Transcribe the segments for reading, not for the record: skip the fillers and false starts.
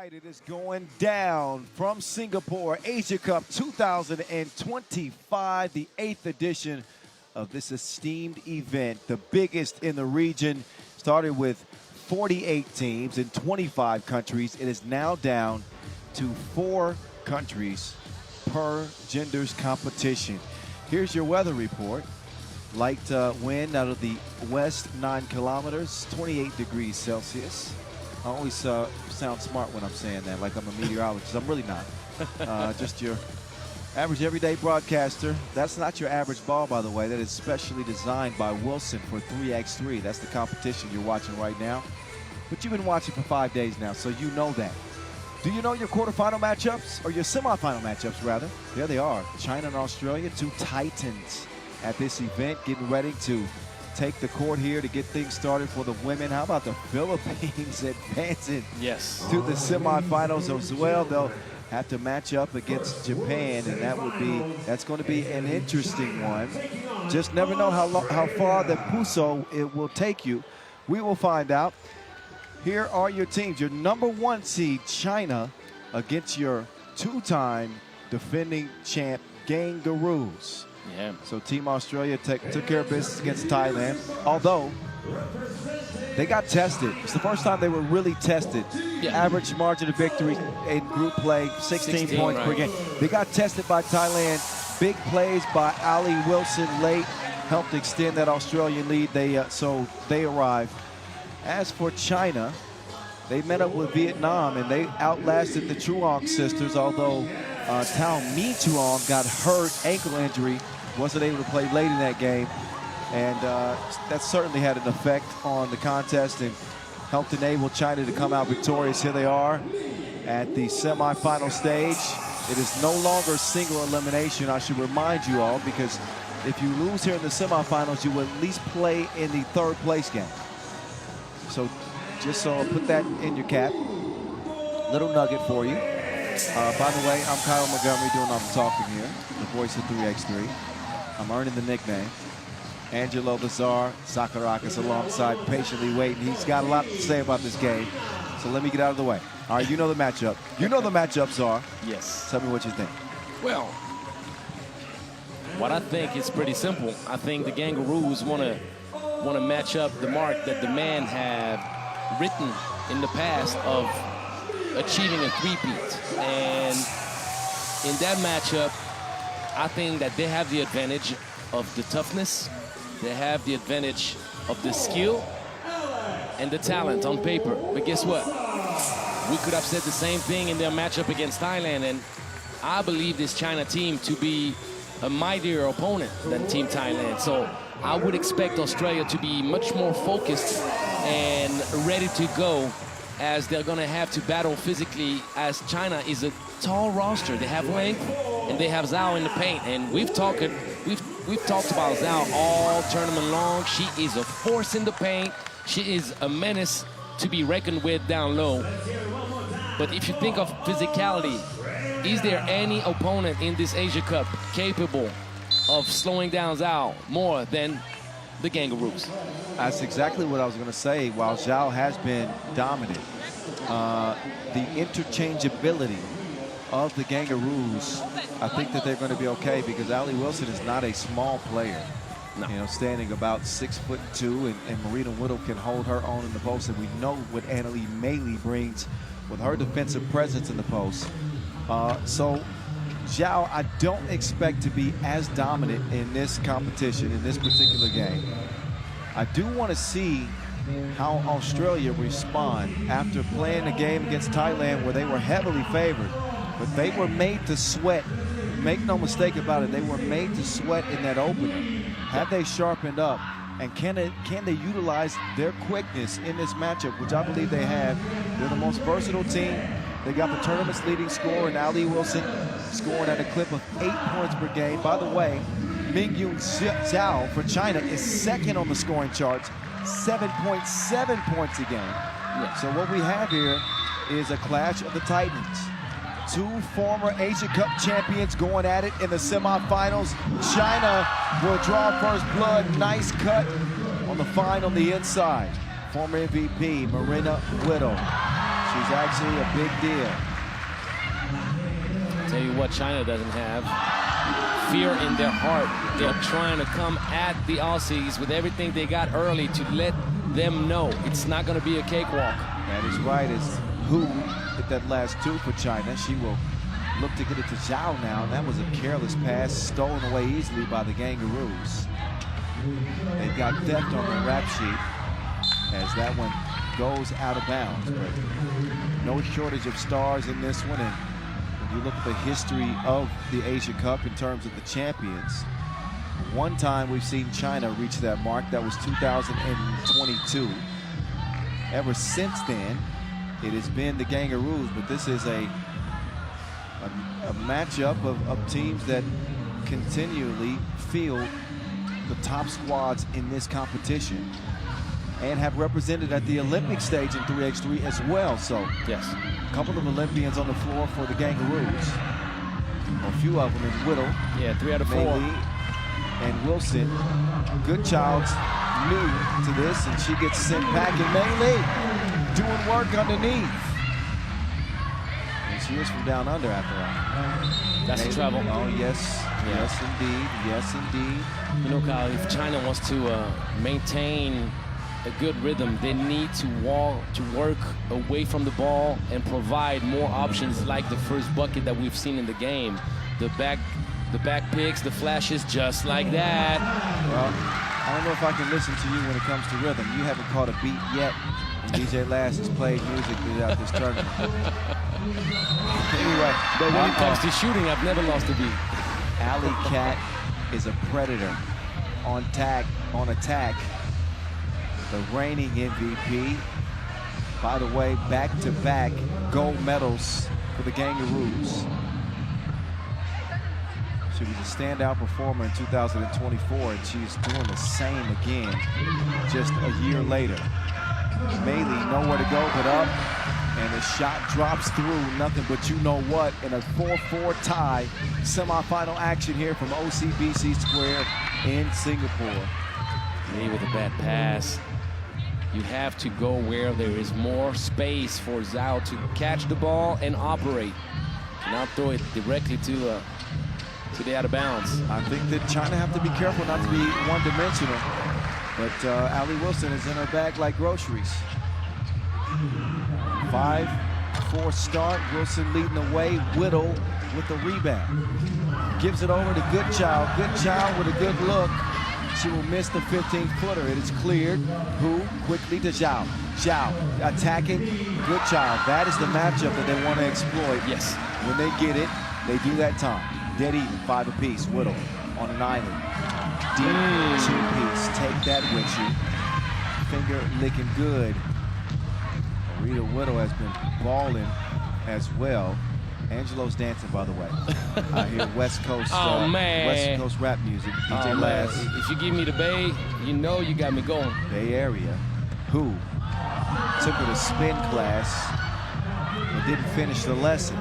right, it is going down from Singapore, Asia Cup 2025, the 8th edition of this esteemed event, the biggest in the region. Started with 48 teams in 25 countries. It is now down to 4 countries per genders competition. Here's your weather report. Light wind out of the west, 9 kilometers, 28 degrees Celsius. I always sound smart when I'm saying that, like I'm a meteorologist. I'm really not. Just your average everyday broadcaster. That's not your average ball, by the way. That is specially designed by Wilson for 3x3. That's the competition you're watching right now. But you've been watching for 5 days now, so you know that. Do you know your quarterfinal matchups, or your semifinal matchups, rather? There they are. China and Australia, 2 titans at this event, getting ready to take the court here to get things started for the women. How about the Philippines advancing to the semifinals as well? They'll have to match up against Japan, and that's going to be an interesting one. Just never know how far the Puso it will take you. We will find out. Here are your teams. Your number 1 seed, China, against your 2-time defending champ, Kangaroos. Yeah. So Team Australia took care of business against Thailand, although they got tested. It's the first time they were really tested. Yeah. Average margin of victory in group play, 16 points per game. They got tested by Thailand. Big plays by Ali Wilson late helped extend that Australian lead. So they arrived. As for China, they met up with Vietnam, and they outlasted the Truong sisters, although Tao Mi Truong got hurt, ankle injury, wasn't able to play late in that game. And that certainly had an effect on the contest and helped enable China to come out victorious. Here they are at the semifinal stage. It is no longer single elimination, I should remind you all, because if you lose here in the semifinals, you will at least play in the 3rd place game. So just so I'll put that in your cap. Little nugget for you. By the way, I'm Kyle Montgomery doing all the talking here, the voice of 3x3. I'm earning the nickname. Angelo Lazar, Sakarakis alongside, patiently waiting. He's got a lot to say about this game, so let me get out of the way. All right, you know the matchup. You know the matchups are. Yes. Tell me what you think. Well, what I think is pretty simple. I think the Kangaroos want to match up the mark that the men have written in the past of achieving a three-peat. And in that matchup, I think that they have the advantage of the toughness, they have the advantage of the skill and the talent on paper. But guess what? We could have said the same thing in their matchup against Thailand, and I believe this China team to be a mightier opponent than Team Thailand. So I would expect Australia to be much more focused and ready to go, as they're going to have to battle physically, as China is a tall roster. They have length, and they have Zhao in the paint. And we've talked about Zhao all tournament long. She is a force in the paint. She is a menace to be reckoned with down low. But if you think of physicality, is there any opponent in this Asia Cup capable of slowing down Zhao more than the Kangaroos? That's exactly what I was going to say. While Zhao has been dominant, the interchangeability of the Kangaroos, I think that they're going to be okay, because Ali Wilson is not a small player. No. You know, standing about 6'2", and Marina Whittle can hold her own in the post, and we know what Annalie Maley brings with her defensive presence in the post. So Zhao, I don't expect to be as dominant in this competition, in this particular game. I do want to see how Australia respond after playing a game against Thailand where they were heavily favored, but they were made to sweat. Make no mistake about it, they were made to sweat in that opener. Have they sharpened up, and can they utilize their quickness in this matchup, which I believe they have? They're the most versatile team. They got the tournament's leading scorer in Ali Wilson, scoring at a clip of 8 points per game. By the way, Mingyun Zhao for China is 2nd on the scoring charts, 7.7 points a game. Yeah. So what we have here is a clash of the Titans. 2 former Asia Cup champions going at it in the semifinals. China will draw first blood. Nice cut on the find on the inside. Former MVP Marina Whittle. She's actually a big deal. I'll tell you what China doesn't have. Fear in their heart. They're trying to come at the Aussies with everything they got early to let them know it's not going to be a cakewalk. That is right. As Hu hit that last two for China, she will look to get it to Zhao now. That was a careless pass, stolen away easily by the Kangaroos. They've got depth on their rap sheet as that one goes out of bounds. But no shortage of stars in this one. And when you look at the history of the Asia Cup in terms of the champions, one time we've seen China reach that mark. That was 2022. Ever since then, it has been the Kangaroos. But this is a matchup of teams that continually field the top squads in this competition and have represented at the Olympic stage in 3x3 as well. So yes, a couple of Olympians on the floor for the Kangaroos. A few of them in Whittle. Yeah, 3 out of 4. Mei and Wilson. Goodchild's new to this, and she gets sent back. And Mei Li doing work underneath. And she is from down under after all. That's the trouble. Oh, yes. Yeah. Yes, indeed. Yes, indeed. You know, Kyle, if China wants to maintain a good rhythm, they need to work away from the ball and provide more options like the first bucket that we've seen in the game. The back picks, the flashes, just like that. Well, I don't know if I can listen to you when it comes to rhythm. You haven't caught a beat yet. And DJ Last has played music throughout this tournament. Anyway, but when it comes to shooting, I've never lost a beat. Alley Cat is a predator on attack. The reigning MVP. By the way, back-to-back gold medals for the Kangaroos. She was a standout performer in 2024, and she's doing the same again just a year later. Mei Li nowhere to go but up, and the shot drops through. Nothing but you know what in a 4-4 tie. Semifinal action here from OCBC Square in Singapore. Mei with a bad pass. You have to go where there is more space for Zhao to catch the ball and operate. Not throw it directly to the out of bounds. I think that China have to be careful not to be one-dimensional. But Allie Wilson is in her bag like groceries. 5-4 start. Wilson leading the way. Whittle with the rebound. Gives it over to Goodchild. Goodchild with a good look. She will miss the 15-footer. It is cleared. Hu quickly to Zhao. Zhao attacking Goodchild. That is the matchup that they want to exploit. Yes. When they get it, they do that time. Dead even, 5 apiece. Whittle on an island. Deep 2-piece. Take that with you. Finger licking good. Rita Whittle has been balling as well. Angelo's dancing, by the way. I hear West Coast rap music. DJ Last. If you give me the Bay, you know you got me going. Bay Area. Hu took her to spin class, but didn't finish the lesson.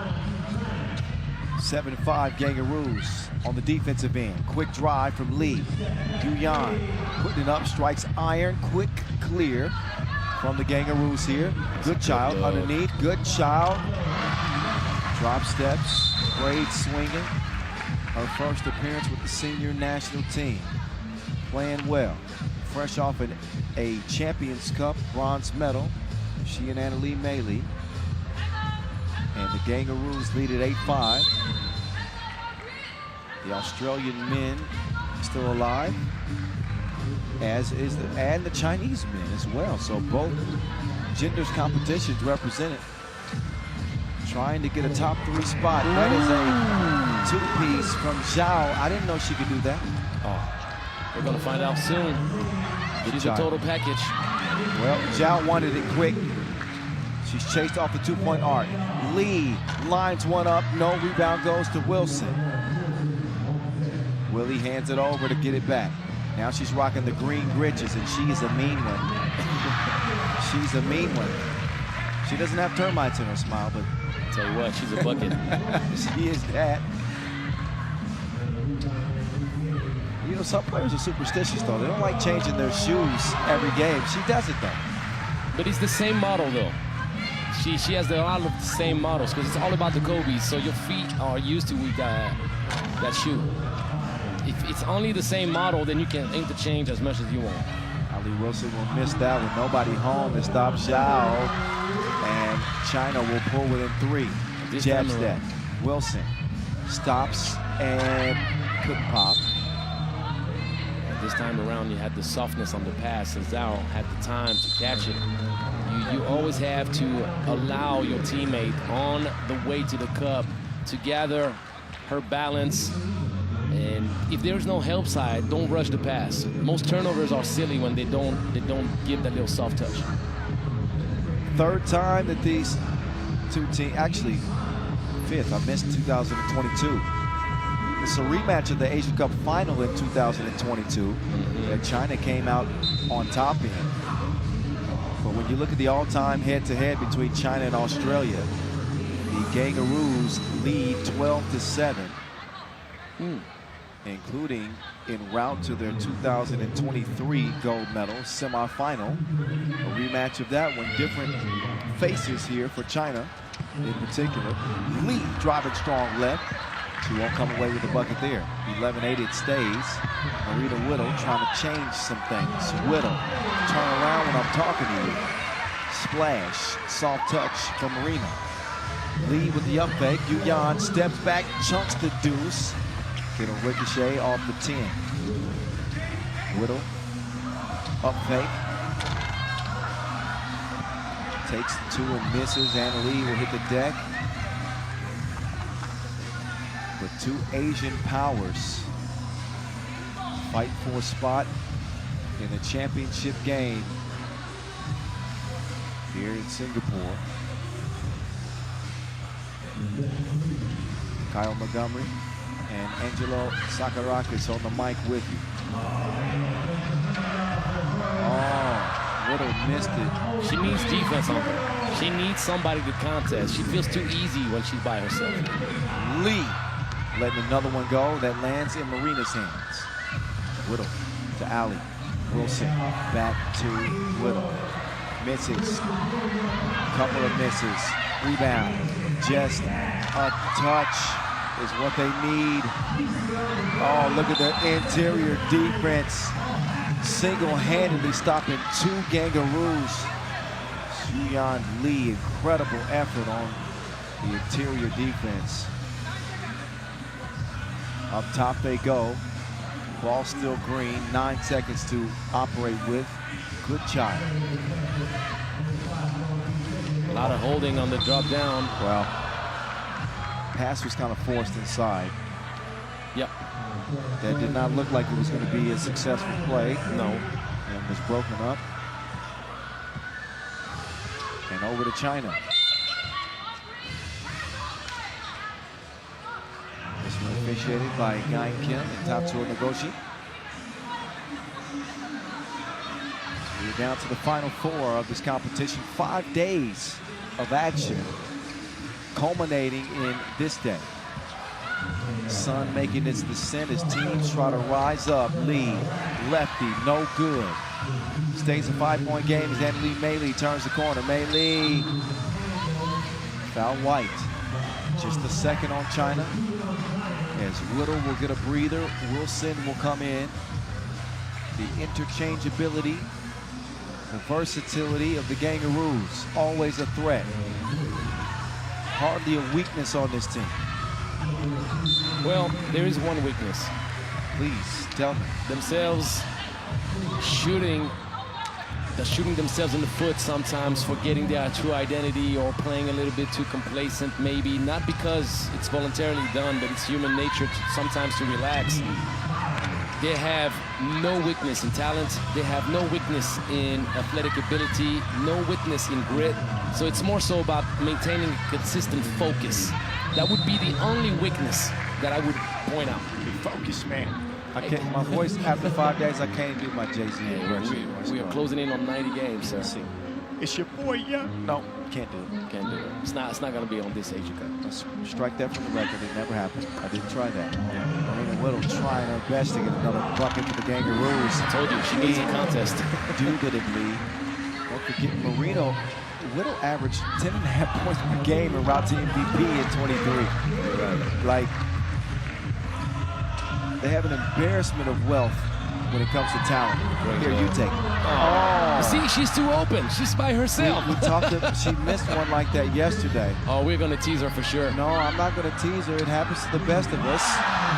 7-5 Kangaroos on the defensive end. Quick drive from Lee. Yuyan putting it up, strikes iron. Quick clear from the Kangaroos here. Goodchild underneath. Goodchild. Drop steps. Braid swinging. Her first appearance with the senior national team. Playing well. Fresh off a Champions Cup bronze medal. She and Annalie Mei Li. And the Kangaroos lead at 8-5. The Australian men still alive, as is the Chinese men as well. So both genders competitions represented. Trying to get a top 3 spot. That is a 2-piece from Zhao. I didn't know she could do that. Oh, we're gonna find out soon. She's a total package. Well, Zhao wanted it quick. She's chased off the 2-point arc. Lee lines one up. No rebound goes to Wilson. Willie hands it over to get it back. Now she's rocking the green britches, and she is a mean one. She's a mean one. She doesn't have termites in her smile, but tell you what, she's a bucket. She is that. You know, some players are superstitious, though. They don't like changing their shoes every game. She does it, though. But it's the same model, though. She has a lot of the same models because it's all about the Kobe's. So your feet are used to that shoe. If it's only the same model, then you can interchange as much as you want. Ali Wilson will miss that with nobody home to stop Zhao. And China will pull within 3. Jab step. Wilson stops and couldn't pop. This time around, you had the softness on the pass, and Zhao had the time to catch it. You always have to allow your teammate on the way to the cup to gather her balance. And if there's no help side, don't rush the pass. Most turnovers are silly when they don't give that little soft touch. Third time that these two teams, actually fifth, I missed 2022. It's a rematch of the Asian Cup final in 2022 that China came out on top in. But when you look at the all-time head-to-head between China and Australia, the Kangaroos lead 12-7, including en route to their 2023 gold medal semifinal. A rematch of that one, different faces here for China in particular. Lee driving strong left. She won't come away with the bucket there. 11-8 it stays. Marina Whittle trying to change some things. Whittle, turn around when I'm talking to you. Splash, soft touch from Marina. Lee with the up fake. Yuyan steps back, chunks the deuce. Get a ricochet off the 10. Whittle, up fake. Takes the 2 and misses, and Lee will hit the deck. But 2 Asian powers fight for a spot in the championship game here in Singapore. Kyle Montgomery and Angelo Sakarakis on the mic with you. Oh, Whittle missed it. She needs defense on her. She needs somebody to contest. She feels too easy when she's by herself. Lee letting another one go that lands in Marina's hands. Whittle to Ali. Wilson back to Whittle. Misses. Couple of misses. Rebound. Just a touch is what they need. Oh, look at the interior defense. Single-handedly stopping 2 Kangaroos. Xuyan Lee, incredible effort on the interior defense. Up top they go. Ball still green. 9 seconds to operate with. Good job. A lot of holding on the drop down. Well, pass was kind of forced inside. Yep. That did not look like it was going to be a successful play. No. And was broken up. And over to China. This one officiated by Guy Kim and Tatsuo Nagoshi. We're down to the final 4 of this competition. 5 days of action culminating in this day. Sun making its descent as teams try to rise up. Lee, lefty, no good. Stays a 5-point game as Annalise Meili turns the corner. Meili, foul white. Just the second on China. As Whittle will get a breather, Wilson will come in. The interchangeability, the versatility of the Kangaroos, always a threat. Hardly a weakness on this team. Well, there is one weakness. Please, tell me. Themselves shooting themselves in the foot sometimes, forgetting their true identity or playing a little bit too complacent maybe. Not because it's voluntarily done, but it's human nature sometimes to relax. They have no weakness in talent. They have no weakness in athletic ability, no weakness in grit. So it's more so about maintaining consistent focus. That would be the only weakness that I would point out. Be focused, man. I can't, my voice, after 5 days, I can't do my Jay-Z impression. We are closing in on 90 games, sir. See. It's your boy, yeah. No, can't do it. Can't do it. It's not going to be on this Asian Cup. Let's strike that from the record. It never happened. I didn't try that. Marina Whittle trying her best to get another bucket for the Kangaroos. I told you, she needs a contest. Indubitably. Don't forget, Marino Whittle averaged 10.5 points per game and route to MVP in 23. Like, they have an embarrassment of wealth when it comes to talent. Here, you take it. Oh. See, she's too open. She's by herself. We talked to, she missed one like that yesterday. Oh, we're going to tease her for sure. No, I'm not going to tease her. It happens to the best of us.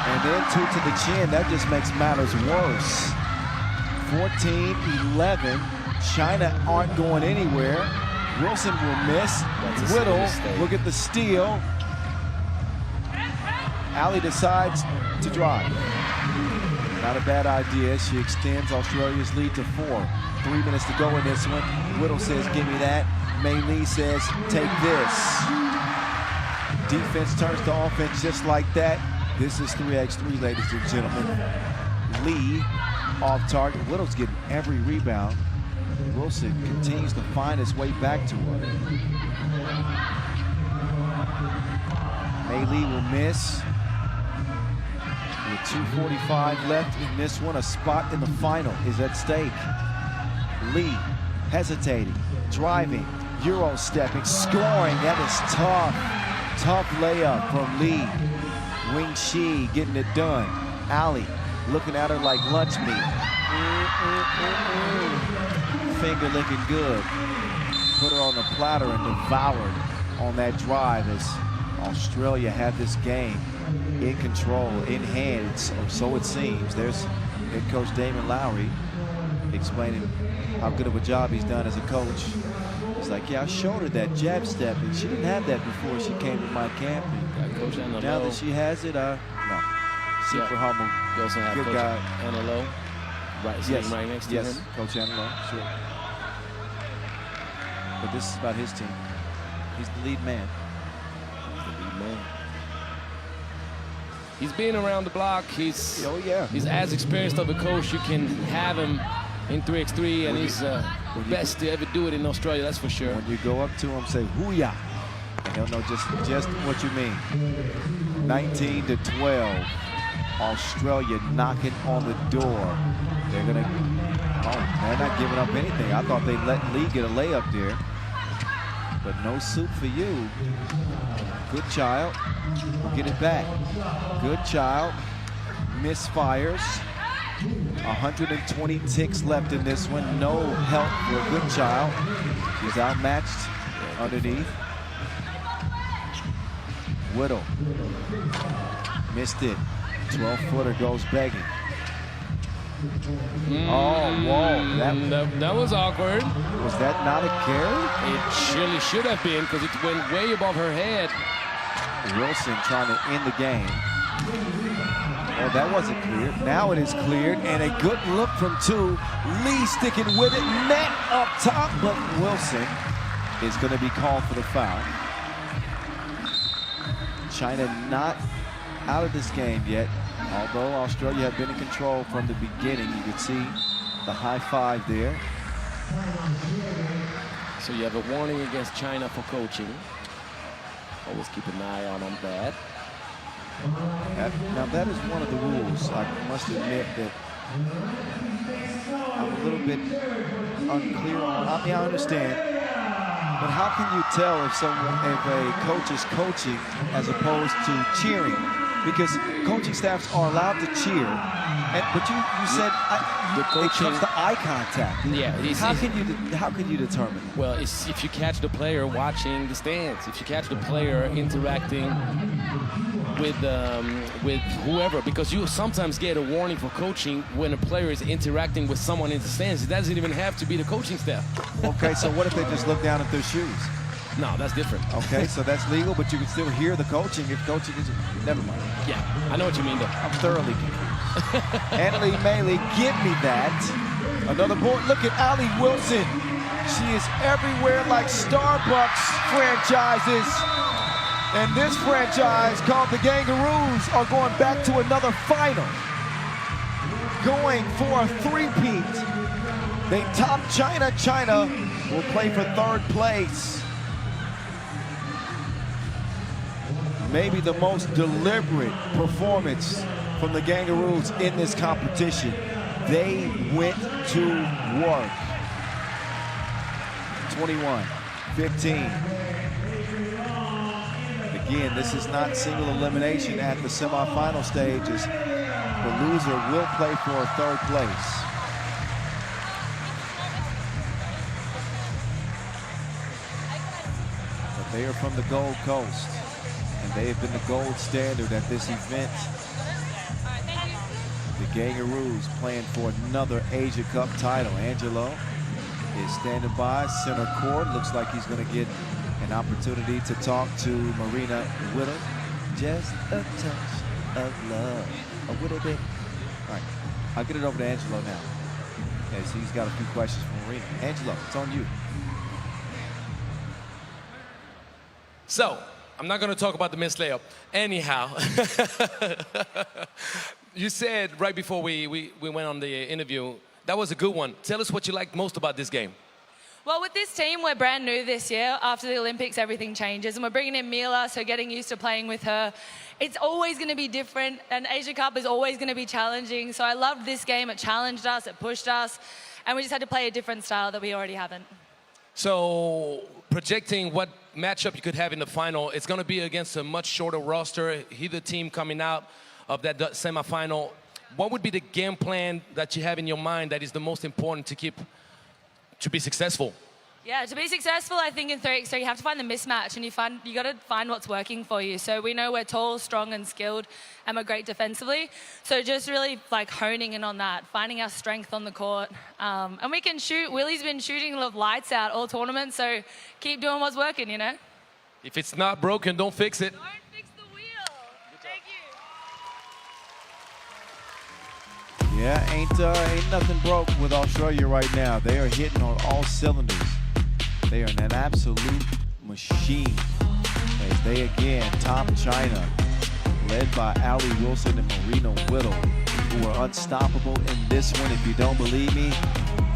And then 2 to the chin. That just makes matters worse. 14-11. China aren't going anywhere. Wilson will miss. Whittle will get the steal. Allie decides to drive. Not a bad idea. She extends Australia's lead to 4. 3 minutes to go in this one. Whittle says, give me that. Mei Lee says, take this. Defense turns to offense just like that. This is 3x3, ladies and gentlemen. Lee off target. Whittle's getting every rebound. Wilson continues to find his way back to her. Mei Lee will miss. With 2:45 left in this one, a spot in the final is at stake. Lee hesitating, driving, Euro stepping, scoring. That is tough. Tough layup from Lee. Wing Shi getting it done. Allie looking at her like lunch meat. Finger looking good. Put her on the platter and devoured on that drive as Australia had this game in control, in hand, or so it seems. There's head coach Damon Lowry explaining how good of a job he's done as a coach. He's like, yeah, I showed her that jab step, and she didn't have that before she came to my camp. And now that she has it, no. Super humble. You also have good Coach guy. Analo, right, sitting right next to him. Coach Analo, sure. But this is about his team. He's the lead man. He's been around the block. He's as experienced of a coach you can have him in 3x3, and he's best to ever do it in Australia, that's for sure. When you go up to him, say "hoo-ya," and he'll know just what you mean. 19-12. Australia knocking on the door. They're not giving up anything. I thought they'd let Lee get a layup there, but no soup for you. Good child. We'll get it back. Good child. Misfires. 120 ticks left in this one. No help for a good child. She's outmatched underneath. Whittle. Missed it. 12-footer goes begging. Oh, whoa. That was awkward. Was that not a carry? It surely should have been, because it went way above her head. Wilson trying to end the game. Oh, that wasn't cleared. Now it is cleared, and a good look from 2. Lee sticking with it. Net up top, but Wilson is going to be called for the foul. China not out of this game yet. Although Australia had been in control from the beginning, you could see the high five there. So you have a warning against China for coaching. Always keep an eye on that. Now that is one of the rules. I must admit that I'm a little bit unclear on. I mean, I understand, but how can you tell if a coach is coaching as opposed to cheering? Because coaching staffs are allowed to cheer, but you said it comes to eye contact. Yeah. How can you determine that? Well, it's if you catch the player watching the stands, if you catch the player interacting with whoever, because you sometimes get a warning for coaching when a player is interacting with someone in the stands. It doesn't even have to be the coaching staff. Okay, so what if they just look down at their shoes? No, that's different. Okay, so that's legal, but you can still hear the coaching if coaching is... Never mind. Yeah, I know what you mean, though. I'm thoroughly confused. Annalie Maley, give me that. Another board. Look at Allie Wilson. She is everywhere like Starbucks franchises. And this franchise called the Gangaroos are going back to another final. Going for a three-peat. They top China. China will play for 3rd place. Maybe the most deliberate performance from the Gangaroos in this competition. They went to work. 21, 15. Again, this is not single elimination at the semifinal stages. The loser will play for third place. But they are from the Gold Coast, and they have been the gold standard at this event. The Kangaroos playing for another Asia Cup title. Angelo is standing by center court. Looks like he's going to get an opportunity to talk to Marina Whittle. Just a touch of love, a little bit. All right, I'll get it over to Angelo now, as he's got a few questions for Marina. Angelo, it's on you. So, I'm not going to talk about the missed layup. Anyhow, you said right before we went on the interview, that was a good one. Tell us what you liked most about this game. Well, with this team, we're brand new this year. After the Olympics, everything changes. And we're bringing in Mila, so getting used to playing with her. It's always going to be different. And Asia Cup is always going to be challenging. So I loved this game. It challenged us. It pushed us. And we just had to play a different style that we already haven't. So, projecting what matchup you could have in the final, it's going to be against a much shorter roster. Either team coming out of that semifinal. What would be the game plan that you have in your mind that is the most important to be successful? Yeah, to be successful, I think in 3x3 you have to find the mismatch, and you got to find what's working for you. So we know we're tall, strong, and skilled, and we're great defensively. So just really like honing in on that, finding our strength on the court, and we can shoot. Willie's been shooting lights out all tournament, so keep doing what's working, you know. If it's not broken, don't fix it. Don't fix the wheel. Thank you. Yeah, ain't nothing broke with Australia right now. They are hitting on all cylinders. They are an absolute machine as they again top China, led by Ali Wilson and Marina Whittle, who are unstoppable in this one. If you don't believe me,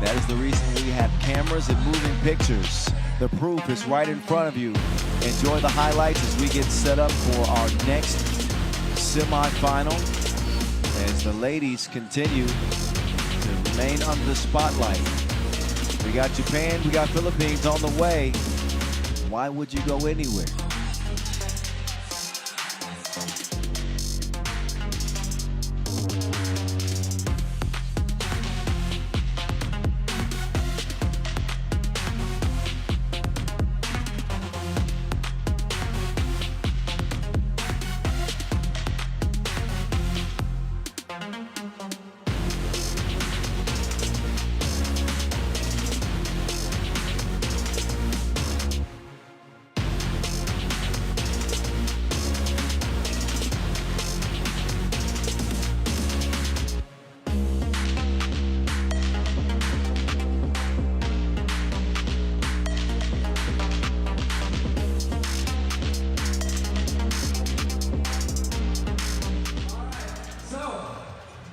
that is the reason we have cameras and moving pictures. The proof is right in front of you. Enjoy the highlights as we get set up for our next semifinal, as the ladies continue to remain under the spotlight. We got Japan, we got Philippines on the way. Why would you go anywhere?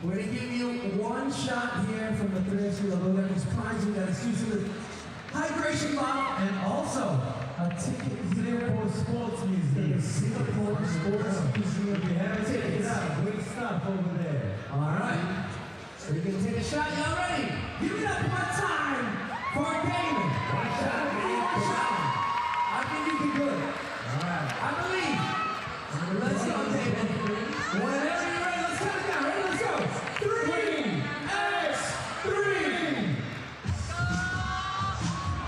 We're going to give you one shot here from the 3x3 Olympics prize. We got exclusive hydration bottle and also a ticket to the Singapore Sports Museum. Singapore Sports Museum. You have a ticket. Great stuff over there. All right. So you can take a shot. Y'all ready? Give it up one time for Damon. One shot. One shot. I think you can do it. All right. I believe. Let's go, Damon. Whenever you're ready, let's count it down. Ready? Let's go. 3x3.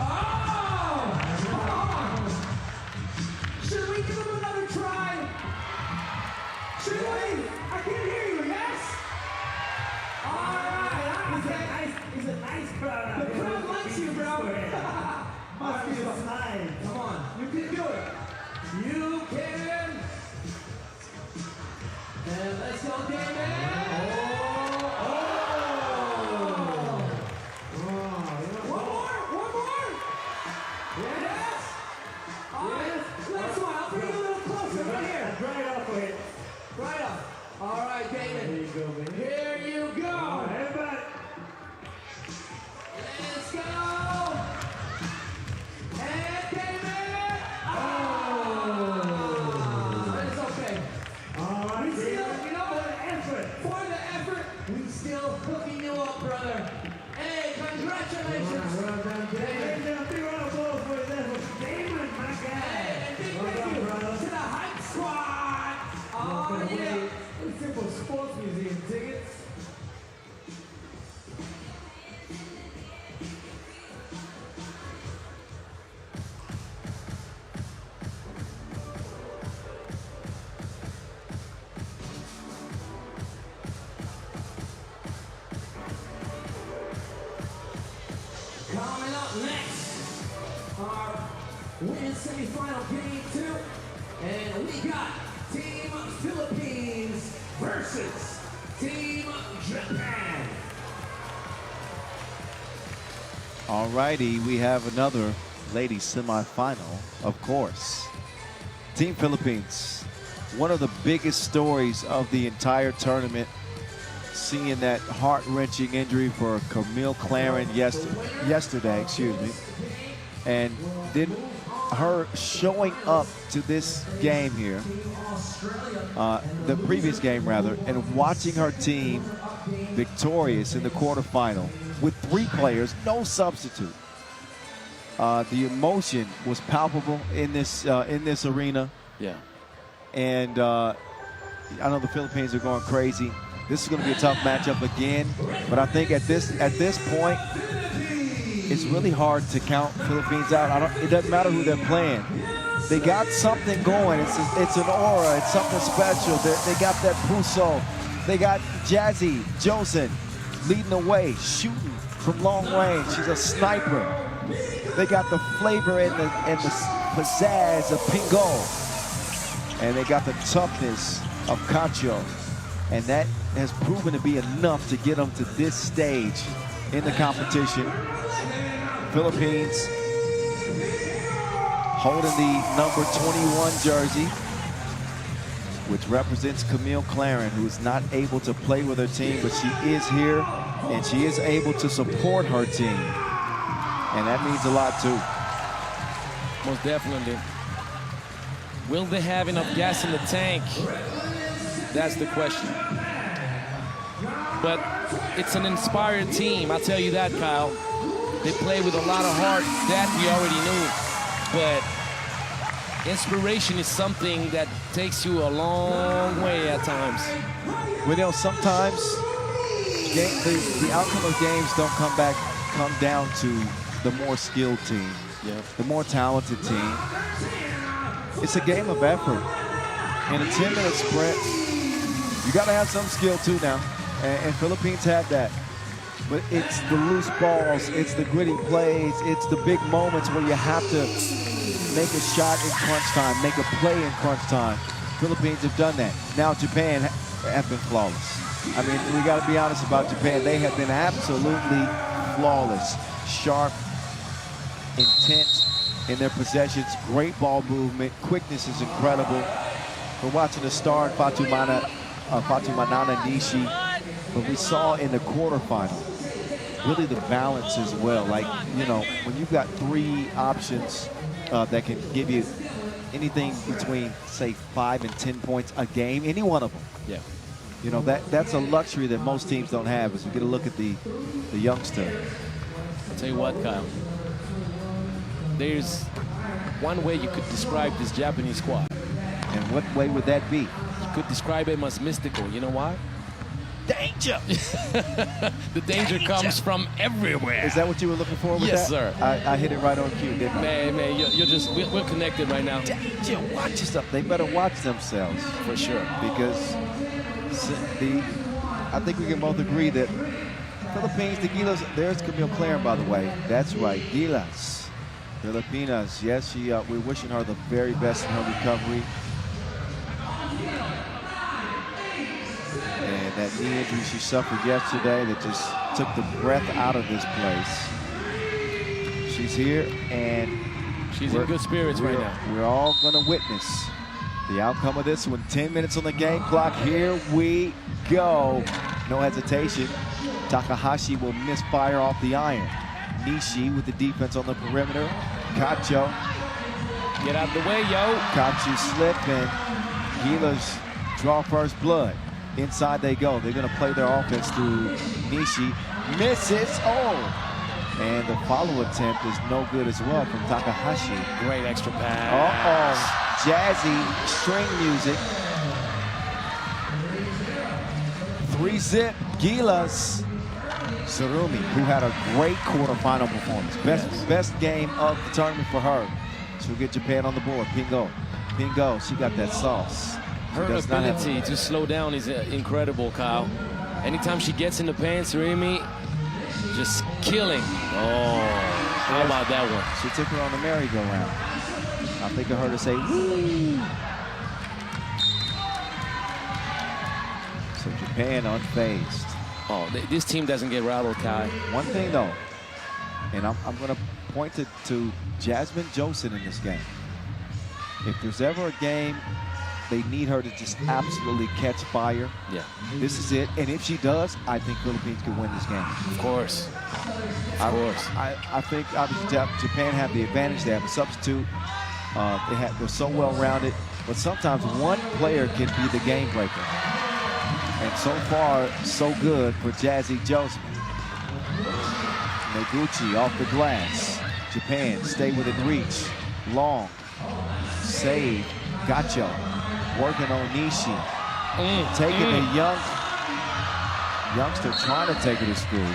Oh! Come on. Should we give him another try? Should we? I can't hear you. Yes? All right. He's a nice crowd. The crowd likes you, bro. Must be some nice. Come on. You can do it. You can. And let's go, Damon! One more! Yes! All right, last one. I'll bring you a little closer, right here. Right up, wait. Right up. All right, Damon. Here you go, baby. Here you go. Everybody. Let's go! And Damon! Oh! It's okay. All right, you know what? Effort. Museum tickets. Coming up next, our women's semifinal game 2, and we got Team Philippines versus Team Japan. All righty, we have another ladies semifinal, of course. Team Philippines, one of the biggest stories of the entire tournament, seeing that heart-wrenching injury for Camille Claren yesterday, and then her showing up to this game here, the previous game rather, and watching her team victorious in the quarterfinal with 3 players, no substitute. The emotion was palpable in this arena. Yeah. And I know the Philippines are going crazy. This is going to be a tough matchup again, but I think at this point, it's really hard to count Philippines out. It doesn't matter who they're playing. They got something going. It's an aura. It's something special. They got that Puso. They got Jazzy Josen leading the way, shooting from long range. She's a sniper. They got the flavor and the pizzazz of Pingo. And they got the toughness of Cacho. And that has proven to be enough to get them to this stage in the competition. Philippines holding the number 21 jersey, which represents Camille Claren, who is not able to play with her team, but she is here and she is able to support her team. And that means a lot too. Most definitely. Will they have enough gas in the tank? That's the question. But it's an inspired team, I'll tell you that, Kyle. They play with a lot of heart, that we already knew. But inspiration is something that takes you a long way at times. Well, you know, sometimes the outcome of games don't come down to the more skilled team, the more talented team. It's a game of effort. In a 10-minute sprint, you got to have some skill too now, and Philippines had that. But it's the loose balls, it's the gritty plays, it's the big moments where you have to make a shot in crunch time, make a play in crunch time. Philippines have done that. Now Japan have been flawless. I mean, we got to be honest about Japan. They have been absolutely flawless, sharp, intent in their possessions, great ball movement, quickness is incredible. We're watching the star in Fatumanana Nishi, but we saw in the quarterfinal really the balance as well. Like, you know, when you've got 3 options that can give you anything between, say, 5 and 10 points a game, any one of them. Yeah. You know, that's a luxury that most teams don't have, as we get a look at the youngster. I'll tell you what, Kyle. There's one way you could describe this Japanese squad. And what way would that be? You could describe it as mystical. You know why? Danger! The danger comes from everywhere. Is that what you were looking for with yes, that? Sir. I hit it right on cue, didn't I? Man, you're just, we're connected right now. Danger, watch yourself. They better watch themselves. For sure. Because I think we can both agree that Philippines, the Gilas, there's Camille Claren, by the way. That's right, Gilas. Filipinas, yes, we're wishing her the very best in her recovery. And that knee injury she suffered yesterday that just took the breath out of this place. She's here, and she's in good spirits right now. We're all going to witness the outcome of this one. 10 minutes on the game clock. Here we go. No hesitation. Takahashi will misfire off the iron. Nishi with the defense on the perimeter. Cacho. Get out of the way, yo. Cacho slip, and Gilas draw first blood. Inside they go. They're going to play their offense through Nishi. Misses. Oh! And the follow attempt is no good as well from Takahashi. Great extra pass. Jazzy string music. 3-zip, Gilas. Surumi, who had a great quarterfinal performance. Best game of the tournament for her. She'll get Japan on the board. Pingo, she got that sauce. Her ability to slow down is incredible, Kyle. Anytime she gets in the paint, Surumi just killing. Oh, how about that one? She took her on the merry-go-round. I think I heard her say, woo. So Japan unfazed. Oh, this team doesn't get rattled, Kai. One thing, though, and I'm going to point to Jasmine Johnson in this game. If there's ever a game they need her to just absolutely catch fire, yeah, this is it. And if she does, I think Philippines can win this game. Of course. Of course. I think obviously Japan have the advantage. They have a substitute. They're so well-rounded. But sometimes one player can be the game breaker. And so far, so good for Jazzy Joseph. Noguchi off the glass. Japan stay within reach. Long. Save. Gacho. Working on Nishi. Taking the youngster trying to take it to school.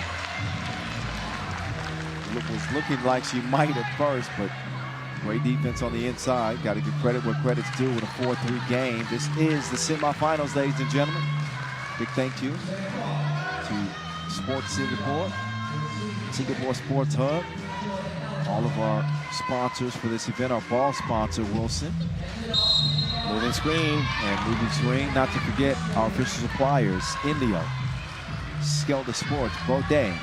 It was looking like she might at first, but great defense on the inside. Got to give credit where credit's due with a 4-3 game. This is the semifinals, ladies and gentlemen. Big thank you to Sports Singapore, Singapore Sports Hub, all of our sponsors for this event, our ball sponsor, Wilson. Moving screen. And moving screen, not to forget our official suppliers, Indio, Skelda Sports, Bodang.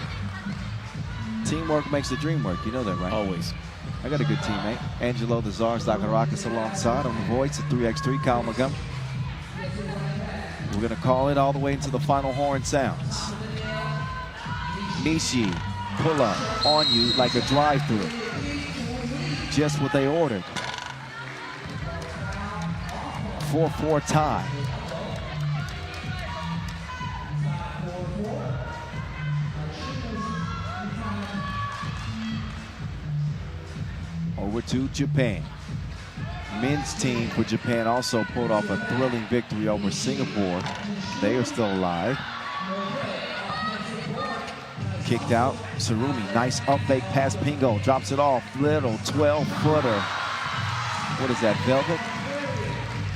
Teamwork makes the dream work, you know that, right? Always. I got a good teammate. Angelo the Czar Zagarakis alongside on the voice at 3x3, Kyle Montgomery. We're going to call it all the way into the final horn sounds. Nishi, pull up on you like a drive-through. Just what they ordered. 4-4 tie. Over to Japan. Men's team for Japan also pulled off a thrilling victory over Singapore. They are still alive. Kicked out. Surumi, nice up fake pass. Pingo drops it off. Little 12-footer. What is that, Velvet?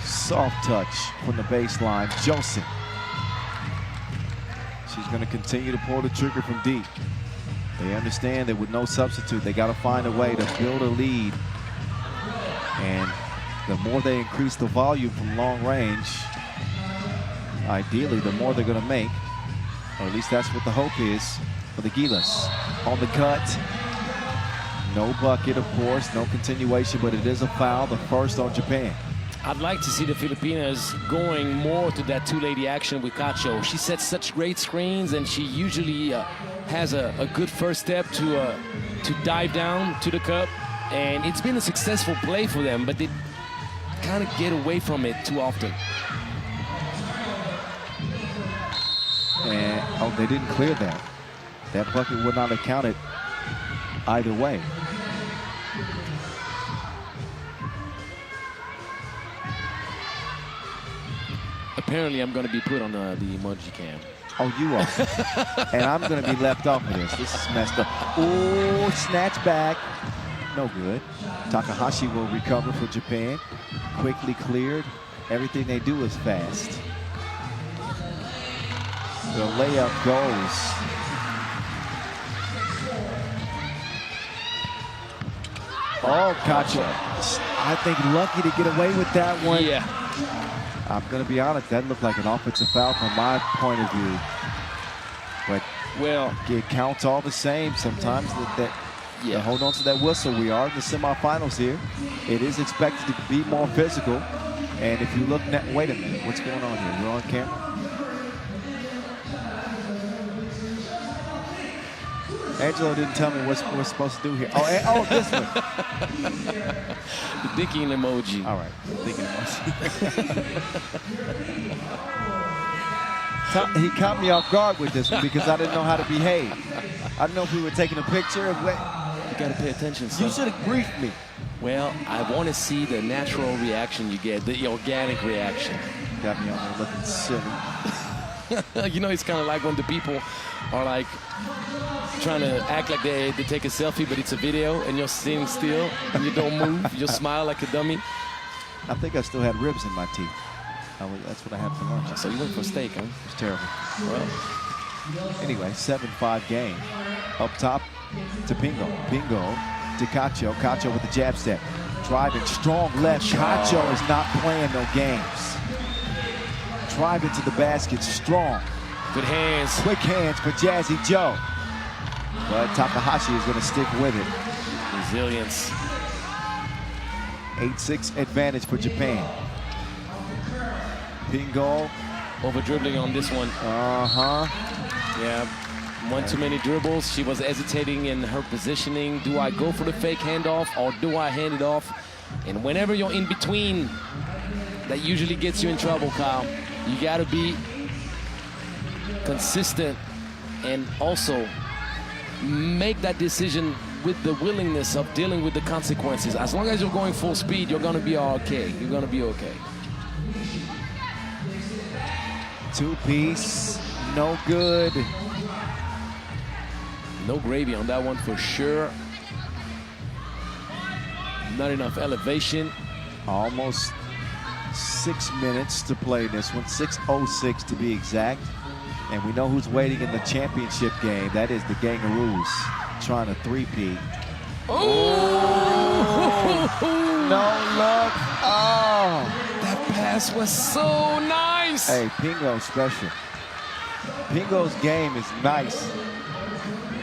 Soft touch from the baseline. Joseph. She's going to continue to pull the trigger from deep. They understand that with no substitute, they got to find a way to build a lead. And the more they increase the volume from long range, ideally, the more they're going to make. Or at least that's what the hope is for the Gilas. On the cut. No bucket, of course. No continuation, but it is a foul. The first on Japan. I'd like to see the Filipinas going more to that two-lady action with Cacho. She sets such great screens, and she usually has a good first step to dive down to the cup. And it's been a successful play for them, but they kind of get away from it too often. And, oh, they didn't clear that. That bucket would not have counted either way. Apparently, I'm going to be put on the emoji cam. Oh, you are. And I'm going to be left off of this. This is messed up. Ooh, snatch back. No good. Takahashi will recover for Japan. Quickly cleared. Everything they do is fast. The layup goes. Oh, Cacho. I think lucky to get away with that one. Yeah. I'm going to be honest, that looked like an offensive foul from my point of view. But well, it counts all the same. Sometimes yeah. Hold on to that whistle. We are in the semifinals here. It is expected to be more physical. And if you look, wait a minute, what's going on here? We're on camera. Angelo didn't tell me what we're supposed to do here. Oh, this one. The dicking emoji. All right, dicking emoji. He caught me off guard with this one because I didn't know how to behave. I didn't know if we were taking a picture. You got to pay attention, son. You should have briefed me. Well, I want to see the natural reaction you get, the organic reaction. Got me on there looking silly. You know, it's kind of like when the people are like trying to act like they take a selfie, but it's a video, and you're sitting still and you don't move. You just smile like a dummy. I think I still had ribs in my teeth. That's what I had for lunch. So you went for steak, huh? It was terrible. Well, anyway, 7-5 game. Up top to Pingo. Pingo to Cacho. Cacho with the jab step. Driving strong left. Cacho is not playing no games. Driving to the basket strong. good hands. Quick hands for Jazzy Joe. But Takahashi is going to stick with it. Resilience. 8-6 advantage for Japan. Pingo. Over dribbling on this one. Yeah, one too many dribbles. She was hesitating in her positioning. Do I go for the fake handoff or do I hand it off? And whenever you're in between, that usually gets you in trouble, Kyle. You got to be consistent and also make that decision with the willingness of dealing with the consequences. As long as you're going full speed, you're going to be okay. You're going to be okay. Two-piece, no good. No gravy on that one for sure. Not enough elevation. Almost 6 minutes to play this one, 6:06 to be exact. And we know who's waiting in the championship game. That is the Gangaroos trying to three-peat. Oh! No luck. Oh! That pass was so nice. Hey, Pingo's special. Pingo's game is nice.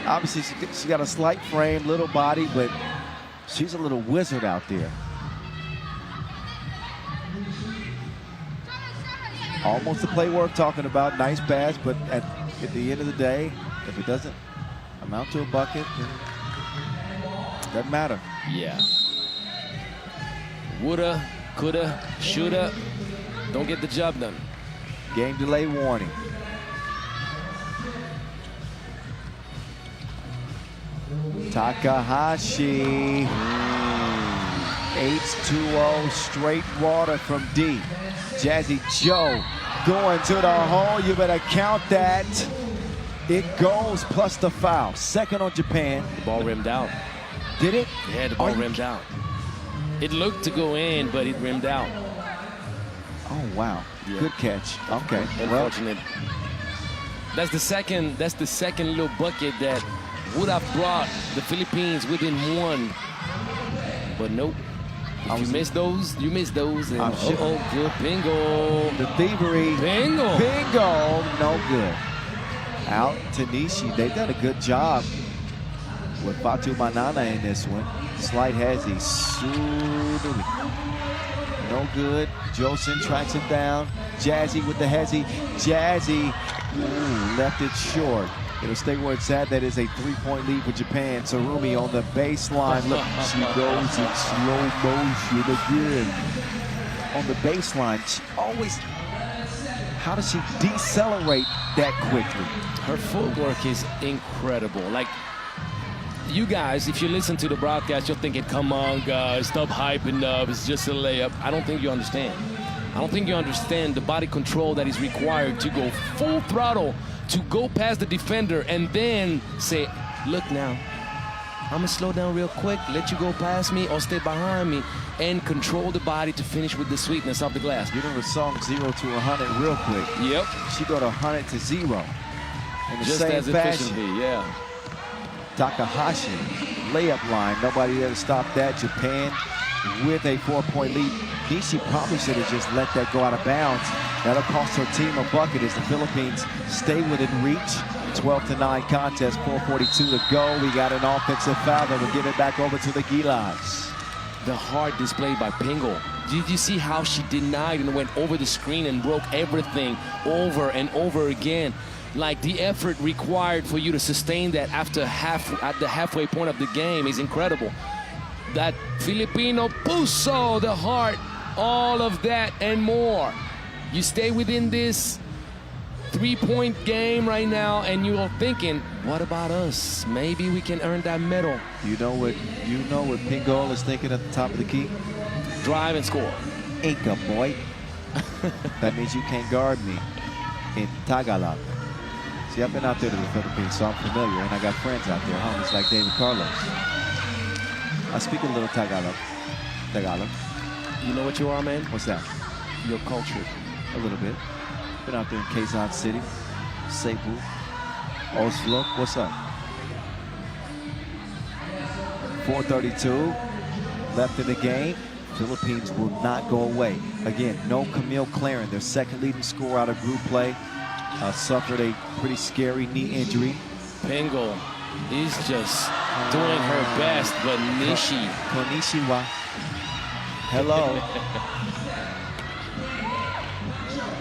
Obviously, she got a slight frame, little body, but she's a little wizard out there. Almost the play worth talking about. Nice pass, but at the end of the day, if it doesn't amount to a bucket, then it doesn't matter. Yeah. Woulda, coulda, shoulda. Don't get the job done. Game delay warning. Takahashi. 8-2-0 straight water from D. Jazzy Joe going to the hole. You better count that. It goes plus the foul. Second on Japan. The ball rimmed out. Did it? Yeah, the ball rimmed out. It looked to go in, but it rimmed out. Oh, wow. Yeah. Good catch. Okay. Unfortunate. That's the second little bucket that would have brought the Philippines within one. But nope. If you miss those, you miss those. And good bingo. The thievery. Bingo. Bingo. No good. Out to Nishi. They've done a good job with Fatu Manana in this one. Slight hezzy. No good. Josen tracks him down. Jazzy with the hezzy. Jazzy left it short. It'll stay where it's at. That is a 3-point lead for Japan. Sarumi on the baseline. Look, she goes in slow motion again. On the baseline, she always, how does she decelerate that quickly? Her footwork is incredible. Like, you guys, if you listen to the broadcast, you're thinking, come on, guys, stop hyping up. It's just a layup. I don't think you understand. I don't think you understand the body control that is required to go full throttle, to go past the defender and then say, look now, I'm gonna slow down real quick, let you go past me or stay behind me, and control the body to finish with the sweetness of the glass. You know the song 0 to 100 real quick. Yep. She got 100 to 0 in the Just same as fashion. efficiently, yeah. Takahashi, layup line, nobody there to stop that. Japan with a 4-point lead. Nishi probably should have just let that go out of bounds. That'll cost her team a bucket as the Philippines stay within reach. 12-9 contest, 4:42 to go. We got an offensive foul that will give it back over to the Gilas. The hard display by Pingo. Did you see how she denied and went over the screen and broke everything over and over again? Like, the effort required for you to sustain that at the halfway point of the game is incredible. That Filipino puso, the heart, all of that and more. You stay within this 3-point game right now, and you're thinking, what about us? Maybe we can earn that medal. You know what Pingo is thinking at the top of the key? Drive and score. Inca, boy. That means you can't guard me. in Tagalog. See, I've been out there to the Philippines, so I'm familiar, and I got friends out there, homies like David Carlos. I speak a little Tagalog. You know what you are, man? What's that? You're cultured. A little bit. Been out there in Quezon City, Cebu, Oslo. What's up? 4:32 left in the game. Philippines will not go away. Again, no Camille Claren, their second leading scorer out of group play. Suffered a pretty scary knee injury. Pingle is just doing her best, but Nishi. Konnichiwa. Hello.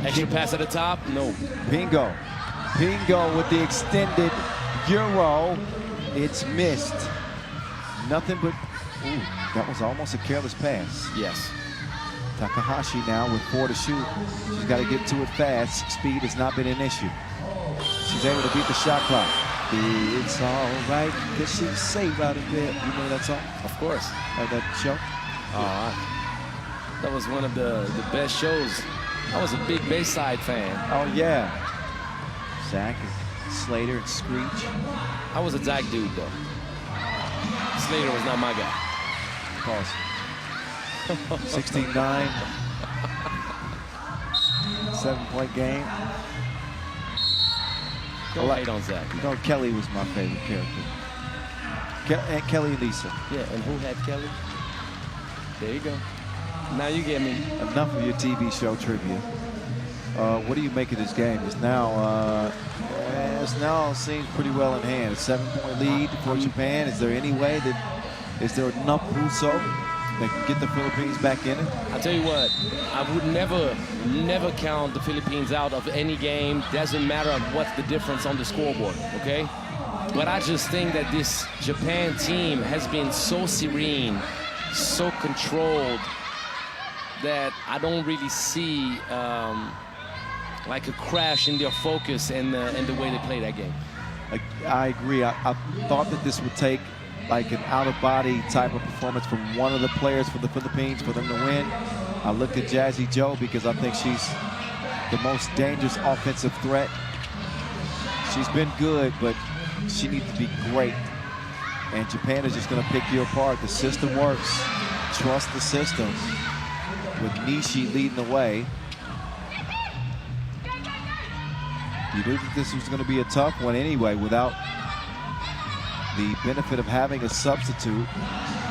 Extra pass at the top? No. Bingo. Bingo with the extended Euro. It's missed. Nothing but, ooh, that was almost a careless pass. Yes. Takahashi now with 4 to shoot. She's got to get to it fast. Speed has not been an issue. She's able to beat the shot clock. It's all right, because she's safe out of there. You know that song? Of course. That show? That was one of the best shows. I was a big Bayside fan. Oh, yeah. Zach and Slater and Screech. I was a Zach dude, though. Slater was not my guy. Pause. 16-9. 7-point game. Don't hate on Zach. You know, Kelly was my favorite character. Aunt Kelly and Lisa. Yeah, and who had Kelly? There you go. Now you get me. Enough of your TV show trivia. What do you make of this game? It's now seems pretty well in hand. A 7-point lead for Japan. Is there any way that, is there enough Russo that can get the Philippines back in it? I'll tell you what, I would never count the Philippines out of any game. Doesn't matter what's the difference on the scoreboard, okay? But I just think that this Japan team has been so serene, so controlled, that I don't really see like a crash in their focus and the way they play that game. I agree. I thought that this would take like an out-of-body type of performance from one of the players for the Philippines for them to win. I looked at Jazzy Joe because I think she's the most dangerous offensive threat. She's been good, but she needs to be great. And Japan is just going to pick you apart. The system works. Trust the system. With Nishi leading the way. You knew that this was going to be a tough one anyway without the benefit of having a substitute.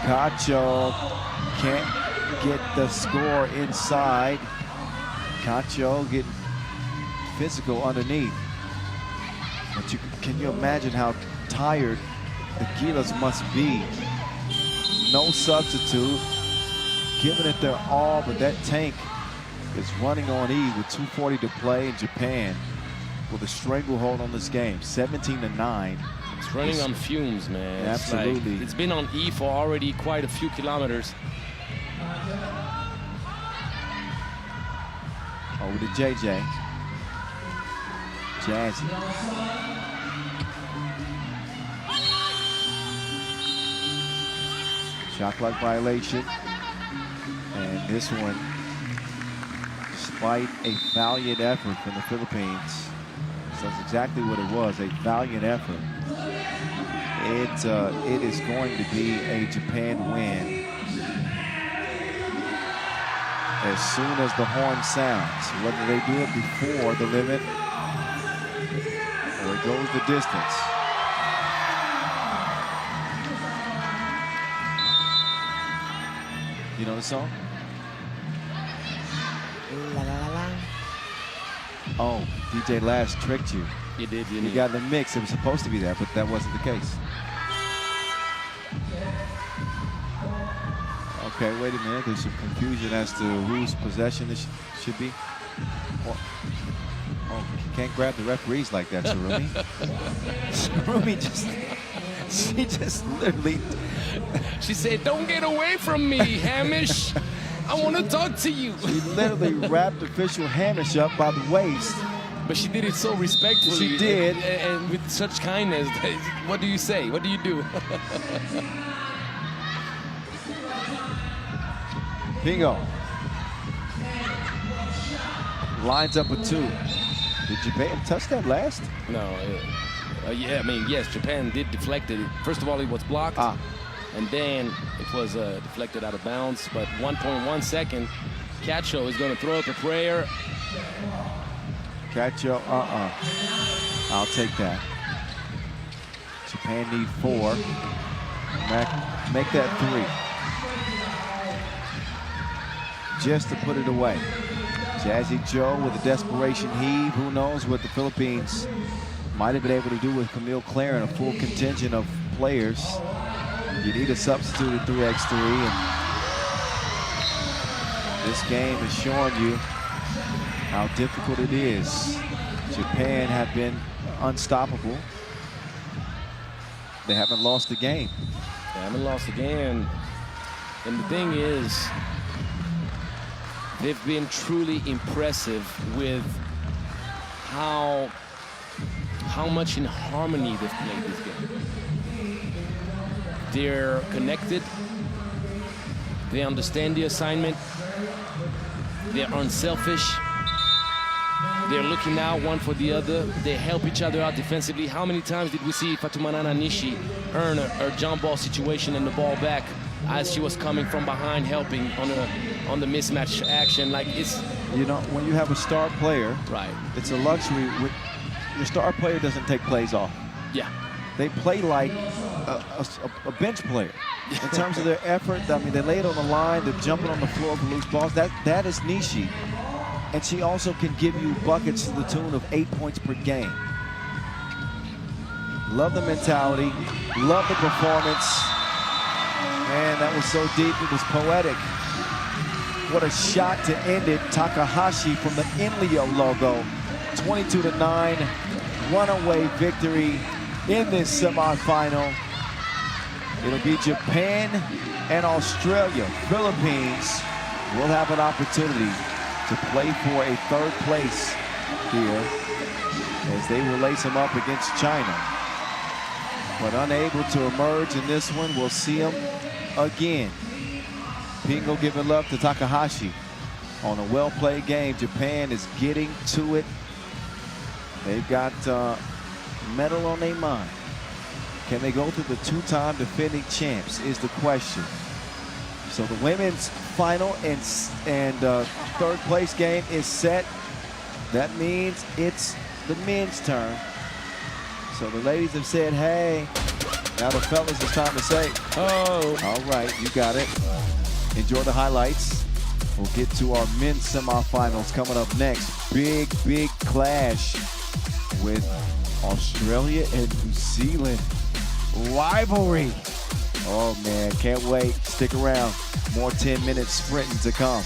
Cacho can't get the score inside. Cacho getting physical underneath. But can you imagine how tired the Gilas must be? No substitute, giving it their all, but that tank is running on E with 2:40 to play in Japan with a stranglehold on this game, 17-9. It's running on fumes, man. Absolutely. It's been on E for already quite a few kilometers. Over to JJ. Jazzy. Shot clock violation. And this one, despite a valiant effort from the Philippines, that's exactly what it was, a valiant effort. It is going to be a Japan win as soon as the horn sounds. Whether they do it before the limit or it goes the distance. You know the song? La, la, la, la. Oh, DJ Lash tricked you. You did, didn't You you? got in the mix. It was supposed to be that, but that wasn't the case. Okay, wait a minute. There's some confusion as to whose possession this should be. Oh, you can't grab the referees like that, Sarumi. Sarumi she just literally. She said, "Don't get away from me, Hamish. I want to talk to you." She literally wrapped official Hamish up by the waist. But she did it so respectfully. She did. And with such kindness. What do you say? What do you do? Bingo. Lines up with 2. Did Japan touch that last? No. Yeah, I mean, yes, Japan did deflect it. First of all, it was blocked. And then it was deflected out of bounds. But 1.1 second, Cacho is going to throw up a prayer. Cacho, I'll take that. Japan need 4. Make that 3. Just to put it away. Jazzy Joe with a desperation heave. Who knows what the Philippines might have been able to do with Camille Clare and a full contingent of players. You need a substitute at 3x3, and this game is showing you how difficult it is. Japan have been unstoppable. They haven't lost a game. They haven't lost a game. And the thing is, they've been truly impressive with how much in harmony they've played this game. They're connected. They understand the assignment. They're unselfish. They're looking out one for the other. They help each other out defensively. How many times did we see Fatoumana Nishi earn a jump ball situation and the ball back as she was coming from behind, helping on the mismatch action? Like, it's, you know, when you have a star player, right, it's a luxury. Your star player doesn't take plays off. Yeah. They play like a bench player in terms of their effort. I mean, they lay it on the line. They're jumping on the floor for loose balls. That is Nishi. And she also can give you buckets to the tune of 8 points per game. Love the mentality. Love the performance. Man, that was so deep. It was poetic. What a shot to end it. Takahashi from the Inleo logo. 22-9. Runaway victory in this semifinal. It'll be Japan and Australia. Philippines will have an opportunity to play for a 3rd place here as they will lace them up against China. But unable to emerge in this one, we'll see them again. Pingo giving love to Takahashi on a well-played game. Japan is getting to it. They've got medal on their mind. Can they go through the 2-time defending champs is the question. So the women's final and 3rd place game is set. That means it's the men's turn. So the ladies have said, hey. Now the fellas, it's time to say, oh. All right, you got it. Enjoy the highlights. We'll get to our men's semifinals coming up next. Big clash with Australia and New Zealand. Rivalry. Oh man, can't wait. Stick around. More 10-minute sprinting to come.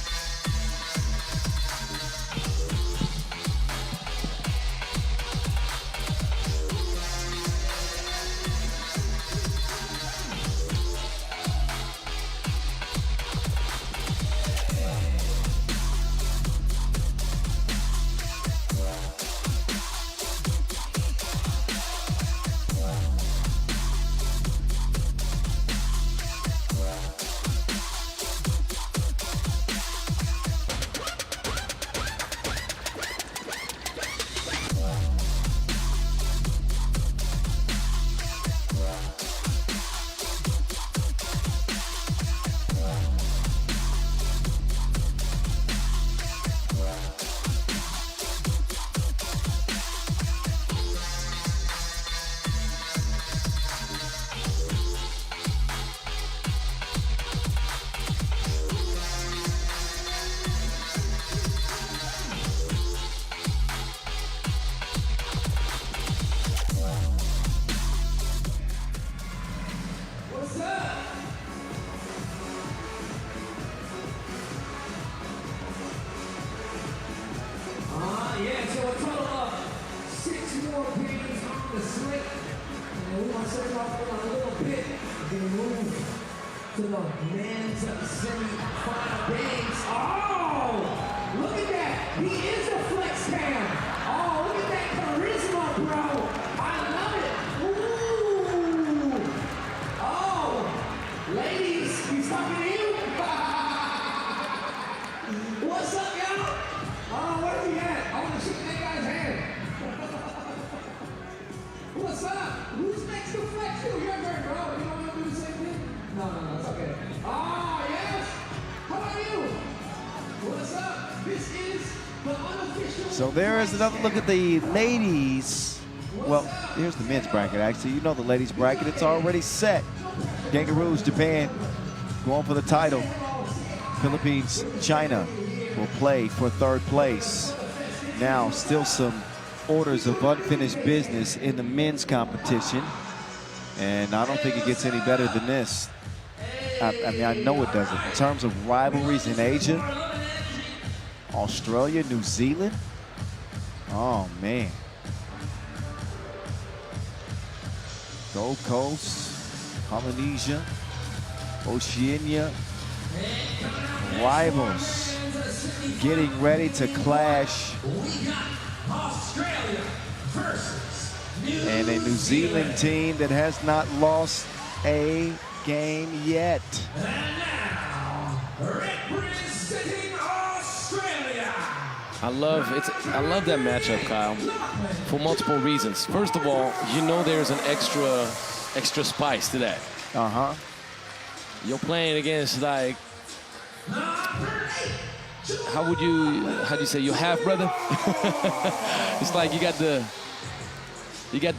To the men's semi-final games. Oh, look at that. He is a flex cam. Oh, look at that charisma, bro. I love it. Ooh. Oh, ladies, he's talking to you. What's up, y'all? Oh, where's he at? I want to shake that guy's hand. So there is another look at the ladies. Well, here's the men's bracket, actually. You know the ladies' bracket. It's already set. Kangaroos, Japan, going for the title. Philippines, China will play for third place. Now, still some orders of unfinished business in the men's competition. And I don't think it gets any better than this. I mean, I know it doesn't. In terms of rivalries in Asia, Australia, New Zealand. Oh, man. Gold Coast, Polynesia, Oceania. Rivals getting ready to clash. And a New Zealand team that has not lost a game yet. I love that matchup, Kyle, for multiple reasons. First of all, you know there's an extra spice to that. Uh-huh. You're playing against, like, how do you say, your half brother? It's like you got the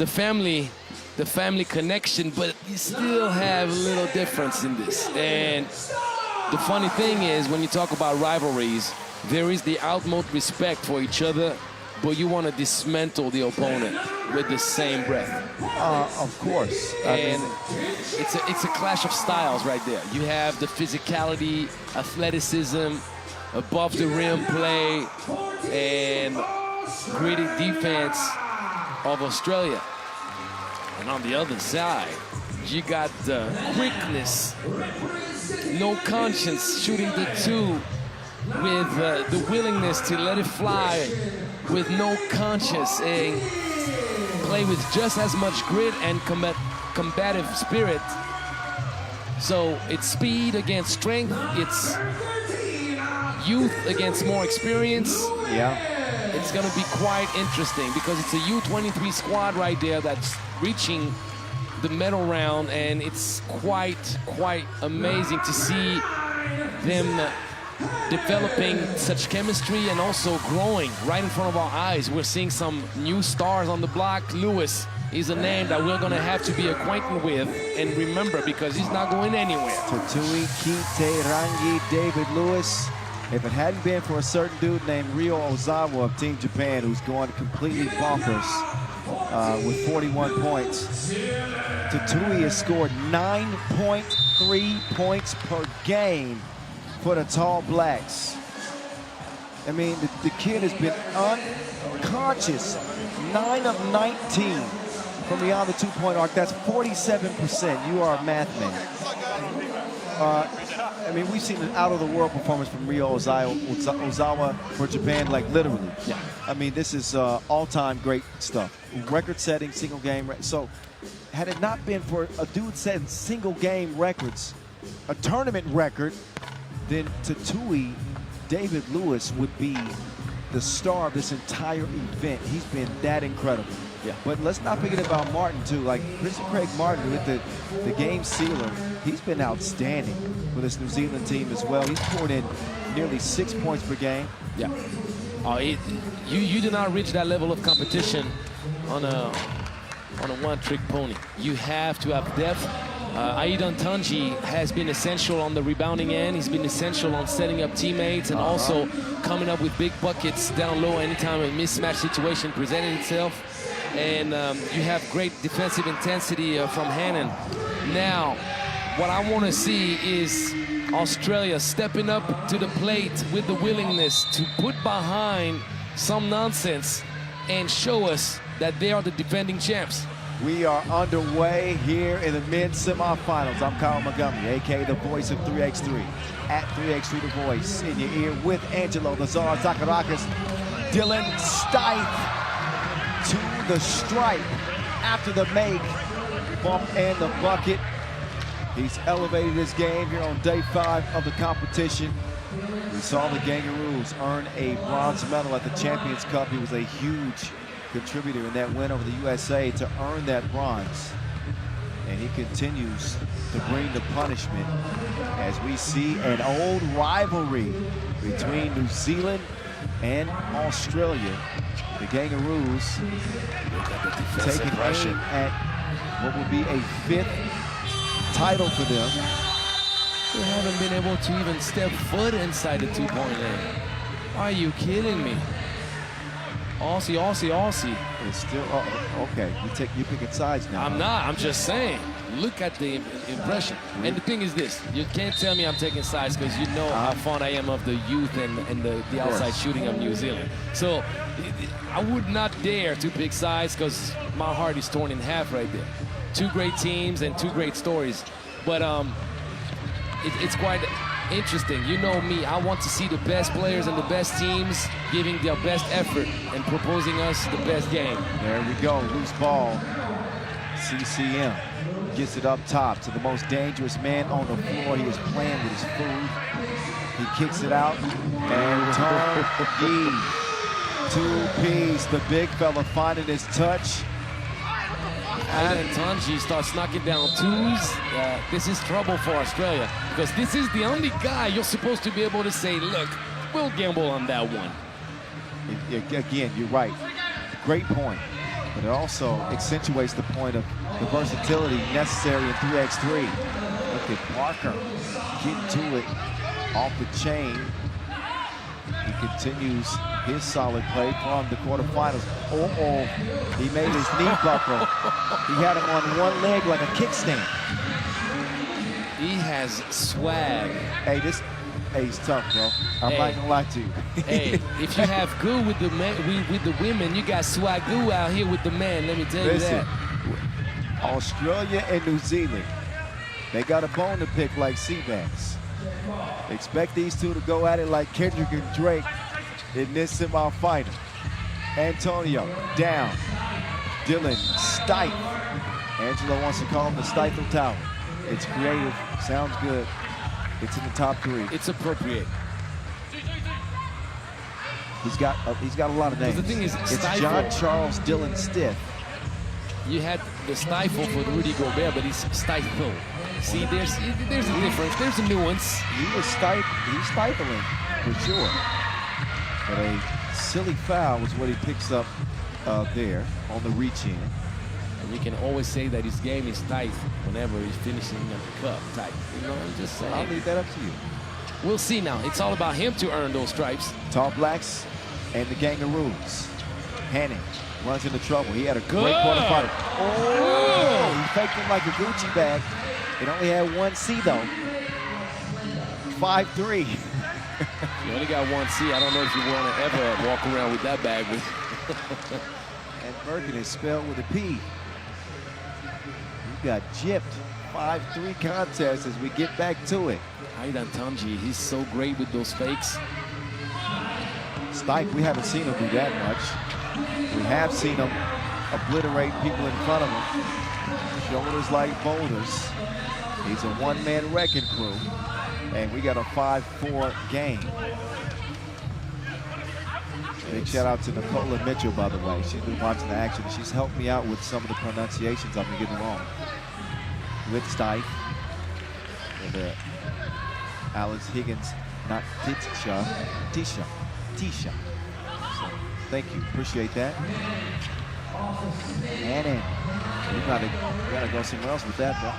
family connection, but you still have a little difference in this. And the funny thing is, when you talk about rivalries, there is the utmost respect for each other, but you want to dismantle the opponent with the same breath. Of course. And it's a clash of styles right there. You have the physicality, athleticism, above the rim play, and gritty defense of Australia. And on the other side, you got the quickness, no conscience, shooting the two with the willingness to let it fly with no conscience and play with just as much grit and combative spirit. So it's speed against strength, it's youth against more experience. Yeah. It's going to be quite interesting because it's a U23 squad right there that's reaching the medal round, and it's quite amazing to see them developing such chemistry and also growing right in front of our eyes. We're seeing some new stars on the block. Lewis is a name that we're going to have to be acquainted with and remember because he's not going anywhere. Tatui, Kite, Rangi, David Lewis. If it hadn't been for a certain dude named Ryo Ozawa of Team Japan, who's going completely bonkers with 41 points, Tatui has scored 9.3 points per game for the Tall Blacks. I mean, the kid has been unconscious. 9 of 19 from beyond the two-point arc. That's 47%. You are a math man. I mean, we've seen an out-of-the-world performance from Ryo Ozawa for Japan, like literally. Yeah. I mean, this is all-time great stuff. Record-setting, single-game. So, had it not been for a dude setting single-game records, a tournament record, then Tatui, David Lewis would be the star of this entire event. He's been that incredible. Yeah. But let's not forget about Martin, too. Like, Christian Craig Martin with the game sealer, he's been outstanding for this New Zealand team as well. He's poured in nearly 6 points per game. Yeah. You do not reach that level of competition on a one-trick pony. You have to have depth. Aidan Tanji has been essential on the rebounding end. He's been essential on setting up teammates and also coming up with big buckets down low anytime a mismatch situation presented itself. And you have great defensive intensity from Hannon. Now, what I want to see is Australia stepping up to the plate with the willingness to put behind some nonsense and show us that they are the defending champs. We are underway here in the men's semifinals. I'm Kyle Montgomery, a.k.a. the voice of 3x3. At 3x3 The Voice in your ear with Angelo Lazar Zakarakis. Dylan Stipe to the stripe after the make. Bump and the bucket. He's elevated his game here on day 5 of the competition. We saw the Kangaroos earn a bronze medal at the Champions Cup. He was a huge contributor in that win over the USA to earn that bronze. And he continues to bring the punishment as we see an old rivalry between New Zealand and Australia. The Kangaroos taking aim at what would be a 5th title for them. They haven't been able to even step foot inside the 2-point lane. Are you kidding me? Aussie, Aussie, Aussie. It's still, okay, you picking sides now. I'm not, I'm just saying. Look at the impression. And the thing is this, you can't tell me I'm taking sides because you know how fond I am of the youth and the outside shooting of New Zealand. So I would not dare to pick sides because my heart is torn in half right there. 2 great teams and 2 great stories. But it's quite interesting. You know me, I want to see the best players and the best teams giving their best effort and proposing us the best game. There we go, loose ball. CCM gets it up top to the most dangerous man on the floor. He is playing with his food. He kicks it out, and Tunji, 2-piece, the big fella finding his touch. And then Tunji starts knocking down 2s. This is trouble for Australia because this is the only guy you're supposed to be able to say, look, we'll gamble on that one. Again, you're right. Great point. But it also accentuates the point of the versatility necessary in 3x3. Look at Parker getting to it off the chain. He continues his solid play from the quarterfinals. He made his knee buckle. He had him on one leg like a kickstand. He has swag. Hey, he's tough, bro. I'm not gonna lie to you. Hey, if you have good with the men, with the women, you got swagoo out here with the men. Let me tell you that. Australia and New Zealand, they got a bone to pick like Seabass. Expect these two to go at it like Kendrick and Drake in this semifinal. Antonio down. Dylan Stipe. Angela wants to call him the Stifle Tower. It's creative. Sounds good. It's in the top 3. It's appropriate. He's got a lot of names. The thing is, it's Stifle. John Charles Dylan Stiff. You had the stifle for Rudy Gobert, but he's stifle. See, there's a difference. There's a nuance. He's stifling for sure. But a silly foul was what he picks up there on the reach-in. And you can always say that his game is tight whenever he's finishing at the cup tight. You know, I'm just saying. I'll leave that up to you. We'll see now. It's all about him to earn those stripes. Tall Blacks and the Kangaroos. Hanning runs into trouble. He had a great quarterfinal. Oh, he faked him like a Gucci bag. It only had 1 C though. 5-3. You only got 1 C. I don't know if you want to ever walk around with that bag with. And Birkin is spelled with a P. He got gypped. 5-3 contest as we get back to it. Aidan Tunji, he's so great with those fakes. Stipe, we haven't seen him do that much. We have seen him obliterate people in front of him. Shoulders like boulders. He's a one-man wrecking crew. And we got a 5-4 game. Big shout out to Nicola Mitchell, by the way. She's been watching the action. She's helped me out with some of the pronunciations I've been getting wrong. With Stipe. And Alex Higgins, not Tisha. So, thank you, appreciate that. Hannon, we gotta go somewhere else with that, bro.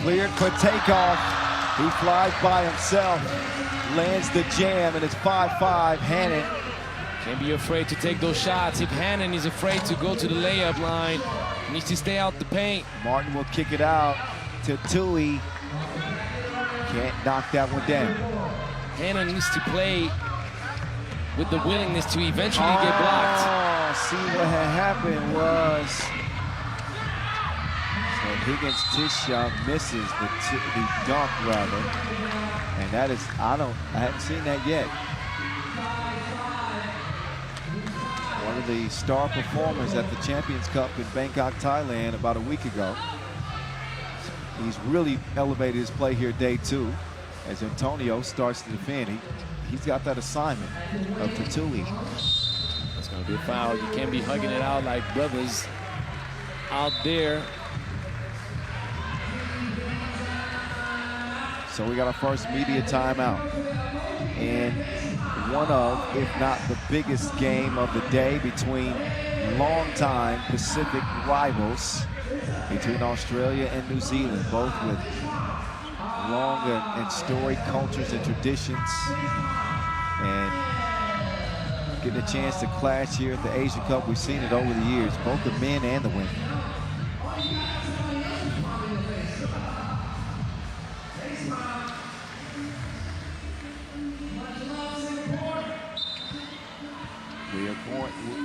Cleared for takeoff. He flies by himself, lands the jam, and it's 5-5. Hannon. Can't be afraid to take those shots. If Hannon is afraid to go to the layup line, he needs to stay out the paint. Martin will kick it out to Tui. Can't knock that one down. Hannon needs to play with the willingness to eventually get blocked. See what had happened was Higgins Tisha misses the dunk rather, and that is I hadn't seen that yet. One of the star performers at the Champions Cup in Bangkok, Thailand about a week ago. He's really elevated his play here day 2 as Antonio starts to defend. He's got that assignment of Tatui. That's going to be a foul. You can't be hugging it out like brothers out there. So we got our first media timeout. And one of, if not the biggest game of the day between longtime Pacific rivals, between Australia and New Zealand, both with long and storied cultures and traditions, and getting a chance to clash here at the Asia Cup. We've seen it over the years, both the men and the women.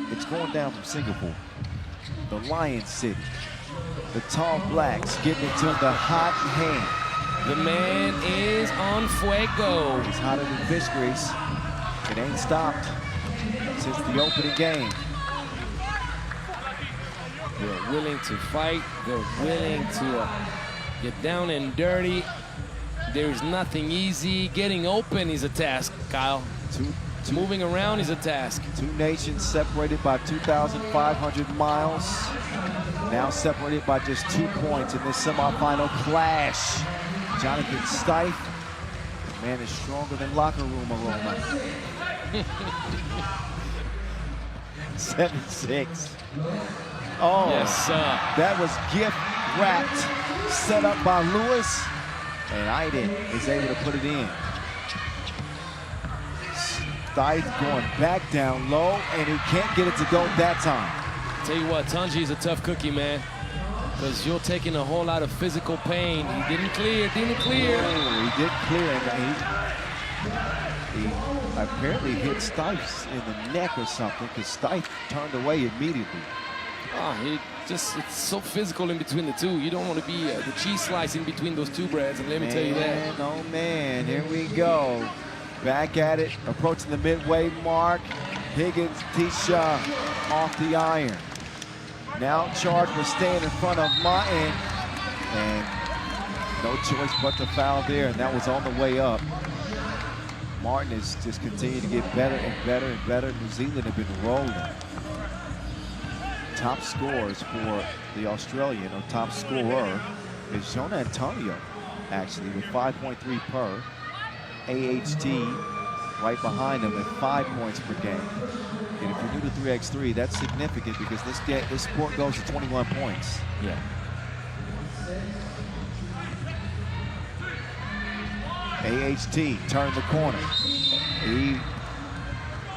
It's going down from Singapore, the Lion City. The Tall Blacks getting it to the hot hand. The man is on fuego. He's hotter than fish grease. It ain't stopped since the opening game. They're willing to fight. They're willing to get down and dirty. There's nothing easy. Getting open is a task, Kyle. Moving around is a task. Two nations separated by 2,500 miles. Now separated by just 2 points in this semifinal clash. Jonathan Steiff, man, is stronger than locker room aroma. 7-6. Oh, yes, that was gift wrapped, set up by Lewis, and Aiden is able to put it in. Steiff going back down low, and he can't get it to go that time. Tell you what, Tunji is a tough cookie, man, because you're taking a whole lot of physical pain. He didn't clear, didn't clear. Oh, he did clear, and he apparently hit Steiff in the neck or something, because Steiff turned away immediately. It's so physical in between the two. You don't want to be the cheese slice in between those two breads, and let me tell you that. Oh man, here we go. Back at it, approaching the midway mark. Higgins, Tisha off the iron. Now charged for staying in front of Martin, and no choice but to foul there, and that was on the way up. Martin has just continued to get better and better and better. New Zealand have been rolling. Top scores for the Australian, or top scorer, is Jonah Antonio, actually, with 5.3 per. AHT right behind him at 5 points per game. And if you're new to 3x3, that's significant because this sport goes to 21 points. Yeah. AHT turned the corner. He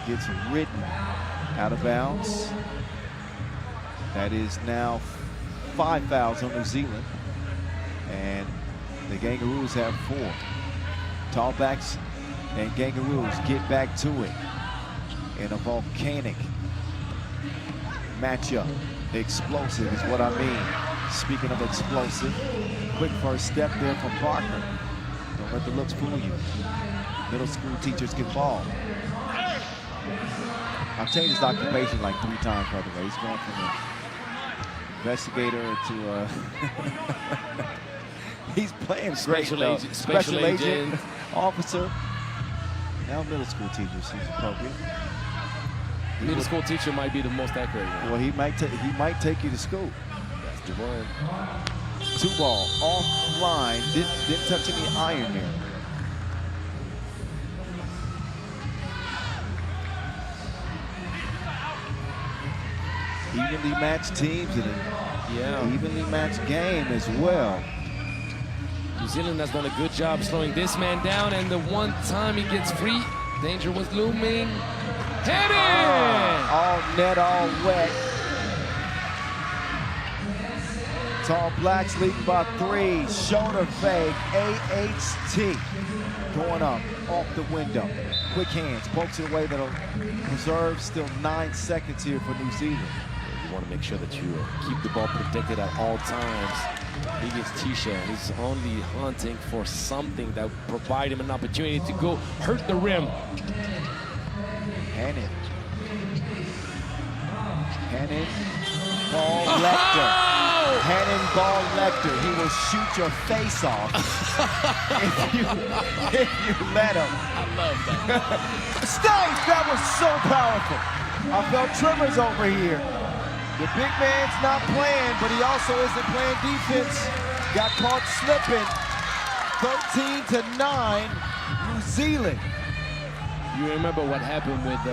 gets ridden out of bounds. That is now 5 fouls on New Zealand. And the Kangaroos have 4. Tallbacks and Kangaroos get back to it in a volcanic matchup. Explosive is what I mean. Speaking of explosive, quick first step there from Parker. Don't let the looks fool you. Middle school teachers get ball. I've changed his occupation like 3 times, by the way. He's going from an investigator to he's playing special agent, officer. Now middle school teacher seems appropriate. Middle school teacher might be the most accurate one. Well, he might take you to school. That's the one. 2 ball offline. Didn't touch any iron there. Evenly matched teams and an evenly matched game as well. New Zealand has done a good job slowing this man down, and the one time he gets free, danger was looming. Hit it! All net, all wet. Tall Blacks leading by 3. Shoulder fake. AHT going up off the window. Quick hands, pokes it away. That'll preserve still 9 seconds here for New Zealand. You want to make sure that you keep the ball protected at all times. He gives Tisha, he's only hunting for something that would provide him an opportunity to go hurt the rim. Hannon, ball Lecter. Hannon, ball Lecter. He will shoot your face off if you let him. I love that. Steiff, that was so powerful. I felt tremors over here. The big man's not playing, but he also isn't playing defense. Got caught slipping. 13-9, New Zealand you remember what happened with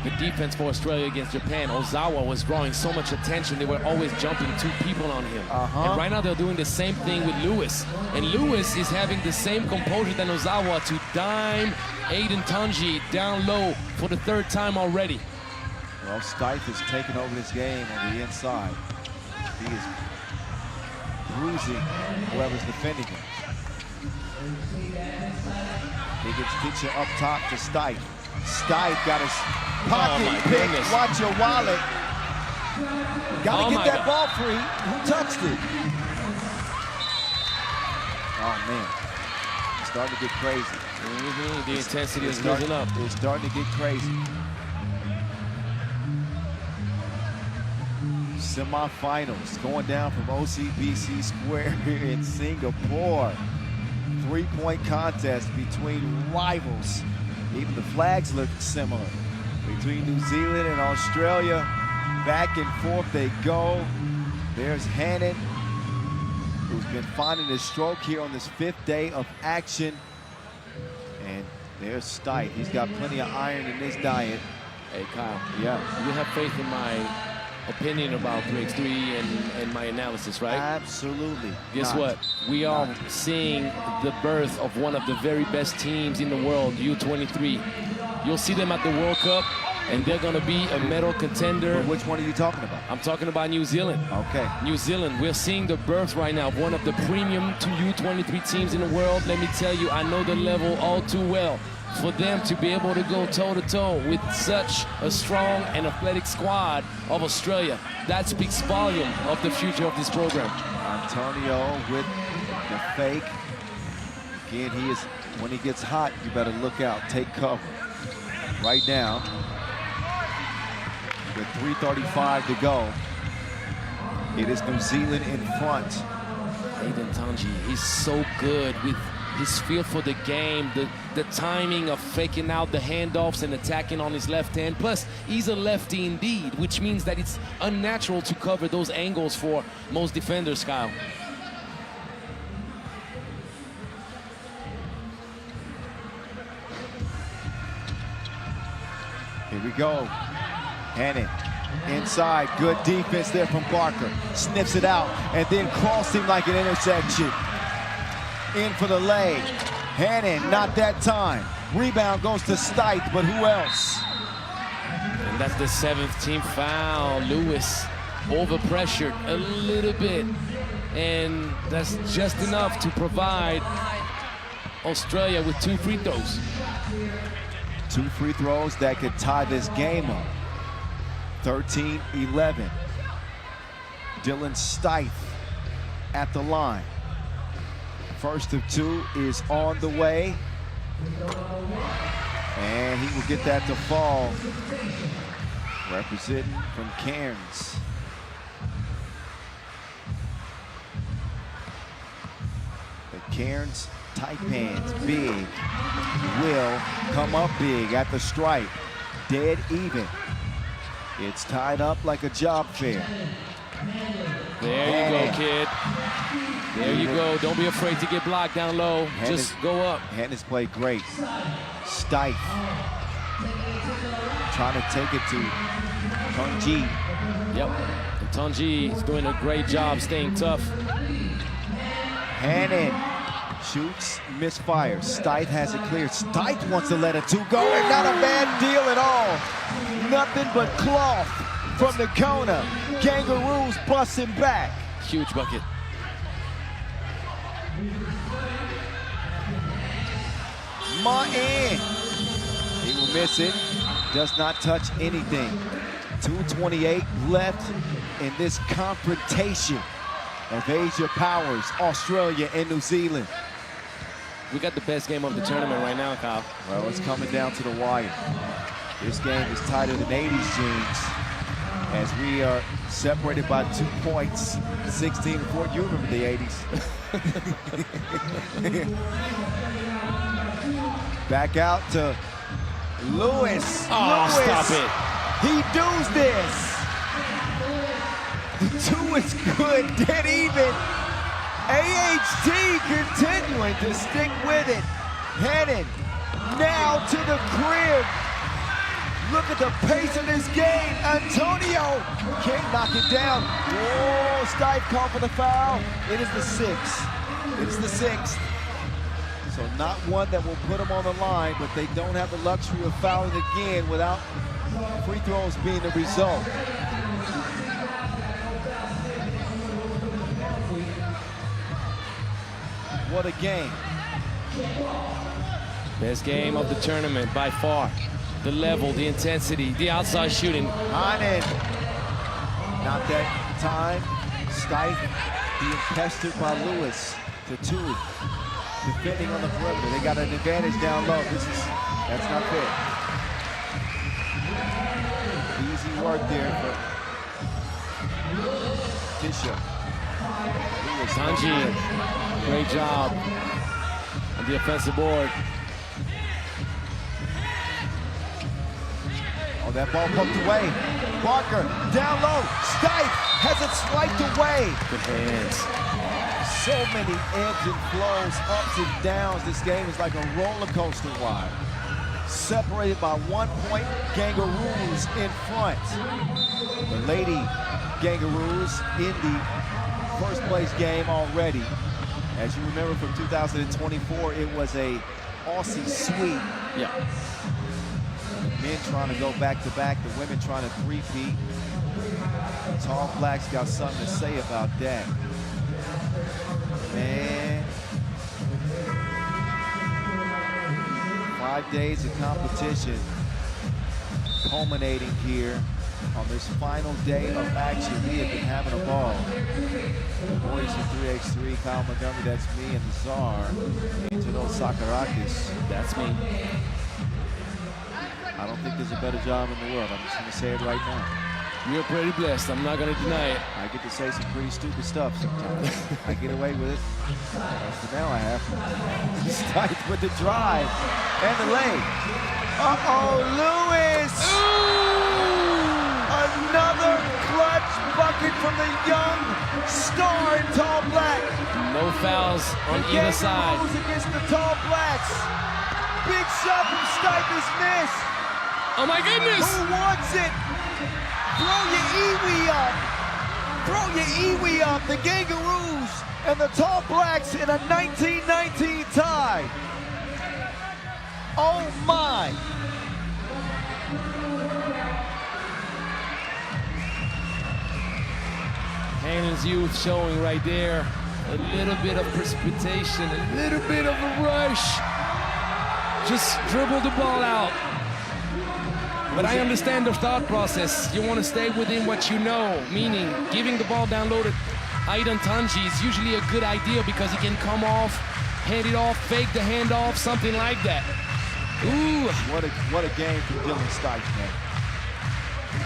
the defense for Australia against Japan. Ozawa was drawing so much attention. They were always jumping 2 people on him. And right now they're doing the same thing with Lewis. And Lewis is having the same composure than Ozawa to dime Aiden Tunji down low for the 3rd time already. Well, Stipe is taking over this game on the inside. He is bruising whoever's defending him. Higgins gets you up top to Stipe. Stipe got his pocket pick. Goodness. Watch your wallet. Got to get that God. ball free. Who touched it? Oh, man. It's starting to get crazy. The intensity is losing up. It's starting to get crazy. Semifinals going down from OCBC Square in Singapore. 3-point contest between rivals. Even the flags look similar. Between New Zealand and Australia, back and forth they go. There's Hannon, who's been finding his stroke here on this 5th day of action. And there's Stipe. He's got plenty of iron in his diet. Hey, Kyle. Yeah. You have faith in my opinion about 3x3 and my analysis, right? Absolutely. Guess what? We are seeing the birth of one of the very best teams in the world, U23. You'll see them at the World Cup, and they're going to be a medal contender. But which one are you talking about? I'm talking about New Zealand. Okay. New Zealand, we're seeing the birth right now of one of the premium to U23 teams in the world. Let me tell you, I know the level all too well. For them to be able to go toe-to-toe with such a strong and athletic squad of Australia, that speaks volume of the future of this program. Antonio with the fake. Again, when he gets hot, you better look out, take cover. Right now, with 3:35 to go, it is New Zealand in front. Aiden Tunji, he's so good with his feel for the game, the timing of faking out the handoffs and attacking on his left hand. Plus, he's a lefty indeed, which means that it's unnatural to cover those angles for most defenders, Kyle. Here we go. Hannon inside. Good defense there from Barker. Sniffs it out and then crossing like an intersection. In for the leg. Hannon, not that time. Rebound goes to Stipe, but who else? And that's the 7th team foul. Lewis over-pressured a little bit. And that's just enough to provide Australia with 2 free throws. 2 free throws that could tie this game up. 13-11. Dylan Stipe at the line. First of 2 is on the way. And he will get that to fall. Representing from Cairns. The Cairns Taipans, big, will come up big at the stripe. Dead even. It's tied up like a job fair. There you go, kid. There you go. Don't be afraid to get blocked down low. Just go up. Hannah's played great. Stipe trying to take it to Tunji. Yep. And Tunji is doing a great job staying tough. Hannon shoots, misfires. Stipe has it cleared. Stipe wants to let a 2 go, and not a bad deal at all. Nothing but cloth from the corner. Kangaroos busting back. Huge bucket. Martin. He will miss it. Does not touch anything. 2:28 left in this confrontation of Asia powers, Australia and New Zealand. We got the best game of the tournament right now, Kyle. Well, it's coming down to the wire. This game is tighter than 80s jeans as we are separated by 2 points, 16-4. You remember the 80s. Back out to Lewis. Oh, Lewis. stop it. He does this. The 2 is good, dead even. AHT continuing to stick with it. Hannon now to the crib. Look at the pace of this game. Antonio can't knock it down. Whoa, Stipe called for the foul. It is the sixth. It's the sixth. So not one that will put him on the line, but they don't have the luxury of fouling again without free throws being the result. What a game. Best game of the tournament by far. The level, the intensity, the outside shooting. Heinen. Not that time. Stipe being pestered by Lewis to two. Defending on the perimeter. They got an advantage down low. That's not fair. Easy work there for Tisha. Tanji, great job on the offensive board. Oh, that ball poked away. Barker down low. Stipe has it swiped away. Good hands. So many ebbs and flows, ups and downs. This game is like a roller coaster ride. Separated by 1 point, Kangaroos in front. The Lady Kangaroos in the first place game already. As you remember from 2024, it was a Aussie sweep. Yeah. Men trying to go back-to-back, the women trying to three-peat. Tall Blacks got something to say about that. Man. 5 days of competition culminating here on this final day of action. We have been having a ball. Boys in 3x3, Kyle Montgomery, that's me, and the Czar, Angelo Sakarakis. That's me. I don't think there's a better job in the world. I'm just going to say it right now. You're pretty blessed. I'm not going to deny it. I get to say some pretty stupid stuff sometimes. I get away with it. So now I have. Stipe with the drive and the lay. Uh-oh, Lewis! Ooh! Another clutch bucket from the young star in Tall Black. No fouls on either side. Against the Tall Blacks. Big shot from Stipe is missed. Oh my goodness! Who wants it? Throw your iwi up. Throw your iwi up. The Kangaroos and the Tall Blacks in a 19-19 tie. Oh my. Hannon's youth showing right there. A little bit of precipitation, a little bit of a rush. Just dribble the ball out. But I understand the thought process. You want to stay within what you know, meaning giving the ball down low to Aidan Tanji is usually a good idea because he can come off, hand it off, fake the handoff, something like that. Ooh. What a game for Dylan Stipe, man.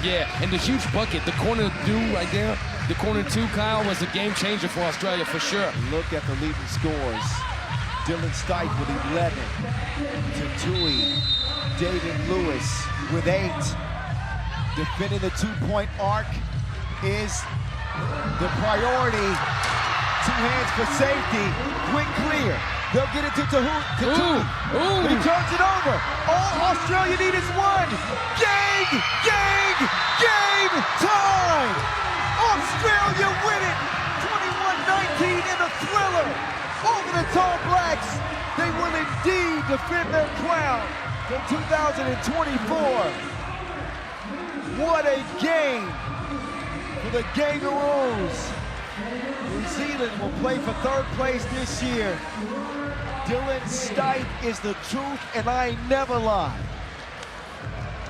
Yeah, and the huge bucket, the corner two right there, the corner two, Kyle, was a game changer for Australia for sure. Look at the leading scores. Dylan Stipe with 11. Tatui, David Lewis with 8. Defending the two-point arc is the priority. 2 hands for safety. Quick clear. They'll get it to Tatui. He turns it over. All Australia need is 1. Game time! Australia win it. 21-19 in a thriller over the Tall Blacks. They will indeed defend their crown from 2024. What a game for the Kangaroos. New Zealand will play for 3rd place this year. Dylan Stipe is the truth, and I never lie.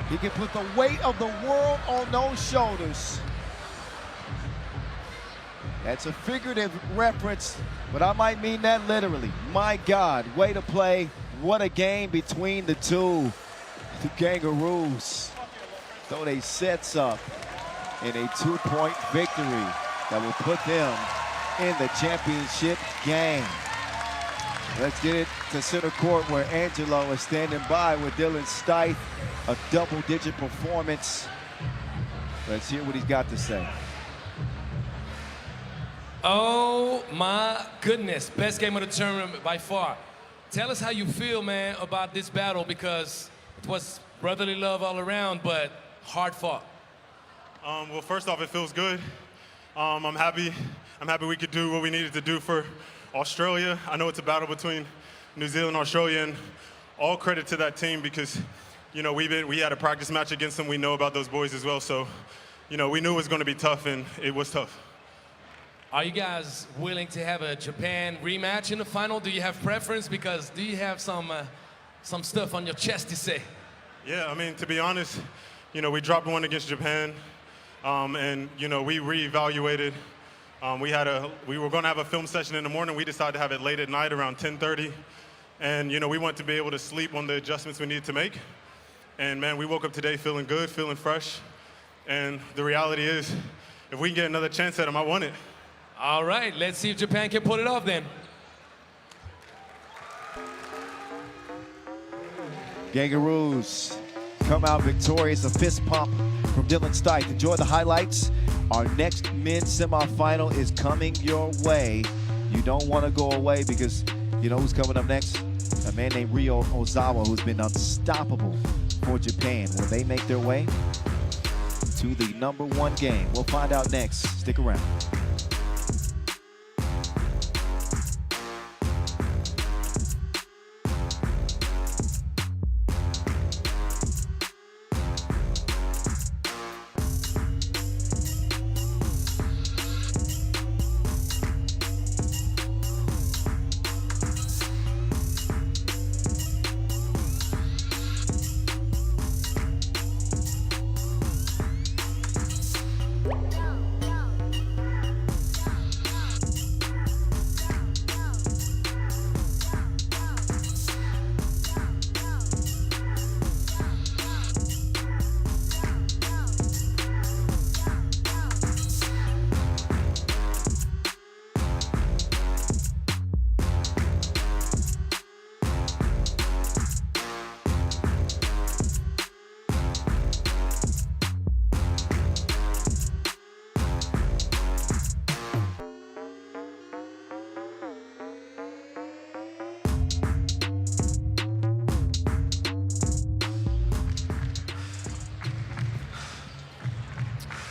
He can put the weight of the world on those shoulders. That's a figurative reference, but I might mean that literally. My God, way to play. What a game between the two. The Kangaroos throw their sets up in a 2-point victory that will put them in the championship game. Let's get it to center court where Angelo is standing by with Dylan Stipe. A double-digit performance. Let's hear what he's got to say. Oh my goodness, best game of the tournament by far. Tell us how you feel, man, about this battle, because it was brotherly love all around, but hard fought. Well, first off, it feels good. I'm happy we could do what we needed to do for Australia. I know it's a battle between New Zealand and Australia, and all credit to that team because, you know, we had a practice match against them. We know about those boys as well, so, you know, we knew it was going to be tough, and it was tough. Are you guys willing to have a Japan rematch in the final? Do you have preference? Because do you have some stuff on your chest to say? Yeah, I mean, to be honest, you know, we dropped one against Japan, and, you know, we reevaluated. We were going to have a film session in the morning. We decided to have it late at night around 10:30. And, you know, we wanted to be able to sleep on the adjustments we needed to make. And, man, we woke up today feeling good, feeling fresh. And the reality is, if we can get another chance at them, I want it. All right, let's see if Japan can pull it off then. Kangaroos come out victorious. A fist pump from Dylan Stipe. Enjoy the highlights. Our next men's semifinal is coming your way. You don't want to go away because you know who's coming up next? A man named Ryo Ozawa, who's been unstoppable for Japan. Will they make their way to the #1 game? We'll find out next. Stick around.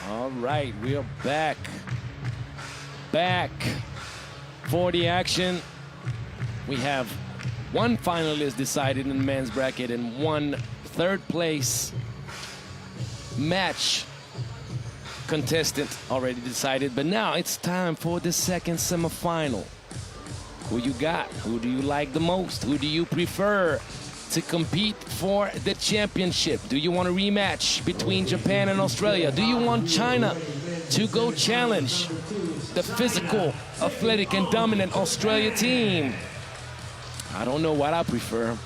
All right, we are back for the action. We have one finalist decided in the men's bracket and one third place match contestant already decided. But now it's time for the second semifinal. Who you got? Who do you like the most? Who do you prefer to compete for the championship? Do you want a rematch between Japan and Australia? Do you want China to go challenge the physical, athletic, and dominant Australia team? I don't know what I prefer,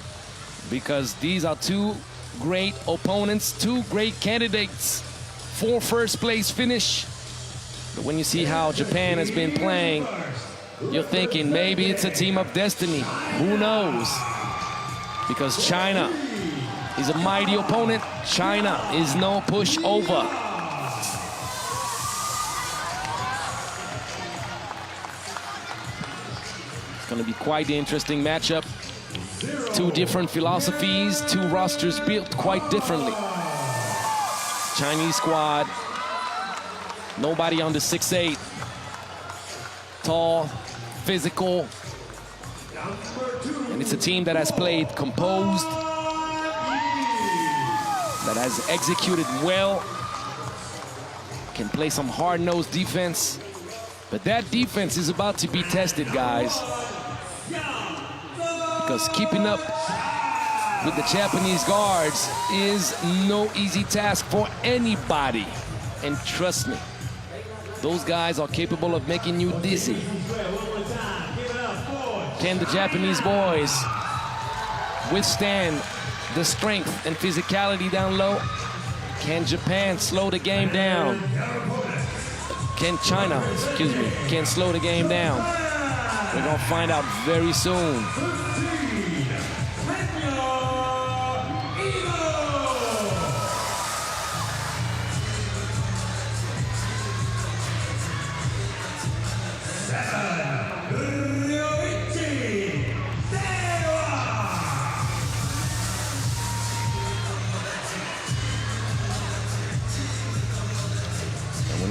because these are two great opponents, two great candidates for first place finish. But when you see how Japan has been playing, you're thinking maybe it's a team of destiny. Who knows? Because China is a mighty opponent. China is no pushover. It's going to be quite the interesting matchup. Two different philosophies, two rosters built quite differently. Chinese squad, nobody under 6'8". Tall, physical. And it's a team that has played composed, that has executed well, can play some hard-nosed defense. But that defense is about to be tested, guys. Because keeping up with the Japanese guards is no easy task for anybody. And trust me, those guys are capable of making you dizzy. Can the Japanese boys withstand the strength and physicality down low? Can Japan slow the game down? Can China, can slow the game down? We're gonna find out very soon.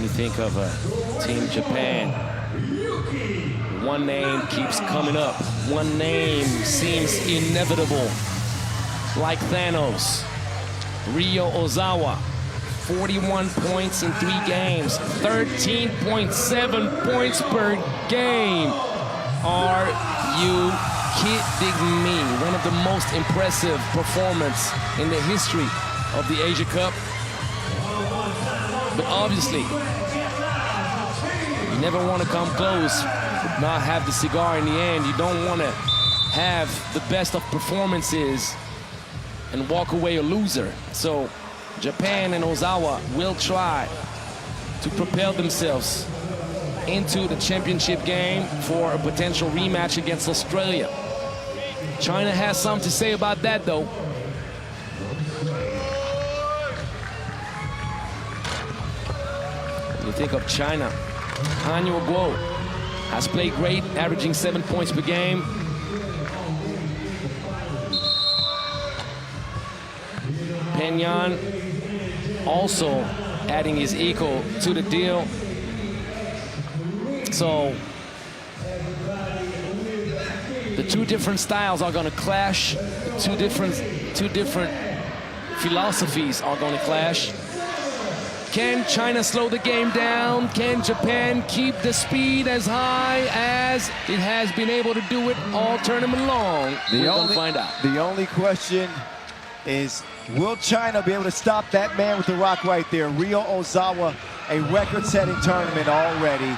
you think of Team Japan, one name keeps coming up. One name seems inevitable, like Thanos. Ryo Ozawa, 41 points in 3 games, 13.7 points per game. Are you kidding me? One of the most impressive performances in the history of the Asia Cup. But obviously, you never want to come close, not have the cigar in the end. You don't want to have the best of performances and walk away a loser. So Japan and Ozawa will try to propel themselves into the championship game for a potential rematch against Australia. China has something to say about that, though. When you think of China, Han Guo has played great, averaging 7 points per game. Penyan also adding his equal to the deal. So the two different styles are going to clash. The two different philosophies are going to clash. Can China slow the game down? Can Japan keep the speed as high as it has been able to do it all tournament long? We're going to find out. The only question is, will China be able to stop that man with the rock right there? Ryo Ozawa, a record-setting tournament already,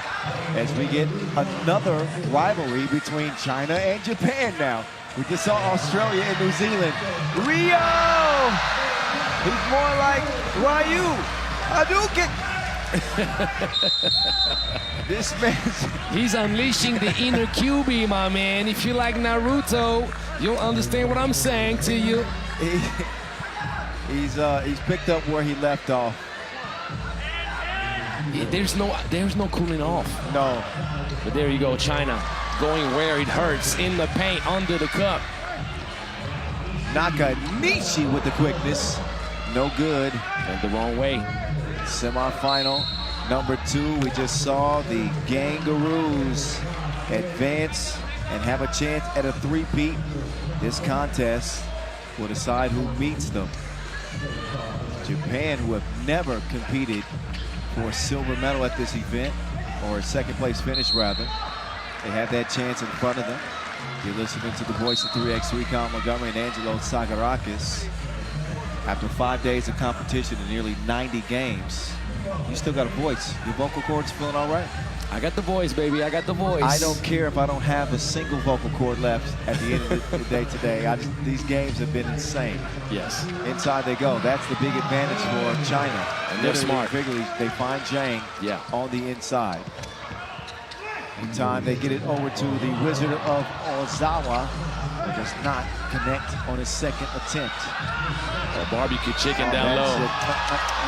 as we get another rivalry between China and Japan now. We just saw Australia and New Zealand. Ryo! He's more like Ryu. Hadouken! This man's... He's unleashing the inner QB, my man. If you like Naruto, you'll understand what I'm saying to you. He's picked up where he left off. There's no cooling off. No. But there you go, China going where it hurts, in the paint, under the cup. Nakanishi with the quickness. No good. Went the wrong way. Semifinal number 2. We just saw the Gangaroos advance and have a chance at a three-peat. This contest will decide who meets them. Japan, who have never competed for a silver medal at this event, or a second place finish rather. They have that chance in front of them. You're listening to the voice of 3x3, Colin Montgomery and Angelo Sagarakis. After 5 days of competition and nearly 90 games, you still got a voice. Your vocal cords feeling all right? I got the voice, baby. I got the voice. I don't care if I don't have a single vocal cord left at the end of the day today. These games have been insane. Yes. Inside they go. That's the big advantage for China. And they're smart. Figuratively, they find Zhang on the inside. Meantime, they get it over to the Wizard of Ozawa, who does not connect on his second attempt. A barbecue chicken down low.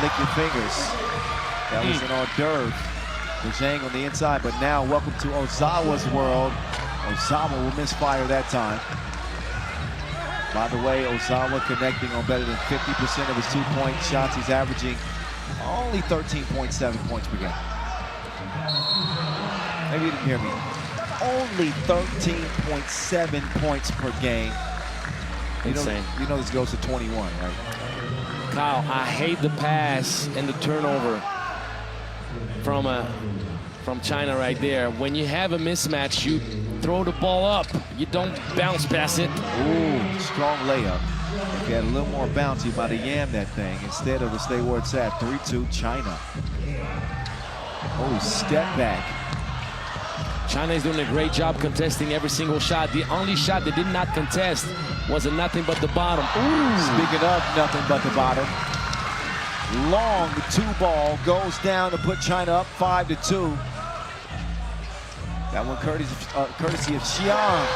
Lick your fingers. That was an hors d'oeuvre. Zhang on the inside, but now welcome to Ozawa's world. Ozawa will misfire that time. By the way, Ozawa connecting on better than 50% of his 2-point shots. He's averaging only 13.7 points per game. Maybe you didn't hear me. Only 13.7 points per game. Insane. You know this goes to 21, right? Kyle, I hate the pass and the turnover from China right there. When you have a mismatch, you throw the ball up. You don't bounce past it. Ooh, strong layup. If you had a little more bounce, you might have yammed that thing. Instead of to stay where it's at. 3-2 China. Oh, step back. China is doing a great job contesting every single shot. The only shot they did not contest was a nothing but the bottom. Ooh. Speaking of nothing but the bottom, long 2-ball goes down to put China up 5-2. That one courtesy of Xiang.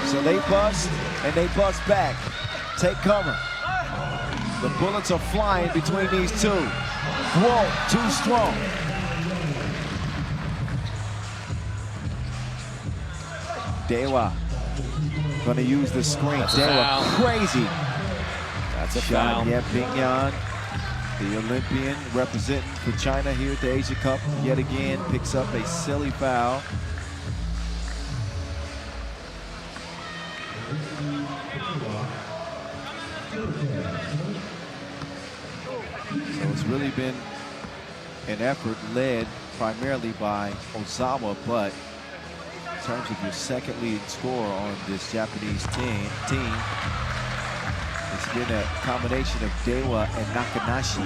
So they bust and they bust back. Take cover. The bullets are flying between these two. Whoa, too strong. Dewa gonna use the screen. That's Dewa crazy. That's a foul. Yeah, Pingyang The Olympian representing for China here at the Asia Cup yet again picks up a silly foul. So it's really been an effort led primarily by Ozawa, but in terms of your second leading scorer on this Japanese team, it's been a combination of Dewa and Nakanashi.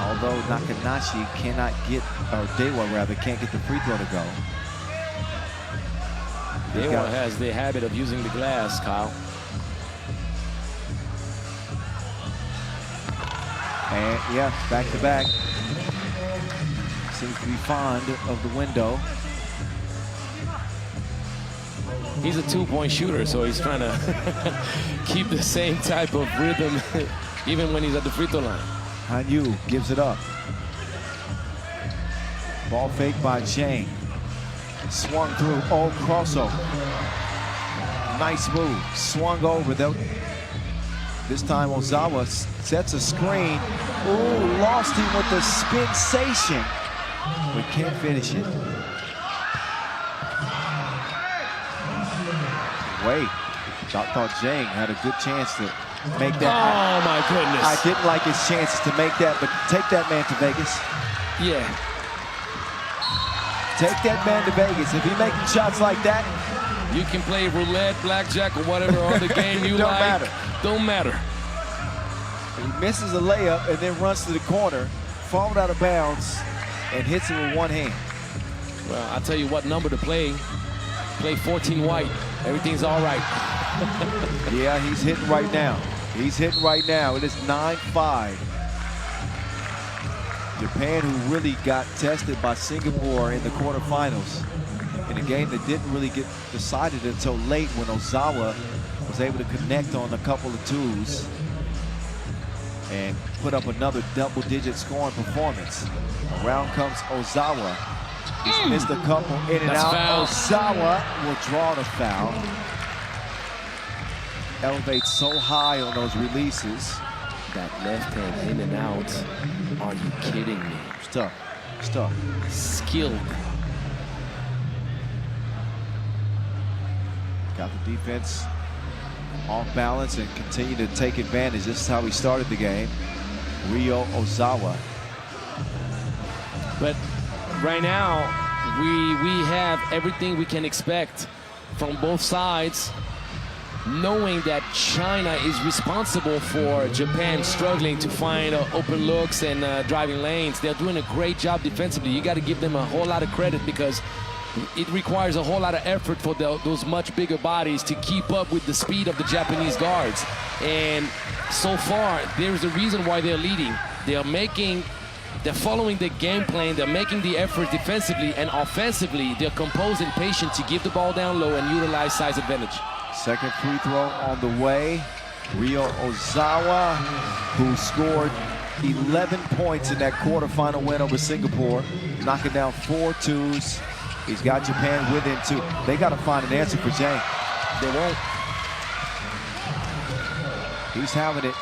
Although Nakanashi cannot get, or Dewa rather, can't get the free throw to go. Dewa has the habit of using the glass, Kyle. And yeah, back to back. Seems to be fond of the window. He's a two-point shooter, so he's trying to keep the same type of rhythm even when he's at the free throw line. Hanyu gives it up. Ball fake by Zhang. Swung through. Oh, crossover. Nice move. Swung over though. This time Ozawa sets a screen. Ooh, lost him with the spin-sation. But can't finish it. Wait. I thought Zhang had a good chance to make that. Oh my goodness. I didn't like his chances to make that, but take that man to Vegas. Yeah. Take that man to Vegas. If he's making shots like that, you can play roulette, blackjack, or whatever other game you don't like. Matter. Don't matter. He misses a layup and then runs to the corner, falls out of bounds, and hits it with one hand. Well, I'll tell you what number to play. Play 14 white. Everything's all right. Yeah, he's hitting right now. He's hitting right now. It is 9-5. Japan, who really got tested by Singapore in the quarterfinals in a game that didn't really get decided until late when Ozawa was able to connect on a couple of twos and put up another double-digit scoring performance. Around comes Ozawa. He's missed a couple in and out. Foul. Ozawa will draw the foul. Elevates so high on those releases. That left hand in and out. Are you kidding me? It's tough. It's tough. Skilled. Got the defense off balance and continue to take advantage. This is how we started the game. Ryo Ozawa. But right now, we have everything we can expect from both sides, knowing that China is responsible for Japan struggling to find open looks and driving lanes. They're doing a great job defensively. You got to give them a whole lot of credit because it requires a whole lot of effort for those much bigger bodies to keep up with the speed of the Japanese guards. And so far, there's a reason why they're leading. They're following the game plan. They're making the effort defensively, and offensively, they're composed and patient to give the ball down low and utilize size advantage. Second free throw on the way. Ryo Ozawa, who scored 11 points in that quarterfinal win over Singapore, knocking down 4 twos. He's got Japan within 2. They got to find an answer for Zhang. They won't. He's having it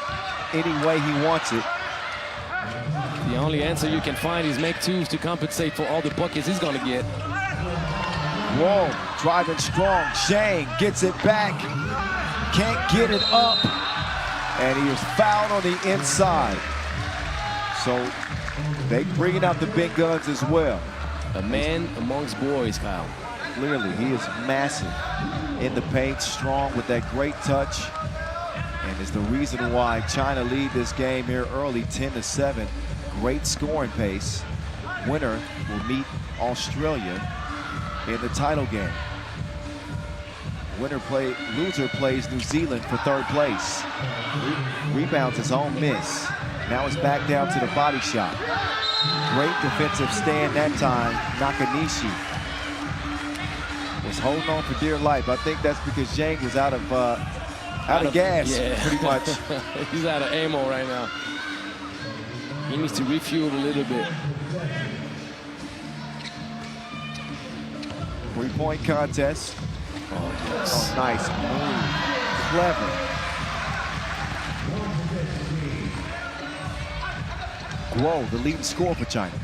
any way he wants it. The only answer you can find is make twos to compensate for all the buckets he's going to get. Whoa, driving strong. Zhang gets it back. Can't get it up. And he was fouled on the inside. So they bringing out the big guns as well. A man amongst boys, Kyle. Clearly, he is massive in the paint, strong with that great touch. And is the reason why China lead this game here early, 10-7. Great scoring pace. Winner will meet Australia in the title game. Loser plays New Zealand for 3rd place. Rebounds his own miss. Now it's back down to the body shot. Great defensive stand that time. Nakanishi was holding on for dear life. I think that's because Zhang was out of gas, yeah. pretty much. He's out of ammo right now. He needs to refuel a little bit. 3-point contest. Oh, yes. Oh, nice move. Clever. Guo, the leading scorer for China.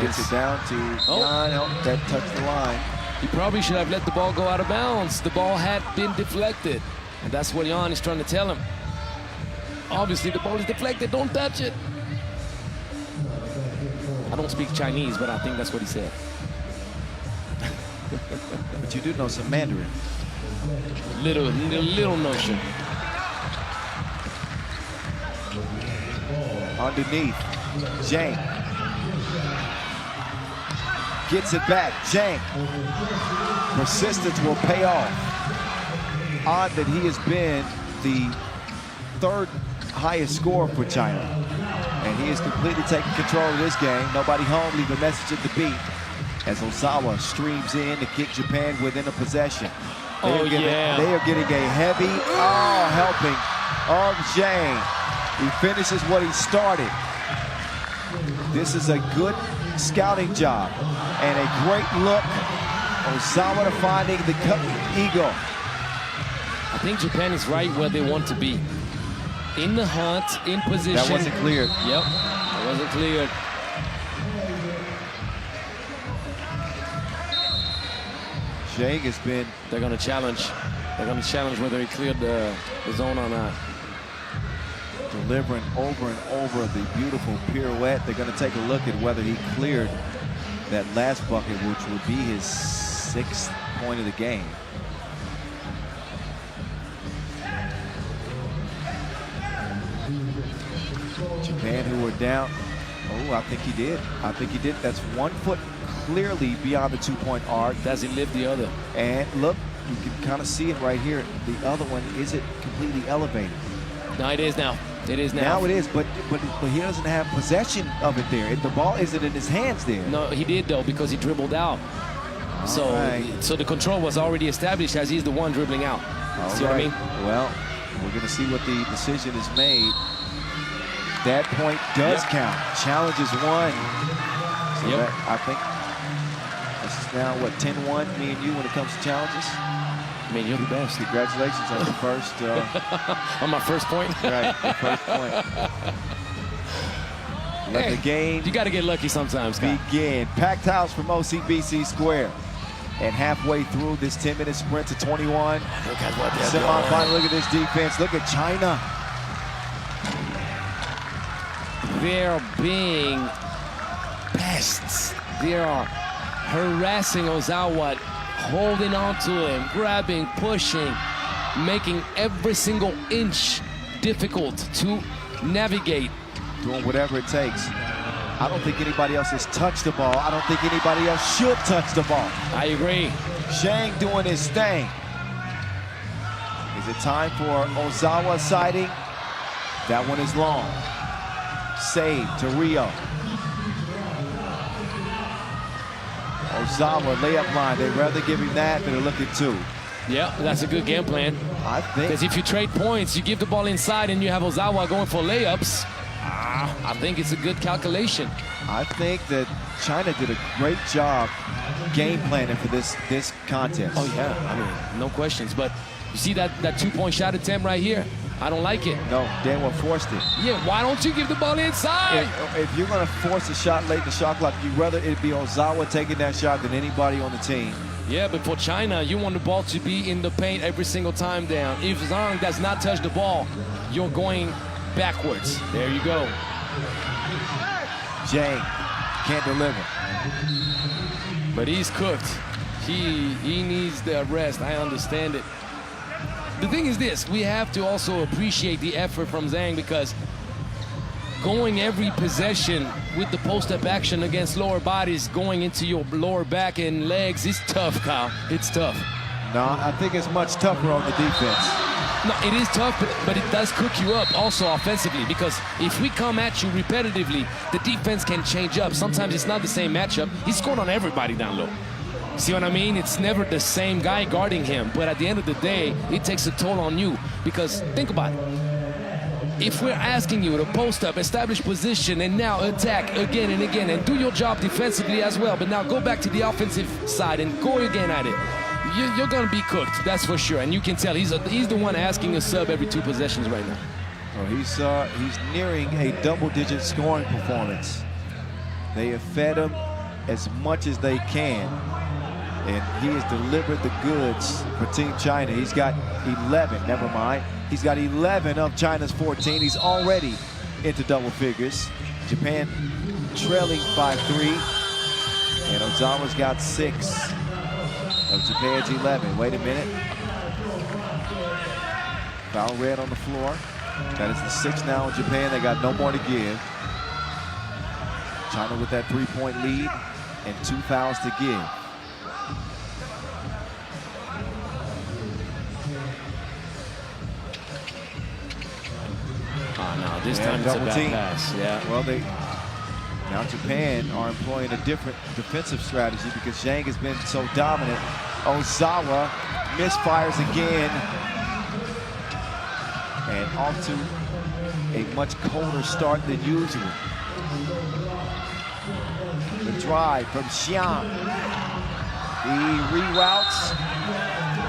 Gets it down to 9. Oh, that touched the line. He probably should have let the ball go out of bounds. The ball had been deflected. And that's what Jan is trying to tell him. Obviously, the ball is deflected. Don't touch it. I don't speak Chinese, but I think that's what he said. But you do know some Mandarin. Little notion. Underneath, Zhang gets it back. Zhang, persistence will pay off. Odd that he has been the 3rd highest scorer for China, and he has completely taken control of this game. Nobody home, leave a message at the beat as Ozawa streams in to get Japan within a possession. They are getting a heavy helping of Zhang. He finishes what he started. This is a good scouting job and a great look. Ozawa to finding the eagle. I think Japan is right where they want to be. In the hunt, in position. That wasn't cleared. Yep, that wasn't cleared. Zhang has been... They're going to challenge. They're going to challenge whether he cleared the zone or not. Delivering over and over the beautiful pirouette. They're going to take a look at whether he cleared that last bucket, which would be his 6th point of the game. Japan, who were down. Oh, I think he did. I think he did. That's 1 foot clearly beyond the 2-point arc. Does he lift the other? And look, you can kind of see it right here. The other one isn't completely elevated. No, it is now. It is now. Now it is, but he doesn't have possession of it there. The ball isn't in his hands there. No, he did though, because he dribbled out. So the control was already established as he's the one dribbling out. See what I mean? Well, we're going to see what the decision is made. That point does count. Challenge is won. So that, I think this is now, what, 10-1, me and you, when it comes to challenges? I mean, you're the best. Congratulations on the first. On my first point? Right, the first point. Let the game. You got to get lucky sometimes, Scott. Begin. Packed house from OCBC Square. And halfway through this 10-minute sprint to 21. Look at what they're semi-final. Look at this defense. Look at China. They're being pests. They are harassing Ozawa, holding on to him, grabbing, pushing, making every single inch difficult to navigate. Doing whatever it takes. I don't think anybody else has touched the ball. I don't think anybody else should touch the ball. I agree. Zhang doing his thing. Is it time for Ozawa sighting? That one is long. Save to Rio. Ozawa layup line. They'd rather give him that than a look at 2. Yeah, that's a good game plan. I think. Because if you trade points, you give the ball inside and you have Ozawa going for layups. I think it's a good calculation. I think that China did a great job game planning for this contest. Oh yeah, I mean, no questions. But you see that 2-point shot attempt right here? I don't like it. No, Daniel forced it. Yeah, why don't you give the ball inside? If you're going to force a shot late in the shot clock, you'd rather it be Ozawa taking that shot than anybody on the team. Yeah, but for China, you want the ball to be in the paint every single time down. If Zhang does not touch the ball, you're going backwards. There you go. Zhang can't deliver. But he's cooked. He needs the rest. I understand it. The thing is this, we have to also appreciate the effort from Zhang, because going every possession with the post-up action against lower bodies, going into your lower back and legs is tough, Kyle. It's tough. No, I think it's much tougher on the defense. No, it is tough, but it does cook you up also offensively, because if we come at you repetitively, the defense can change up. Sometimes it's not the same matchup. He scored on everybody down low. See what I mean? It's never the same guy guarding him, but at the end of the day, it takes a toll on you, because think about it. If we're asking you to post up, establish position, and now attack again and again, and do your job defensively as well, but now go back to the offensive side and go again at it, you're going to be cooked, that's for sure. And you can tell he's the one asking a sub every 2 possessions right now. Well, he's nearing a double-digit scoring performance. They have fed him as much as they can, and he has delivered the goods for Team China. He's got 11, never mind. He's got 11 of China's 14. He's already into double figures. Japan trailing by 3, and Ozawa's got 6 of Japan's 11. Wait a minute. Foul red on the floor. That is the 6 now in Japan. They got no more to give. China with that 3-point lead and 2 fouls to give. Oh, no, this time it's a bad pass. Yeah. Well, now Japan are employing a different defensive strategy because Zhang has been so dominant. Ozawa misfires again. And off to a much colder start than usual. The drive from Xiang. He reroutes.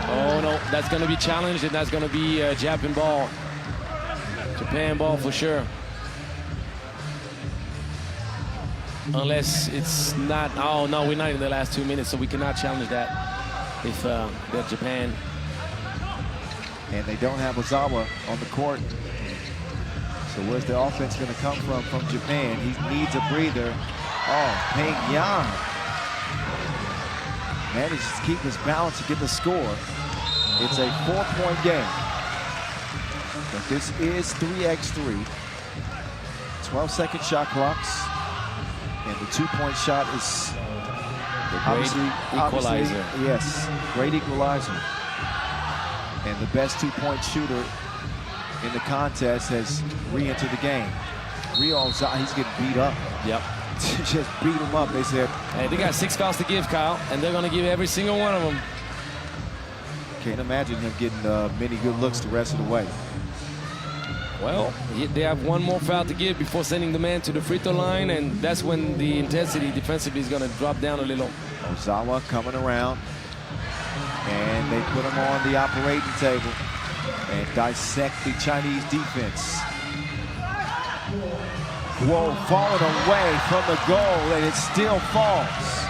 Oh, no, that's going to be challenged, and that's going to be Japan ball. Japan ball for sure. Unless it's not, oh no, we're not in the last 2 minutes, so we cannot challenge that if they're Japan. And they don't have Ozawa on the court. So where's the offense going to come from Japan? He needs a breather. Oh, Peng Yang manages to keep his balance and get the score. It's a 4-point game. But this is 3x3. 12-second shot clocks. And the 2-point shot is the great equalizer. Yes, great equalizer. And the best 2-point shooter in the contest has re-entered the game. He's getting beat up. Yep. Just beat him up. They said, hey, they got 6 fouls to give, Kyle, and they're going to give every single one of them. Can't imagine him getting many good looks the rest of the way. Well, they have one more foul to give before sending the man to the free throw line, and that's when the intensity defensively is going to drop down a little. Ozawa coming around, and they put him on the operating table and dissect the Chinese defense. Whoa, falling away from the goal, and it still falls.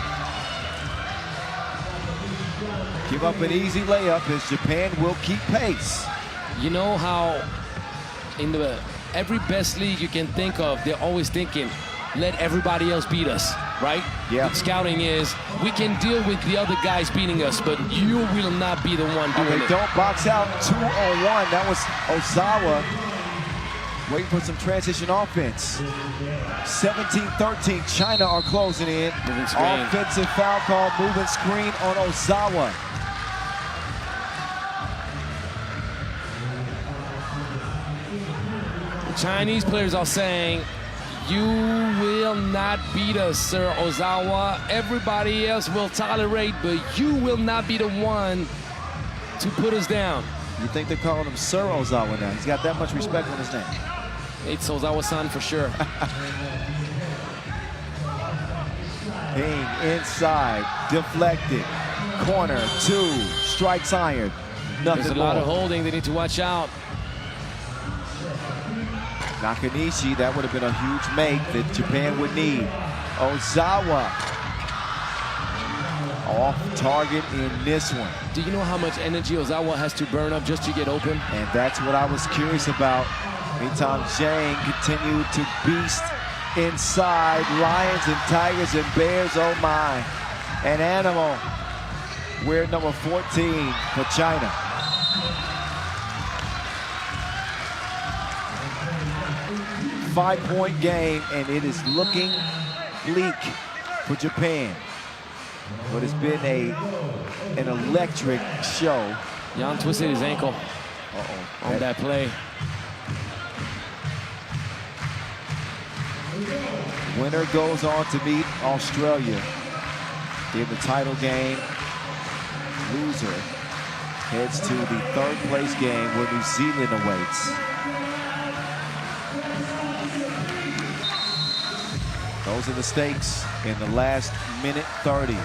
Give up an easy layup as Japan will keep pace. You know how in every best league you can think of, they're always thinking, let everybody else beat us, right? Yeah. The scouting is, we can deal with the other guys beating us, but you will not be the one doing it. Don't box out 2-on-1. That was Ozawa waiting for some transition offense. 17-13, China are closing in. Offensive foul call, moving screen on Ozawa. Chinese players are saying, you will not beat us, Sir Ozawa. Everybody else will tolerate, but you will not be the one to put us down. You think they're calling him Sir Ozawa now? He's got that much respect on his name. It's Ozawa-san for sure. Ping inside, deflected. Corner, 2, strikes iron. Nothing There's a lot of holding. They need to watch out. Nakanishi, that would have been a huge make that Japan would need. Ozawa off target in this one. Do you know how much energy Ozawa has to burn up just to get open? And that's what I was curious about. Meantime, Zhang continued to beast inside. Lions and tigers and bears, oh my. An animal. We're number 14 for China. Five-point game, and it is looking bleak for Japan. But it's been an electric show. Jan twisted his ankle on that play. Winner goes on to meet Australia in the title game. Loser heads to the third-place game where New Zealand awaits. Those are the stakes in the last minute 30.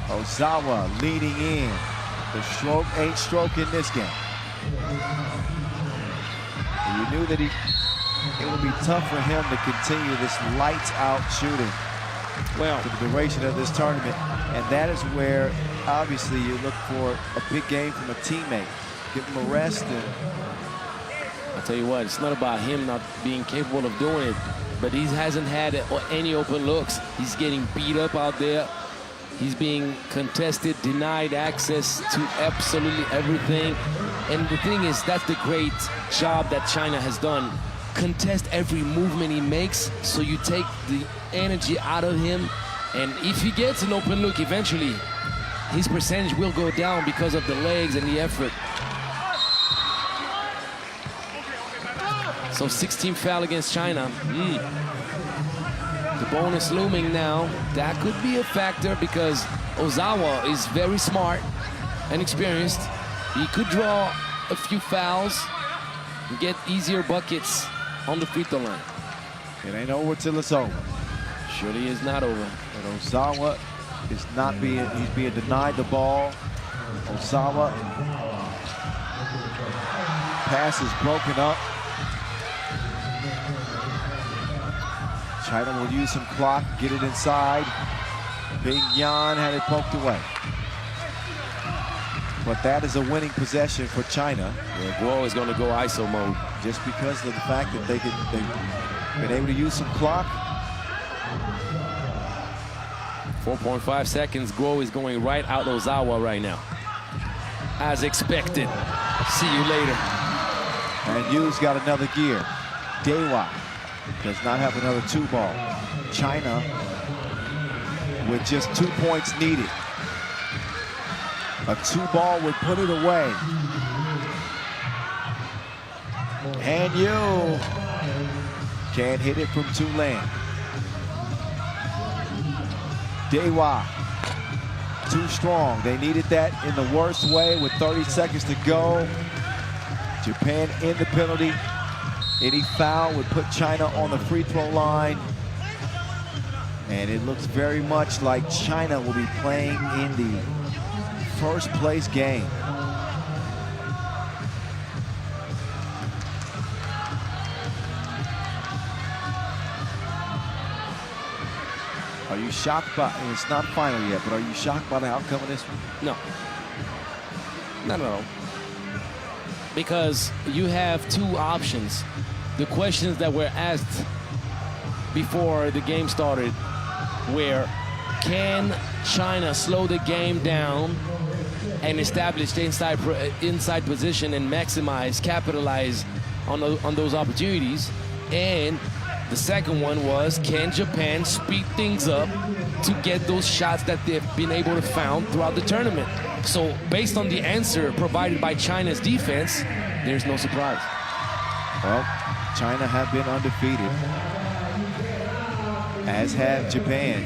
Ozawa leading in. The stroke ain't stroking this game. And you knew that it would be tough for him to continue this lights out shooting for the duration of this tournament. And that is where obviously you look for a big game from a teammate. Give him a rest. And I'll tell you what, it's not about him not being capable of doing it, but he hasn't had any open looks. He's getting beat up out there. He's being contested, denied access to absolutely everything. And the thing is, that's the great job that China has done. Contest every movement he makes, so you take the energy out of him. And if he gets an open look, eventually his percentage will go down because of the legs and the effort. So 16 foul against China. The bonus looming now. That could be a factor because Ozawa is very smart and experienced. He could draw a few fouls and get easier buckets on the free throw line. it ain't over till it's over. Surely is not over. But Ozawa is not he's being denied the ball. Ozawa. Pass is broken up. China will use some clock, get it inside. Bing Yan had it poked away. But that is a winning possession for China. Yeah, Guo is going to go ISO mode. Just because of the fact that they've been able to use some clock. 4.5 seconds. Guo is going right out Ozawa right now. As expected. See you later. And Yu's got another gear. Dewa does not have another 2-ball. China with just 2 points needed. A 2-ball would put it away. And Yu can't hit it from Tulane. Dewa too strong. They needed that in the worst way with 30 seconds to go. Japan in the penalty. Any foul would put China on the free throw line. And it looks very much like China will be playing in the first place game. Are you shocked by, it's not final yet, but are you shocked by the outcome of this one? No. Not at all. Because you have two options. The questions that were asked before the game started were, can China slow the game down and establish the inside position and capitalize on those opportunities? And the second one was, can Japan speed things up to get those shots that they've been able to find throughout the tournament? So based on the answer provided by China's defense, there's no surprise. Well, China have been undefeated, as have Japan.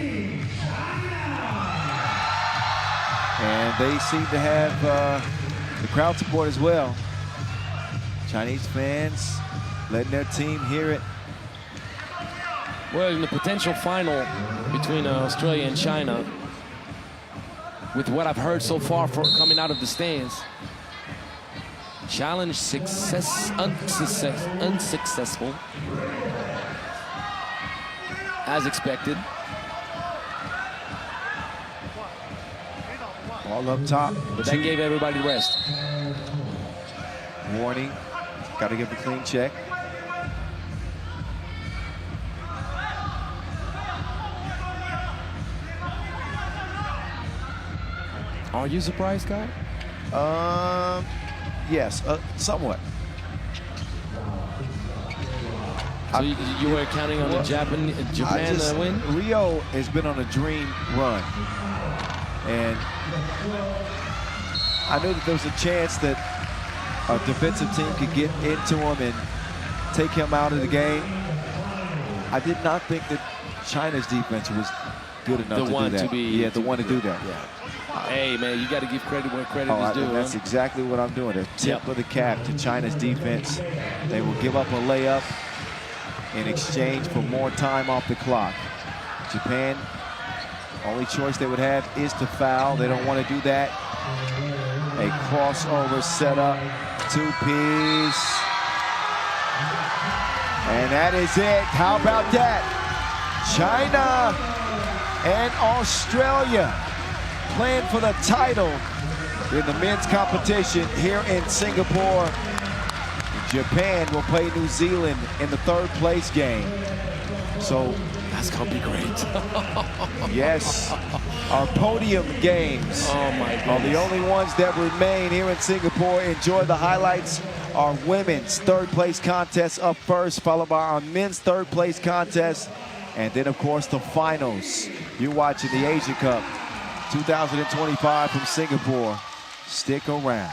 And they seem to have the crowd support as well. Chinese fans letting their team hear it. Well, in the potential final between Australia and China, with what I've heard so far coming out of the stands, challenge unsuccessful, as expected. All up top. But that gave everybody rest. Warning, got to give the clean check. Are you surprised, Guy? Yes, somewhat. So you were counting on the Japan win? Rio has been on a dream run. And I knew that there was a chance that a defensive team could get into him and take him out of the game. I did not think that China's defense was good enough to do that. The one to do that. Yeah. Hey, man, you got to give credit where credit is due. That's exactly what I'm doing. A tip of the cap to China's defense. They will give up a layup in exchange for more time off the clock. Japan Only choice they would have is to foul. They don't want to do that. A crossover setup, two-piece. And that is it. How about that? China and Australia playing for the title in the men's competition here in Singapore. Japan will play New Zealand in the third place game. So that's gonna be great. Yes, our podium games are the only ones that remain here in Singapore. Enjoy the highlights. Our women's third place contest up first, followed by our men's third place contest. And then, of course, the finals. You're watching the Asia Cup 2025 from Singapore. Stick around.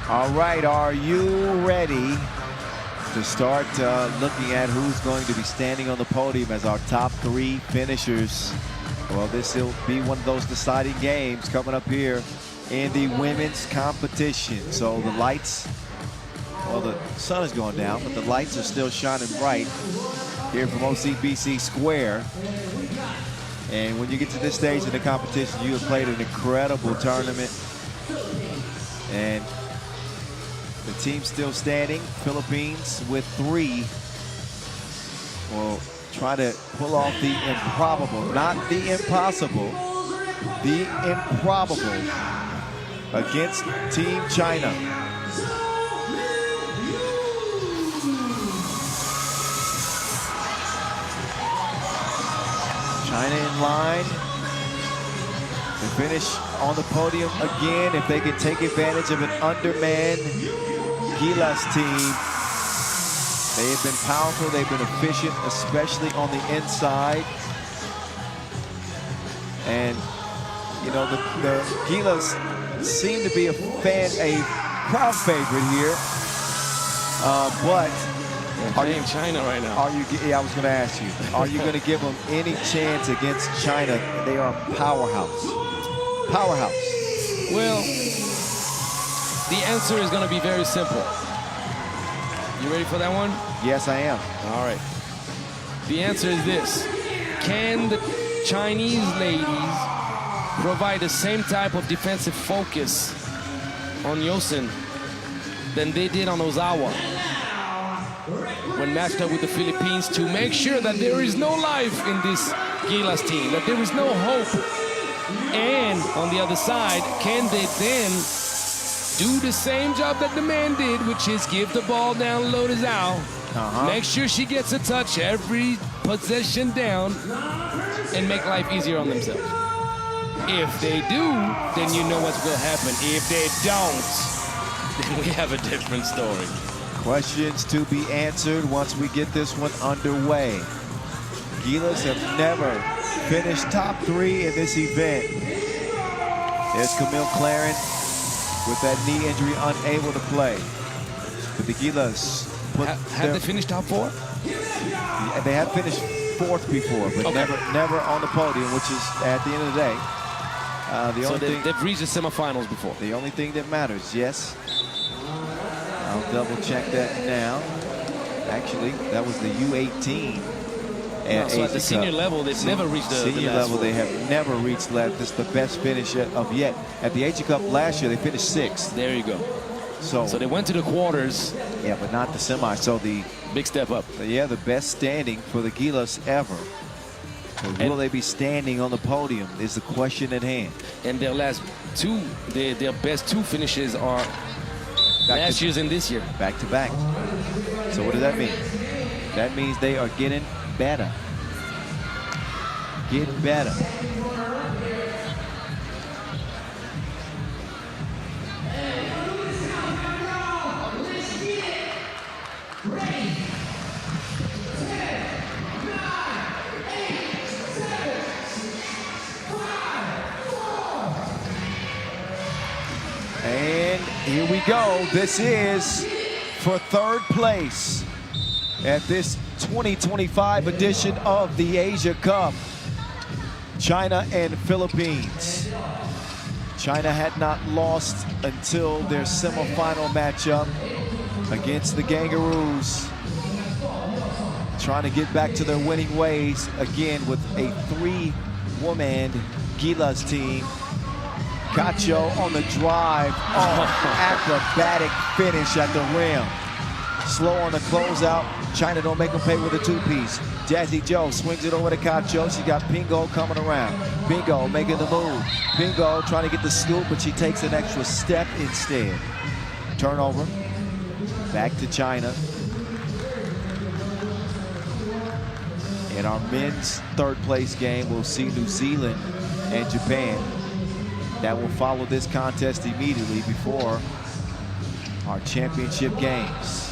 All right, are you ready to start looking at who's going to be standing on the podium as our top three finishers? Well, this will be one of those deciding games coming up here in the women's competition. So the lights, well, the sun is going down, but the lights are still shining bright here from OCBC Square. And when you get to this stage in the competition, you have played an incredible tournament. And the team still standing. Philippines with 3 will try to pull off the improbable, not the impossible, the improbable against Team China. China in line to finish on the podium again if they can take advantage of an undermanned Gilas team. They have been powerful, they've been efficient, especially on the inside. And, you know, the Gilas seem to be a crowd favorite here. But Playing China right now. Yeah, I was going to ask you. Are you going to give them any chance against China? They are a powerhouse. Powerhouse. Well, the answer is going to be very simple. You ready for that one? Yes, I am. All right. The answer is this. Can the Chinese ladies provide the same type of defensive focus on Yosin than they did on Ozawa when matched up with the Philippines, to make sure that there is no life in this Gilas team, that there is no hope? And on the other side, can they then do the same job that the man did, which is give the ball down low to Zhao, make sure she gets a touch every possession down, and make life easier on themselves? If they do, then you know what's going to happen. If they don't, then we have a different story. Questions to be answered once we get this one underway. Gilas have never finished top 3 in this event. There's Camille Claren with that knee injury, unable to play. But the Gilas have they finished top 4? They have finished 4th before, but never on the podium, which is, at the end of the day, so they've reached the semifinals before. The only thing that matters, yes. I'll double check that now. Actually, that was the U18. So at the senior level, they've never reached the senior level. They have never reached that. This is the best finish of yet. At the Asia Cup last year, they finished 6th. There you go. So they went to the quarters. Yeah, but not the semi. So the big step up. Yeah, the best standing for the Gilas ever. So will they be standing on the podium is the question at hand. And their last 2, their best 2 finishes are last year's and this year. Back to back. So what does that mean? That means they are getting better. Get better. And here we go. This is for 3rd place at this 2025 edition of the Asia Cup. China and Philippines. China had not lost until their semifinal matchup against the Kangaroos. Trying to get back to their winning ways again with a 3-woman Gilas team. Cacho on the drive. Acrobatic finish at the rim. Slow on the closeout. China don't make them pay with a 2-piece. Jazzy Joe swings it over to Cacho. She got Pingo coming around. Pingo making the move. Pingo trying to get the scoop, but she takes an extra step instead. Turnover. Back to China. In our men's 3rd place game, we'll see New Zealand and Japan. That will follow this contest immediately before our championship games.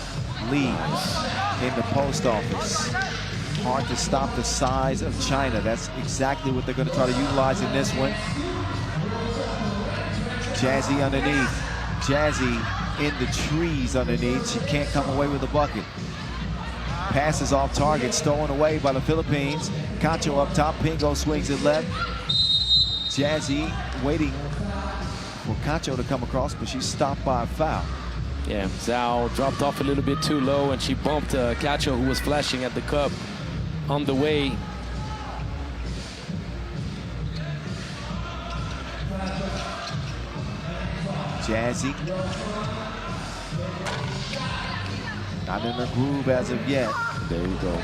Leads in the post office. Hard to stop the size of China. That's exactly what they're going to try to utilize in this one. Jazzy underneath. Jazzy in the trees underneath. She can't come away with the bucket. Passes off target, stolen away by the Philippines. Cacho up top. Pingo swings it left. Jazzy waiting for Cacho to come across, but she's stopped by a foul. Yeah, Zhao dropped off a little bit too low, and she bumped Cacho, who was flashing at the cup on the way. Jazzy. Not in the groove as of yet. There you go.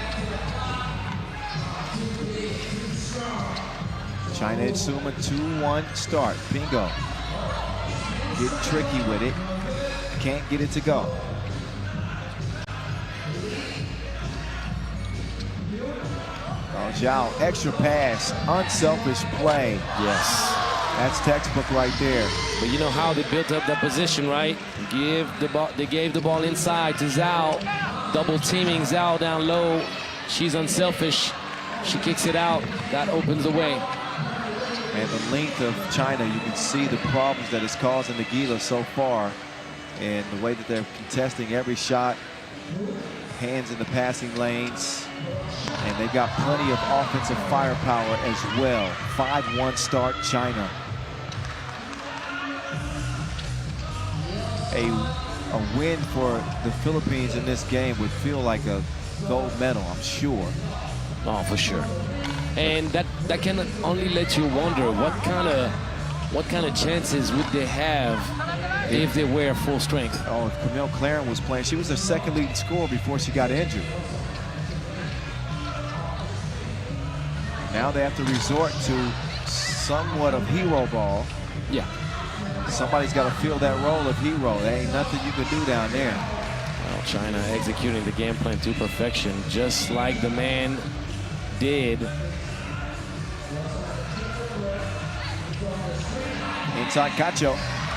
China and Suma 2-1 start. Pingo. Getting tricky with it. Can't get it to go. Oh, Zhao, extra pass, unselfish play. Yes. That's textbook right there. But you know how they built up that position, right? They gave the ball inside to Zhao. Double teaming Zhao down low. She's unselfish. She kicks it out. That opens the way. And the length of China, you can see the problems that it's causing the Gilas so far, and the way that they're contesting every shot. hands in the passing lanes. And they've got plenty of offensive firepower as well. 5-1 start, China. A win for the Philippines in this game would feel like a gold medal, I'm sure. Oh, for sure. And that can only let you wonder what kind of chances would they have if they were full strength. Oh, if Camille Claren was playing, she was their second leading scorer before she got injured. Now they have to resort to somewhat of hero ball. Yeah. Somebody's got to fill that role of hero. There ain't nothing you can do down there. Well, China executing the game plan to perfection, just like the man did. Inside Cacho.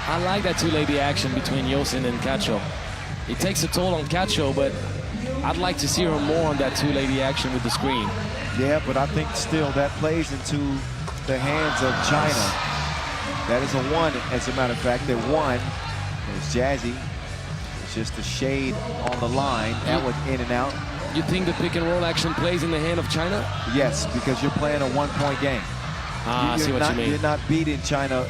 I like that two-lady action between Yosin and Cacho. It takes a toll on Cacho, but I'd like to see her more on that two-lady action with the screen. Yeah, but I think still that plays into the hands of China. That is a one, as a matter of fact. They won. It was Jazzy. It's just a shade on the line. That went in and out. You think the pick and roll action plays in the hand of China? Yes, because you're playing a one-point game. I see what you mean. You're not beating China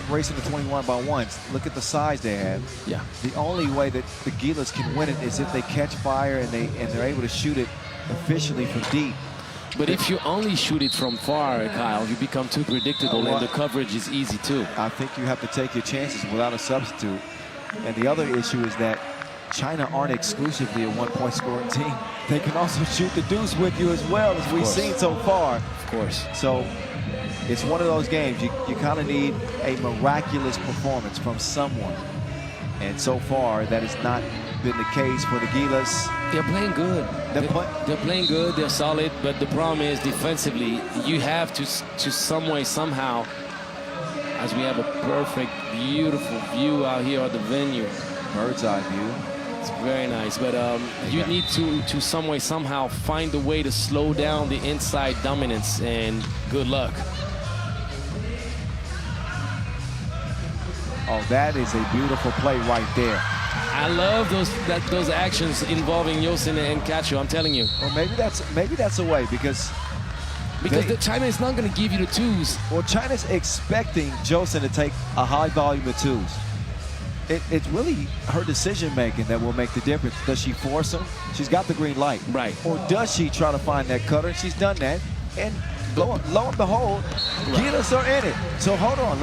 racing to 21 by ones. Look at the size they have. Yeah. The only way that the Gilas can win it is if they catch fire and they're able to shoot it efficiently from deep. But if you only shoot it from far, Kyle, you become too predictable, and the coverage is easy too. I think you have to take your chances without a substitute. And the other issue is that China aren't exclusively a one-point scoring team. They can also shoot the deuce with you as well, as we've seen so far. Of course. So it's one of those games you kind of need a miraculous performance from someone. And so far, that has not been the case for the Gilas. They're playing good. They're playing good. They're solid. But the problem is defensively, you have to some way, somehow, as we have a perfect, beautiful view out here at the venue. Bird's eye view. It's very nice. But you need to some way, somehow find a way to slow down the inside dominance. And good luck. Oh, that is a beautiful play right there. I love those actions involving Yosin and Cacho, I'm telling you. Well, maybe that's a way because China is not going to give you the twos. Well, China's expecting Yosin to take a high volume of twos. It's really her decision making that will make the difference. Does she force them? She's got the green light. Right. Or does she try to find that cutter? She's done that. And lo and behold, Gilas are in it. So hold on,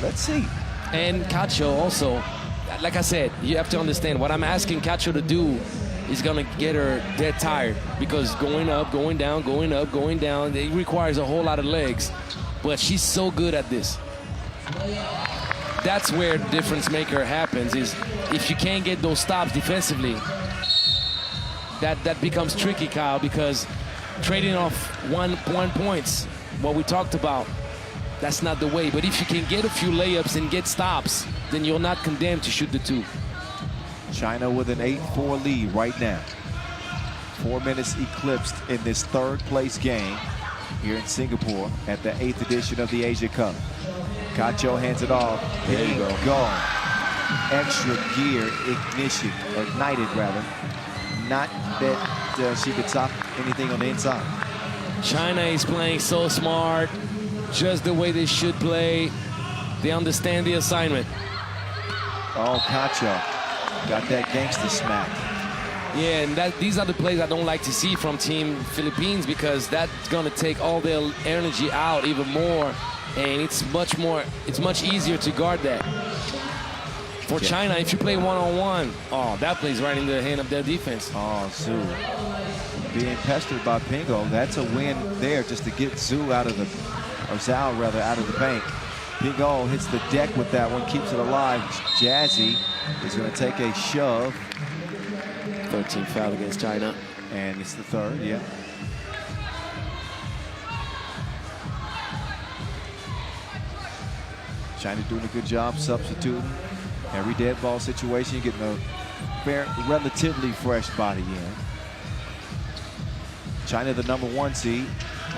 let's see. And Cacho also, like I said, you have to understand what I'm asking Cacho to do is going to get her dead tired, because going up, going down, going up, going down, it requires a whole lot of legs. But she's so good at this. That's where the difference maker happens, is if you can't get those stops defensively, that becomes tricky, Kyle, because trading off one points, what we talked about, that's not the way. But if you can get a few layups and get stops, then you're not condemned to shoot the two. China with an 8-4 lead right now. 4 minutes eclipsed in this third-place game here in Singapore at the 8th edition of the Asia Cup. Cacho hands it off. There you go. Extra gear ignition, or ignited rather. Not that she could stop anything on the inside. China is playing so smart, just the way they should play. They understand the assignment. Oh, Cacho got that gangster smack. Yeah, and these are the plays I don't like to see from Team Philippines, because that's going to take all their energy out even more, and it's much easier to guard that. For China, if you play one-on-one, oh, that plays right into the hand of their defense. Oh, Zhu being pestered by Pingo. That's a win there, just to get Zhao out of the paint. Pingo hits the deck with that one, keeps it alive. Jazzy is going to take a shove. 13th foul against China. And it's the third, yeah. China doing a good job substituting. Every dead ball situation, you're getting a relatively fresh body in. China the #1 seed.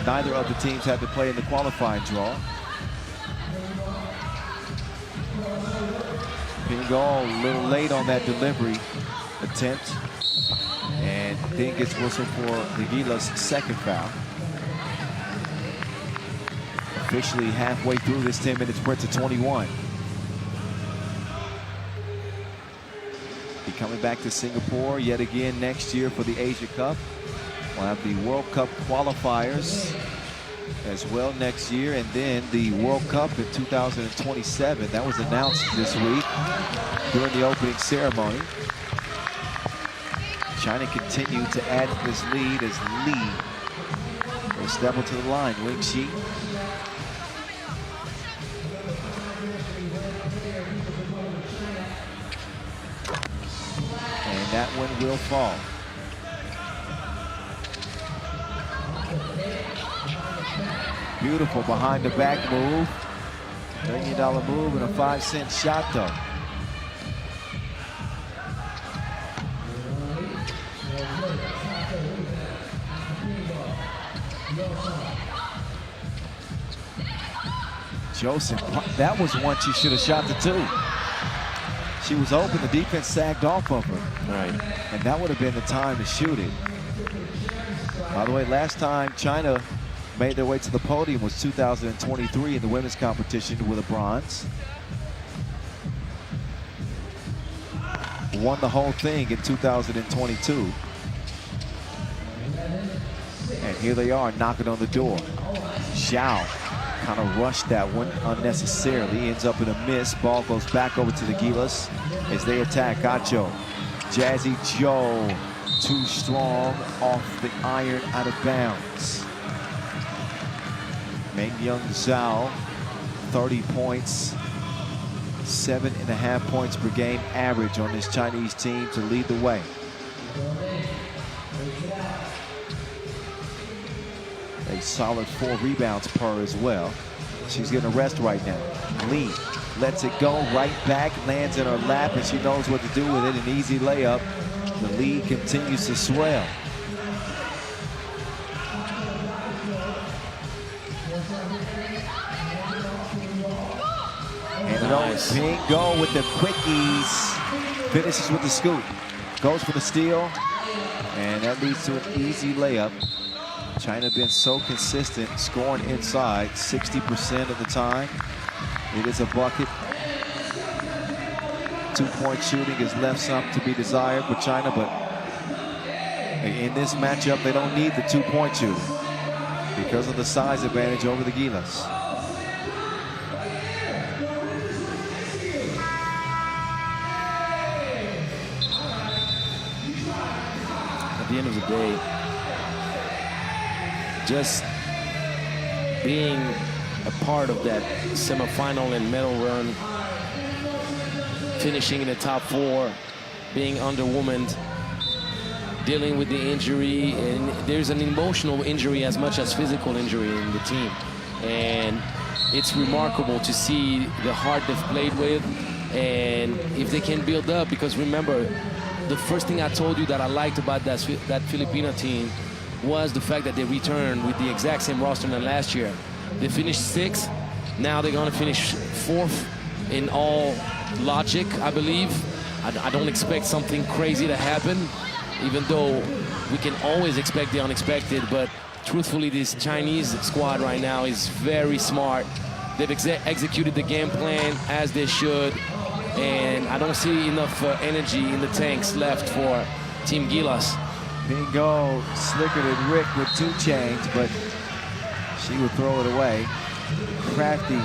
Neither of the teams had to play in the qualifying draw. Pingo a little late on that delivery attempt. then gets whistled for the Gila's second foul. Officially halfway through this 10-minute sprint to 21. Be coming back to Singapore yet again next year for the Asia Cup. We'll have the World Cup qualifiers as well next year, and then the World Cup in 2027. That was announced this week during the opening ceremony. China continued to add to this lead as Lee will step into the line. Wing Shi. And that one will fall. Beautiful behind the back move. $1 million move and a 5-cent shot though. Joseph, that was one she should have shot the 2. She was open, the defense sagged off of her. Right. And that would have been the time to shoot it. By the way, last time China made their way to the podium was 2023 in the women's competition with a bronze. Won the whole thing in 2022. And here they are knocking on the door. Zhao kind of rushed that one unnecessarily. Ends up in a miss. Ball goes back over to the Gilas as they attack Gacho. Jazzy Joe, too strong off the iron, out of bounds. Mengyoung Zhao, 30 points, 7.5 points per game average on this Chinese team to lead the way. A solid 4 rebounds per as well. She's getting a rest right now. Lee lets it go right back, lands in her lap, and she knows what to do with it. An easy layup. The lead continues to swell. And nice. Pingo with the quickies. Finishes with the scoop. Goes for the steal. And that leads to an easy layup. China been so consistent, scoring inside 60% of the time. It is a bucket. 2-point shooting has left some to be desired for China, but in this matchup, they don't need the 2-point shooting because of the size advantage over the Gilas. At the end of the day, just being a part of that semifinal and medal run, finishing in the top 4, being underwomaned, dealing with the injury, and there's an emotional injury as much as physical injury in the team. And it's remarkable to see the heart they've played with, and if they can build up, because remember, the first thing I told you that I liked about that Filipino team was the fact that they returned with the exact same roster than last year. They finished 6th. Now they're going to finish 4th in all logic, I believe. I don't expect something crazy to happen, even though we can always expect the unexpected. But truthfully, this Chinese squad right now is very smart. They've executed the game plan as they should. And I don't see enough energy in the tanks left for Team Gilas. Pingo slicker than Rick with 2 chains, but she would throw it away. Crafty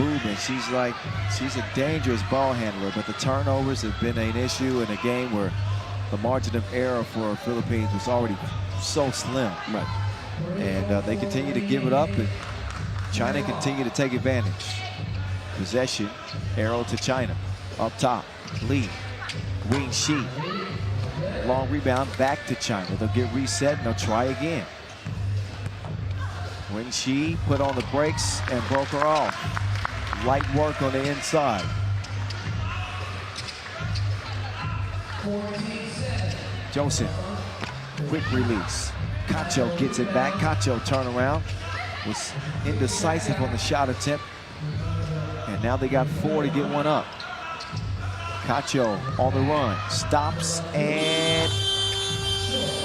movement. She's a dangerous ball handler, but the turnovers have been an issue in a game where the margin of error for Philippines was already so slim. Right. And they continue to give it up, and China continue to take advantage. Possession, arrow to China. Up top, Lee, Wing Shi. Long rebound back to China. They'll get reset and they'll try again. Wing Shi put on the brakes and broke her off. Light work on the inside. Joseph, quick release. Cacho gets it back. Cacho turnaround. Was indecisive on the shot attempt. And now they got 4 to get one up. Cacho on the run, stops and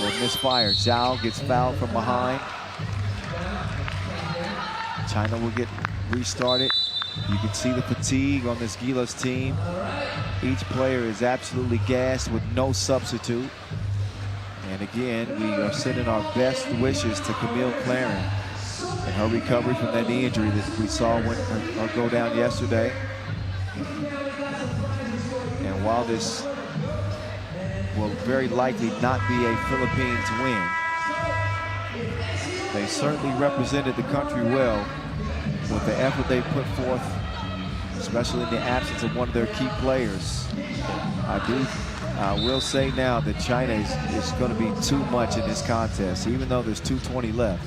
will misfire. Zhao gets fouled from behind. China will get restarted. You can see the fatigue on this Gila's team. Each player is absolutely gassed with no substitute. And again, we are sending our best wishes to Camille Claren and her recovery from that knee injury that we saw her go down yesterday. And while this will very likely not be a Philippines win, they certainly represented the country well with the effort they put forth, especially in the absence of one of their key players. I will say now that China is going to be too much in this contest, even though there's 2:20 left.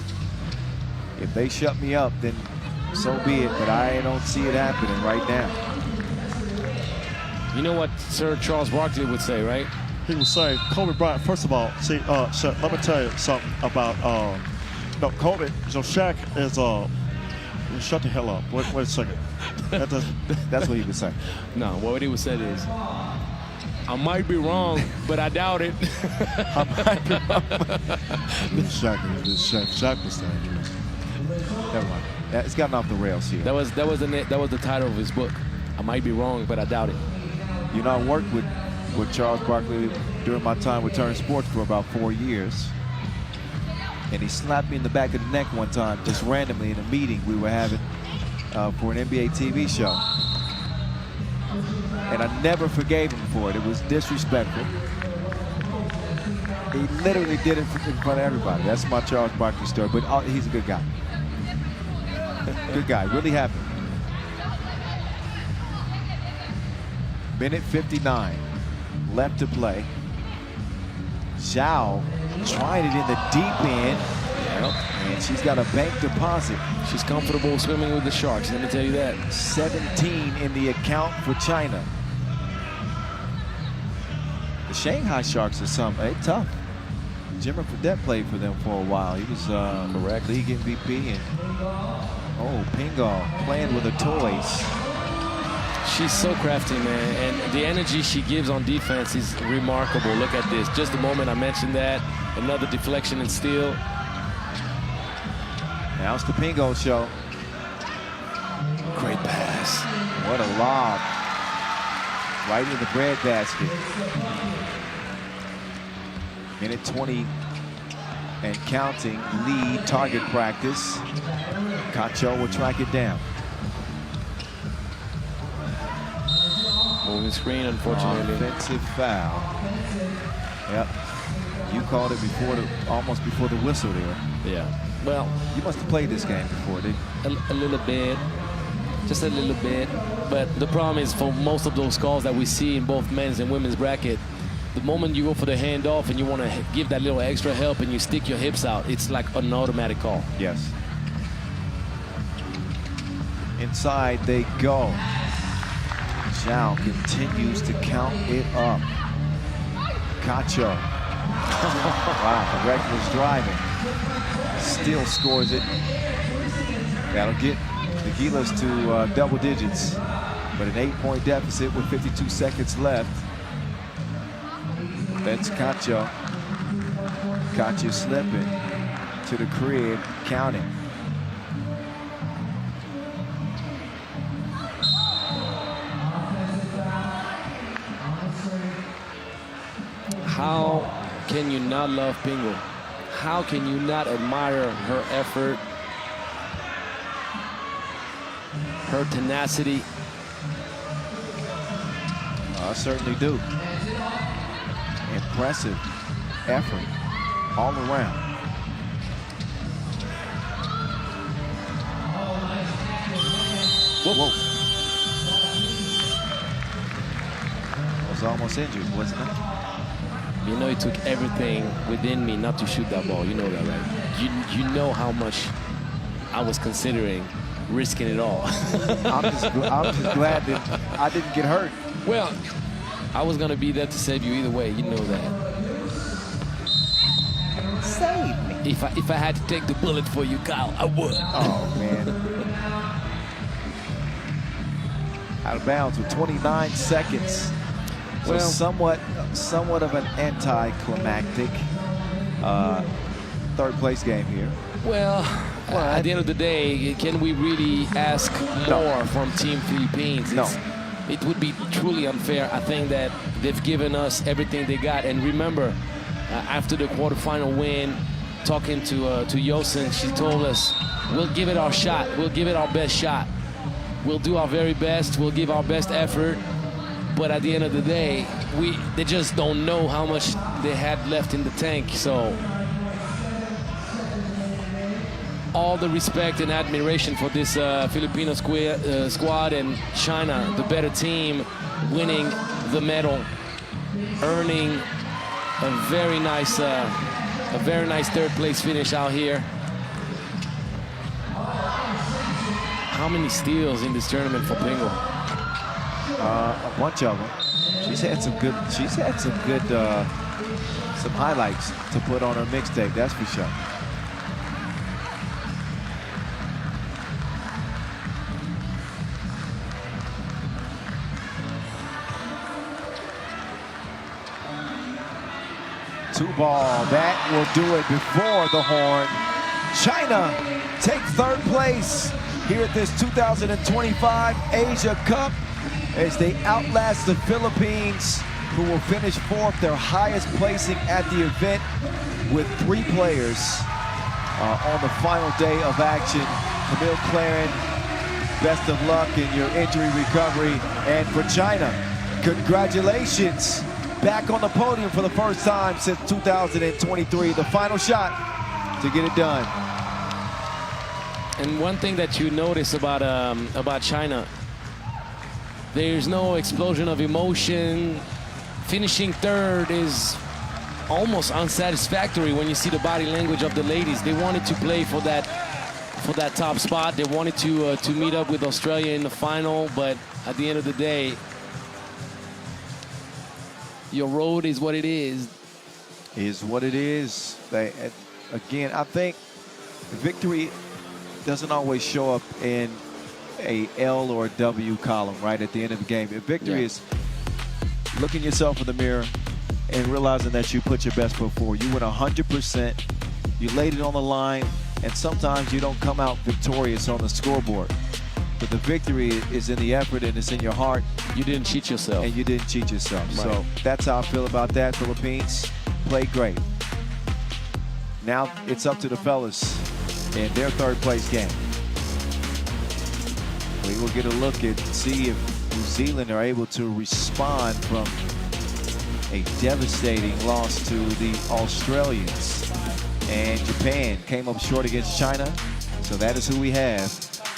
If they shut me up, then so be it, but I don't see it happening right now. You know what Sir Charles Barkley would say, right? He would say, Kobe Bryant, first of all, see, let me tell you something about, no, Kobe, so Shaq is, shut the hell up. Wait a second. That's what he would say. No, what he would say is, I might be wrong, but I doubt it. I might be wrong. Shaq was dangerous. Never mind. It's gotten off the rails here. That was the title of his book. I might be wrong, but I doubt it. You know, I worked with Charles Barkley during my time with Turner Sports for about 4 years. And he slapped me in the back of the neck one time, just randomly in a meeting we were having for an NBA TV show. And I never forgave him for it. It was disrespectful. He literally did it in front of everybody. That's my Charles Barkley story, but he's a good guy. Good guy, really happy. Minute 59 left to play. Zhao tried it in the deep end, and she's got a bank deposit. She's comfortable swimming with the Sharks, let me tell you that. 17 in the account for China. The Shanghai Sharks are they tough. Jimmer Fredette played for them for a while. He was correct league MVP, and Pingal playing with her toys. She's so crafty, man, and the energy she gives on defense is remarkable. Look at this. Just the moment I mentioned that, another deflection and steal. Now it's the Pingo show. Great pass. What a lob. Right in the bread basket. Minute 20 and counting. Lead target practice. Cacho will track it down. Moving screen, unfortunately. Offensive foul. Yep. You called it almost before the whistle there. Yeah. Well, you must have played this game before, didn't you? A little bit. Just a little bit. But the problem is for most of those calls that we see in both men's and women's bracket, the moment you go for the handoff and you want to give that little extra help and you stick your hips out, it's like an automatic call. Yes. Inside they go. Zhao continues to count it up. Cacho. Wow, the Reckless driving. Still scores it. That'll get the Gilas to double digits. But an 8-point deficit with 52 seconds left. That's Cacho. Cacho slipping to the crib, counting. How can you not love Pingo? How can you not admire her effort, her tenacity? I certainly do. Impressive effort all around. Whoa. Was almost injured, wasn't it? You know, it took everything within me not to shoot that ball. You know that, right? You know how much I was considering risking it all. I'm just glad that I didn't get hurt. Well, I was going to be there to save you either way. You know that. Save me. If I had to take the bullet for you, Kyle, I would. Oh, man. Out of bounds with 29 seconds. So well, somewhat of an anticlimactic third place game here. Well, at the end of the day, can we really ask more from Team Philippines? No. It would be truly unfair. I think that they've given us everything they got. And remember, after the quarterfinal win, talking to Yosin, she told us, we'll give it our shot. We'll give it our best shot. We'll do our very best. We'll give our best effort. But at the end of the day, they just don't know how much they had left in the tank. So all the respect and admiration for this Filipino squad, and China, the better team, winning the medal, earning a very nice third place finish out here. How many steals in this tournament for Pingo? A bunch of them. She's had some good some highlights to put on her mixtape, that's for sure. Two ball, that will do it before the horn. China take third place here at this 2025 Asia Cup as they outlast the Philippines, who will finish fourth, their highest placing at the event, with 3 players on the final day of action. Camille Claren, best of luck in your injury recovery. And for China, congratulations. Back on the podium for the first time since 2023. The final shot to get it done. And one thing that you notice about China, there's no explosion of emotion. Finishing third is almost unsatisfactory when you see the body language of the ladies. They wanted to play for that top spot. They wanted to meet up with Australia in the final, but at the end of the day, your road is what it is. Is what it is. Again, I think victory doesn't always show up in a L or a W column right at the end of the game. Victory is looking yourself in the mirror and realizing that you put your best foot forward. You went 100%. You laid it on the line, and sometimes you don't come out victorious on the scoreboard. But the victory is in the effort, and it's in your heart. You didn't cheat yourself. And you didn't cheat yourself. Right. So that's how I feel about that. Philippines played great. Now it's up to the fellas in their third place game. We will get a look at see if New Zealand are able to respond from a devastating loss to the Australians. And Japan came up short against China. So that is who we have.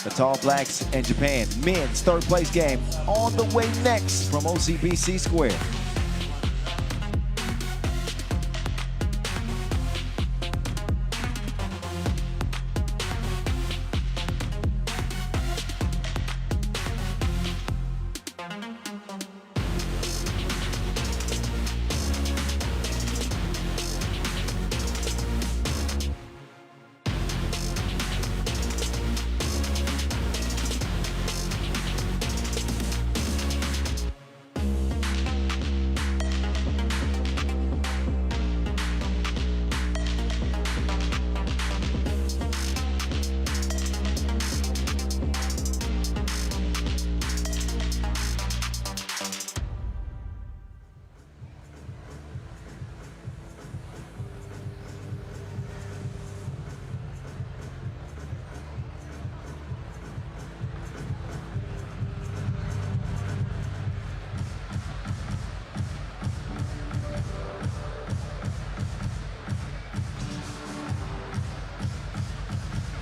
The Tall Blacks and Japan men's third place game on the way next from OCBC Square.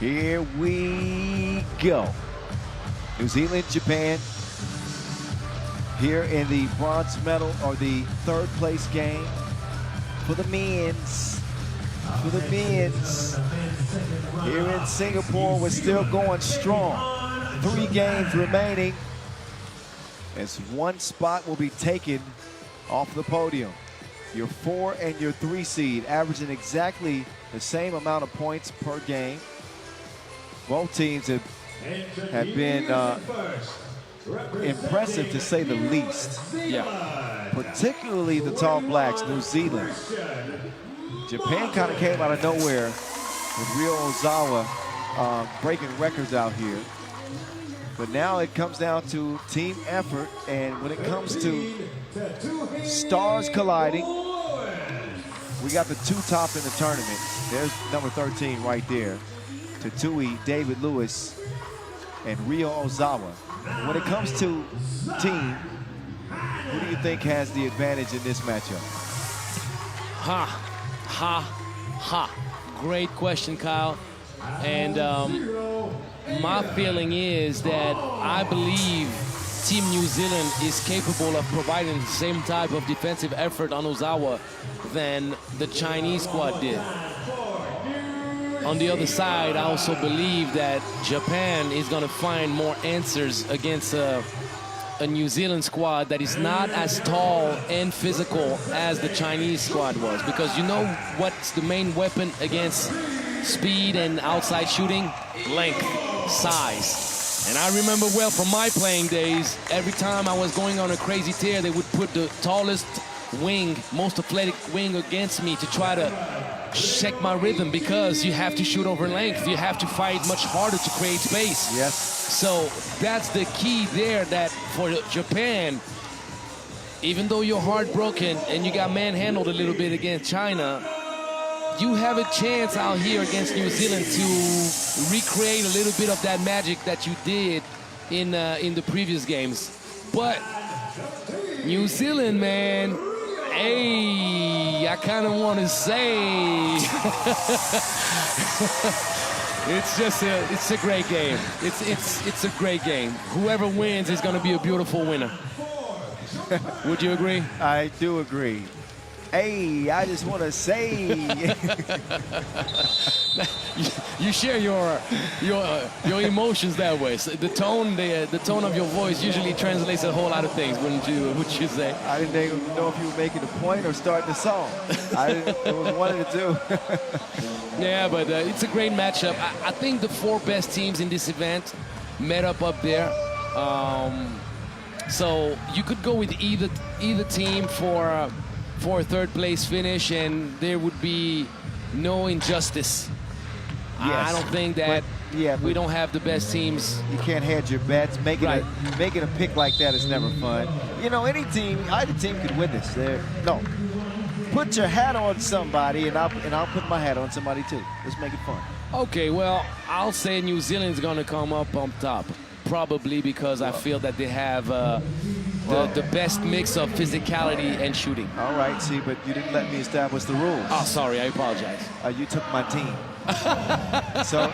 Here we go. New Zealand, Japan, here in the bronze medal or the third place game for the men's. For the men's. Here in Singapore, we're still going strong. 3 games remaining as 1 spot will be taken off the podium. Your 4 and your 3 seed averaging exactly the same amount of points per game. Both teams have been impressive to say the least. Yeah. Particularly the Tall Blacks, New Zealand. Japan kind of came out of nowhere with Ryo Ozawa breaking records out here. But now it comes down to team effort, and when it comes to stars colliding, we got the two top in the tournament. There's number 13 right there. Tatui, David Lewis, and Ryo Ozawa. When it comes to team, who do you think has the advantage in this matchup? Great question, Kyle. And my feeling is that I believe Team New Zealand is capable of providing the same type of defensive effort on Ozawa than the Chinese squad did. On the other side, I also believe that Japan is going to find more answers against a New Zealand squad that is not as tall and physical as the Chinese squad was. Because you know what's the main weapon against speed and outside shooting? Length, size. And I remember well from my playing days, every time I was going on a crazy tear, they would put the tallest wing, most athletic wing against me to try to check my rhythm, because you have to shoot over length. You have to fight much harder to create space. Yes. So that's the key there, that for Japan, even though you're heartbroken and you got manhandled a little bit against China, you have a chance out here against New Zealand to recreate a little bit of that magic that you did in the previous games. But New Zealand, man, hey, I kind of want to say it's a great game. It's a great game. Whoever wins is going to be a beautiful winner. Would you agree? I do agree. Hey, I just want to say. You share your emotions that way. So the tone of your voice usually translates a whole lot of things. Wouldn't you say? I didn't know if you were making a point or starting a song. It was one of the two. Yeah, but it's a great matchup. I think the four best teams in this event met up there. So you could go with either team for a third place finish, and there would be no injustice. Yes, I don't think that we don't have the best teams. You can't hedge your bets. Making a pick like that is never fun. You know, either team could win this. No, put your hat on somebody, and I'll put my hat on somebody too. Let's make it fun. Okay, well, I'll say New Zealand's going to come up on top, probably because I feel that they have the best mix of physicality and shooting. All right, see, but you didn't let me establish the rules. Oh, sorry, I apologize. You took my team. So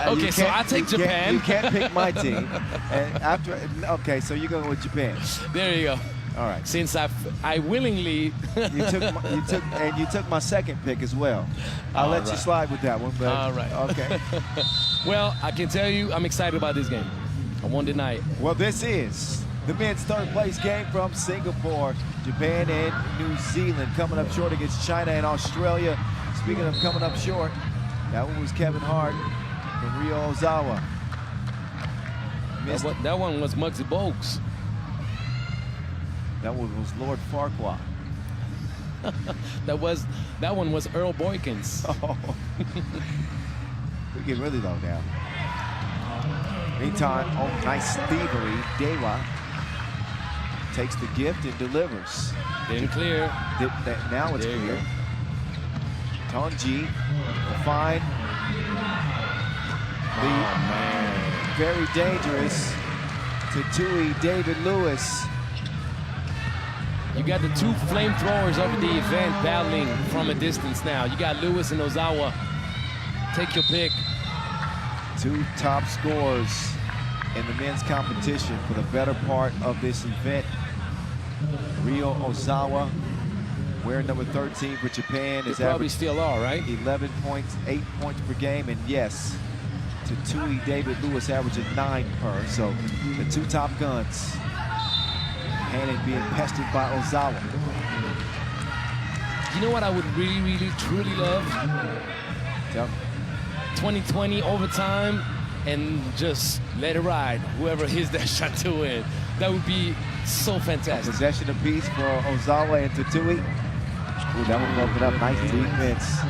okay, so I take Japan. You can't pick my team. And okay, so you're going with Japan. There you go. All right. Since I willingly you took my second pick as well. I'll let you slide with that one. But, all right. Okay. Well, I can tell you, I'm excited about this game. I won't deny it. Well, this is the men's third place game from Singapore. Japan and New Zealand coming up short against China and Australia. Speaking of coming up short, that one was Kevin Hart from Ryo Ozawa. That one was Muggsy Bogues. That one was Lord Farquhar. that one was Earl Boykins. Oh. We get really low now. Meantime, nice thievery. Dewa takes the gift and delivers. Didn't clear. Now it's clear. Tonji will find the very dangerous Tatui David Lewis. You got the two flamethrowers of the event battling from a distance now. You got Lewis and Ozawa. Take your pick. Two top scorers in the men's competition for the better part of this event. Ryo Ozawa, wearing number 13 for Japan, is probably still are, right? 11 points, 8 points per game, and yes, Tatui David Lewis averaging 9 per. So the two top guns. Hannon being pestered by Ozawa. You know what I would really, really, truly love? Yep. 2020 overtime and just let it ride. Whoever hits that shot to win. That would be so fantastic. Possession apiece for Ozawa and Tatui. Ooh, that one broken up. Nice defense.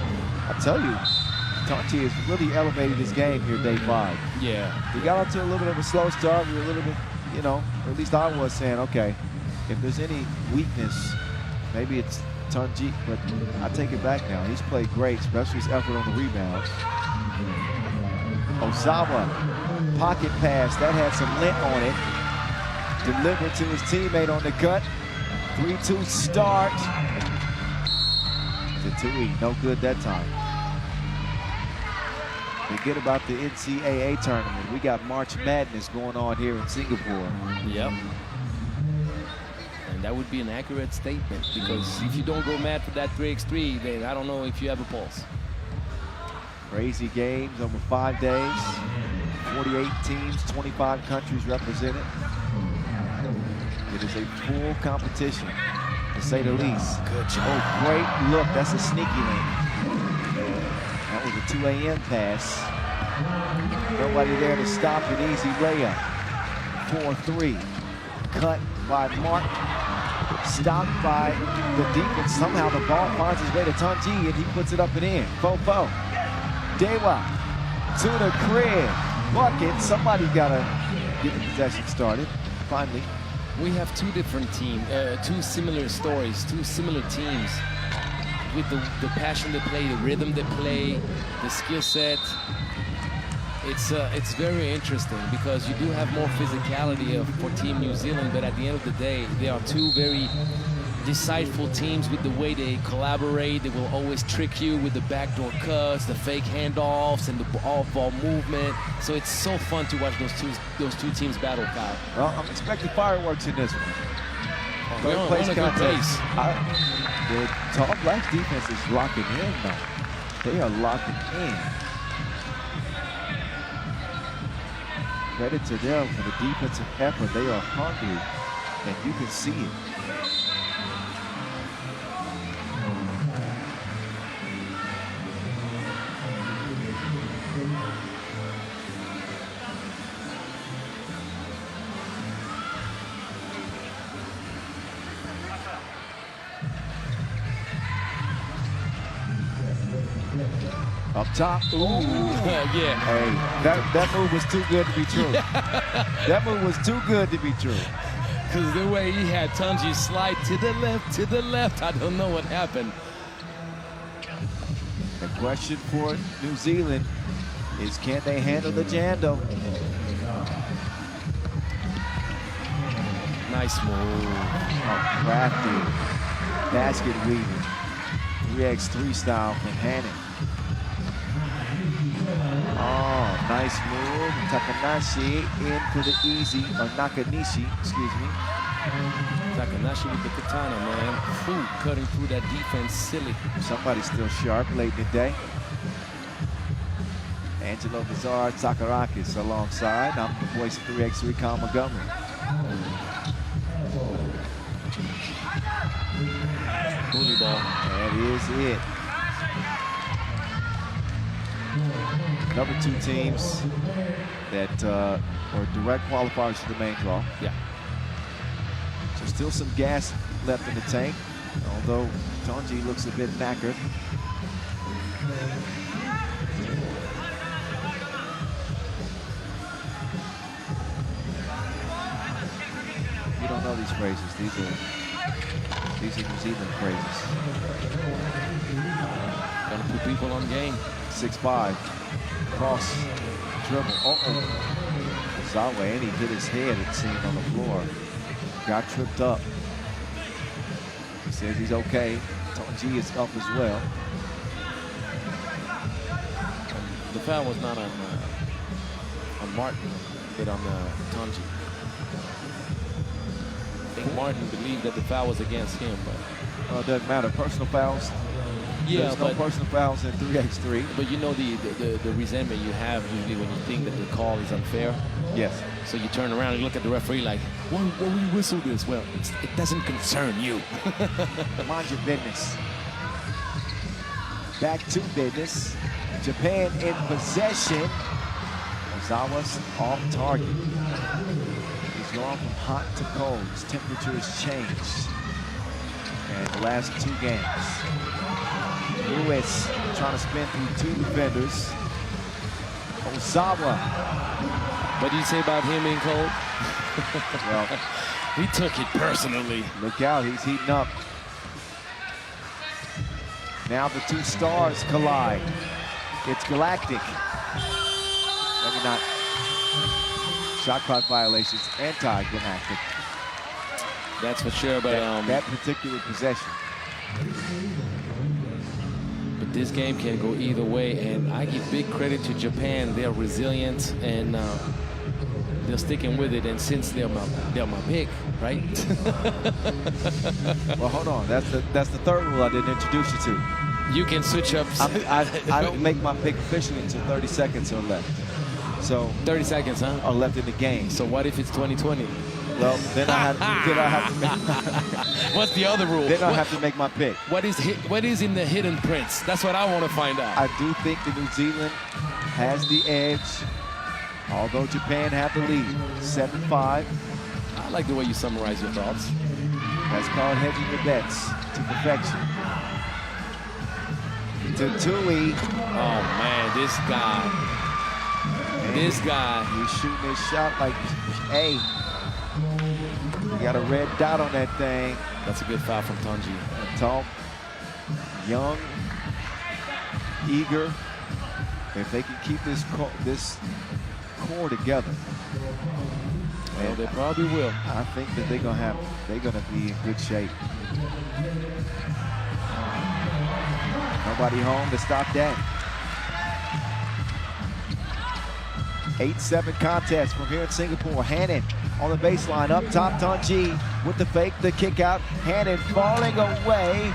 I tell you, Tonji has really elevated his game here, day 5. Yeah. We got off to a little bit of a slow start. We were a little bit, you know, or at least I was saying, okay, if there's any weakness, maybe it's Tonji, but I take it back now. He's played great, especially his effort on the rebounds. Ozawa, pocket pass, that had some lint on it. Delivered to his teammate on the cut. 3-2 start. To 2E, no good that time. Forget about the NCAA tournament. We got March Madness going on here in Singapore. Yep. And that would be an accurate statement, because if you don't go mad for that 3x3, then I don't know if you have a pulse. Crazy games over 5 days. 48 teams, 25 countries represented. It is a full competition, to say the least. Good job. Oh, great look. That's a sneaky link. That was a 2 a.m. pass. Nobody there to stop an easy layup. 4-3. Cut by Mark. Stopped by the defense. Somehow the ball finds its way to Tonji, and he puts it up and in. 4-4. Dewa to the crib. Bucket. Somebody's got to get the possession started. Finally. We have two different teams, two similar stories, two similar teams with the passion they play, the rhythm they play, the skill set. It's very interesting, because you do have more physicality for Team New Zealand, but at the end of the day, they are two very decideful teams with the way they collaborate. They will always trick you with the backdoor cuts, the fake handoffs, and the off-ball movement. So it's so fun to watch those two teams battle, Kyle. Well, I'm expecting fireworks in this one. We're on a good pace. The Tall Blacks defense is locking in now. They are locking in. Credit to them for the defensive effort. They are hungry, and you can see it. Up top. Ooh. Yeah. Hey, that move was too good to be true. That move was too good to be true. Because the way he had Tonji slide to the left, I don't know what happened. The question for New Zealand is, can they handle the Jando? Nice move. Oh, crafty. Basket weaving. 3x3 style from Hannon. Oh, nice move. Takanashi in for the easy, or Nakanishi, excuse me. Takanashi with the katana, man. Ooh, cutting through that defense, silly. Somebody's still sharp late in the day. Angelo Bizarre, Sakarakis alongside. I'm the voice of 3x3, Kyle Montgomery. Booty ball. That is it. Another two teams that are direct qualifiers to the main draw. Yeah. So still some gas left in the tank, although Tonji looks a bit knackered. You don't know these phrases. These are New Zealand phrases. Gotta put people on game. 6'5", cross, dribble, Zawe, and he hit his head, it seemed, on the floor. Got tripped up. He says he's okay. Tonji is up as well. The foul was not on Martin, but on Tonji. I think Martin believed that the foul was against him, but Well, it doesn't matter. Personal fouls. yeah, There's no personal fouls in 3x3. but you know the resentment you have usually when you think that the call is unfair. Yes. So you turn around and look at the referee like, why will you whistle this? Well, it doesn't concern you. Mind your business. Back to business. Japan in possession. Ozawa's off target. He's gone from hot to cold. His temperature has changed. in the last 2 games. Lewis trying to spin through 2 defenders. Ozawa. What do you say about him being cold? Well, he took it personally. Look out, he's heating up. Now the 2 stars collide. It's galactic. Maybe not. Shot clock violations, anti-galactic. That's for sure, but that particular possession. But this game can go either way, and I give big credit to Japan. They're resilient and they're sticking with it. And since they're my pick, right? Well, hold on. That's the third rule I didn't introduce you to. You can switch up. I don't make my pick officially until 30 seconds are left. So 30 seconds, huh? Are left in the game. So what if it's 2020? Well, then I have to make. What's the other rule? Then I have to make my pick. What is in the hidden prints? That's what I want to find out. I do think that New Zealand has the edge, although Japan have the lead, 7-5. I like the way you summarize your thoughts. That's called hedging your bets to perfection. To Tui. Oh man, this guy. This guy. He's shooting his shot like, hey, you got a red dot on that thing. That's a good foul from Tanji. Tall, young, eager. If they can keep this core together, well, they probably will. I think that they're gonna be in good shape. Nobody home to stop that. 8-7 contest from here in Singapore. Hannon on the baseline, up top, Tanji with the fake, the kick out. Hannon falling away.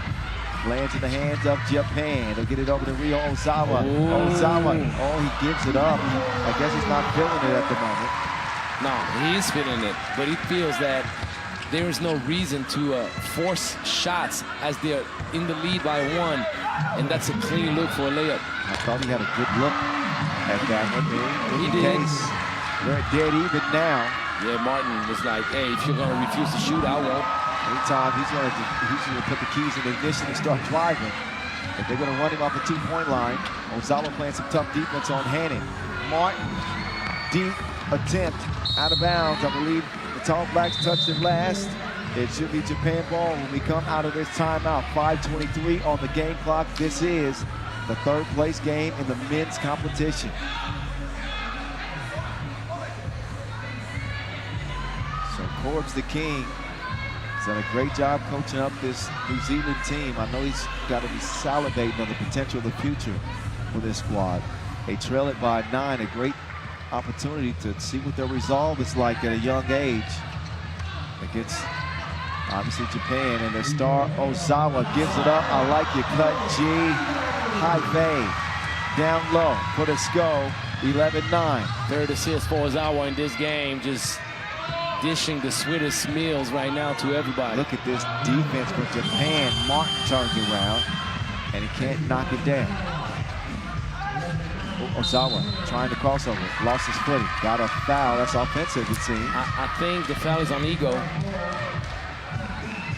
Lands in the hands of Japan. They'll get it over to Ryo Ozawa. Ozawa, oh, he gives it up. I guess he's not feeling it at the moment. No, he is feeling it, but he feels that there is no reason to force shots as they're in the lead by 1, and that's a clean look for a layup. I thought he had a good look at that one. He did. We're dead even now. Yeah, Martin was like, hey, if you're going to refuse to shoot, I won't. Anytime he's going to put the keys in ignition and start driving. If they're going to run him off the 2-point line, Ozawa playing some tough defense on Hannon. Martin, deep attempt, out of bounds. I believe the Tall Blacks touched it last. It should be Japan ball when we come out of this timeout. 5:23 on the game clock. This is the 3rd place game in the men's competition. So Corbs the King has done a great job coaching up this New Zealand team. I know he's got to be salivating on the potential of the future for this squad. They trail it by 9, a great opportunity to see what their resolve is like at a young age against obviously Japan, and the star Ozawa gives it up. I like your cut, G. High fade, down low for the SCO, 11-9. 3rd assist for Ozawa in this game, just dishing the sweetest meals right now to everybody. Look at this defense for Japan. Martin turns around, and he can't knock it down. Ozawa trying to crossover, lost his footing, got a foul. That's offensive, it seems. I think the foul is on Ego.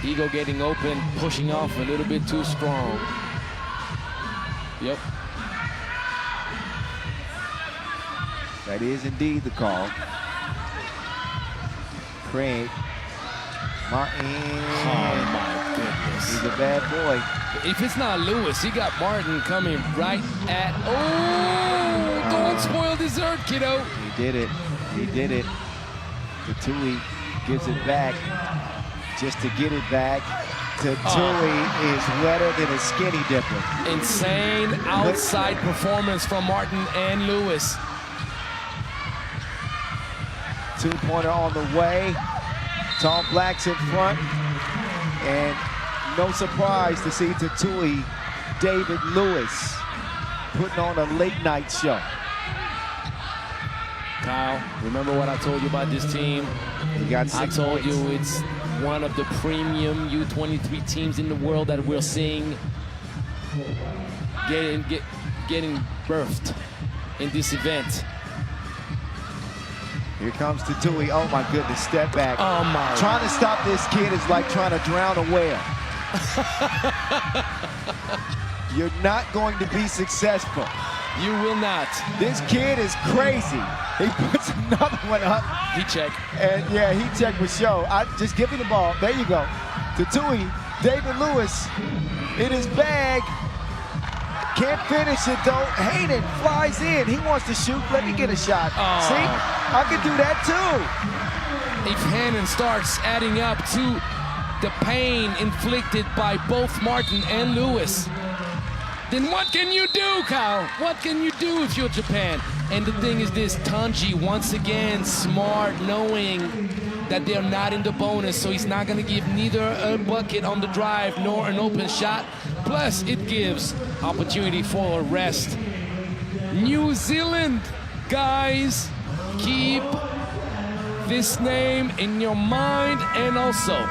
Ego getting open, pushing off a little bit too strong. Yep. That is indeed the call. Craig Martin. Oh my goodness. He's a bad boy. If it's not Lewis, he got Martin coming right at. Oh, don't spoil dessert, kiddo. He did it. He did it. Tui gives it back. Just to get it back. Tui is wetter than a skinny dipper. Insane outside performance from Martin and Lewis. 2-pointer on the way. Tall Blacks in front. And no surprise to see Tui, David Lewis, putting on a late night show. Kyle, remember what I told you about this team? He got 6 I told points. you it's one of the premium U23 teams in the world that we're seeing getting birthed in this event. Here comes Tui. Oh my goodness, step back. Oh my. Trying to stop this kid is like trying to drown a whale. You're not going to be successful. You will not. This kid is crazy. He puts another one up. He checked. And yeah, he checked with show. I just give him the ball. There you go. To Tui, David Lewis in his bag. Can't finish it though. Hayden flies in. He wants to shoot. Let me get a shot. Oh. See, I can do that too. If Hannon starts adding up to the pain inflicted by both Martin and Lewis, then what can you do, Kyle? What can you do if you're Japan? And the thing is this, Tanji, once again, smart, knowing that they're not in the bonus, so he's not going to give neither a bucket on the drive nor an open shot. Plus, it gives opportunity for a rest. New Zealand, guys, keep this name in your mind and also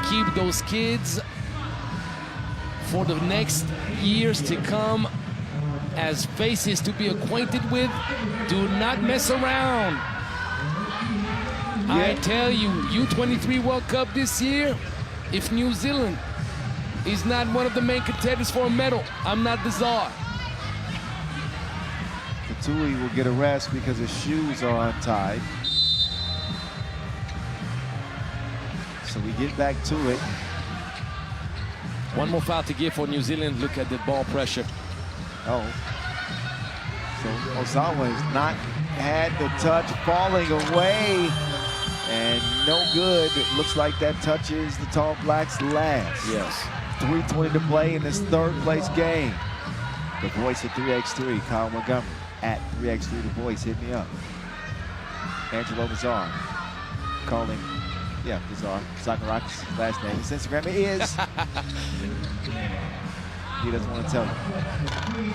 keep those kids for the next years to come as faces to be acquainted with. Do not mess around. I tell you, U23 World Cup this year, if New Zealand is not one of the main contenders for a medal, I'm not the czar. Tui will get a rest because his shoes are untied. So we get back to it. One more foul to give for New Zealand. Look at the ball pressure. Oh. So Ozawa has not had the touch, falling away. And no good. It looks like that touches the Tall Blacks last. Yes. 3:20 to play in this third place game. The voice of 3x3, Kyle Montgomery. At 3x3 The Voice, hit me up. Angelo Mazar calling, Mazar, Sakarakis' last name. His Instagram is. He doesn't want to tell you.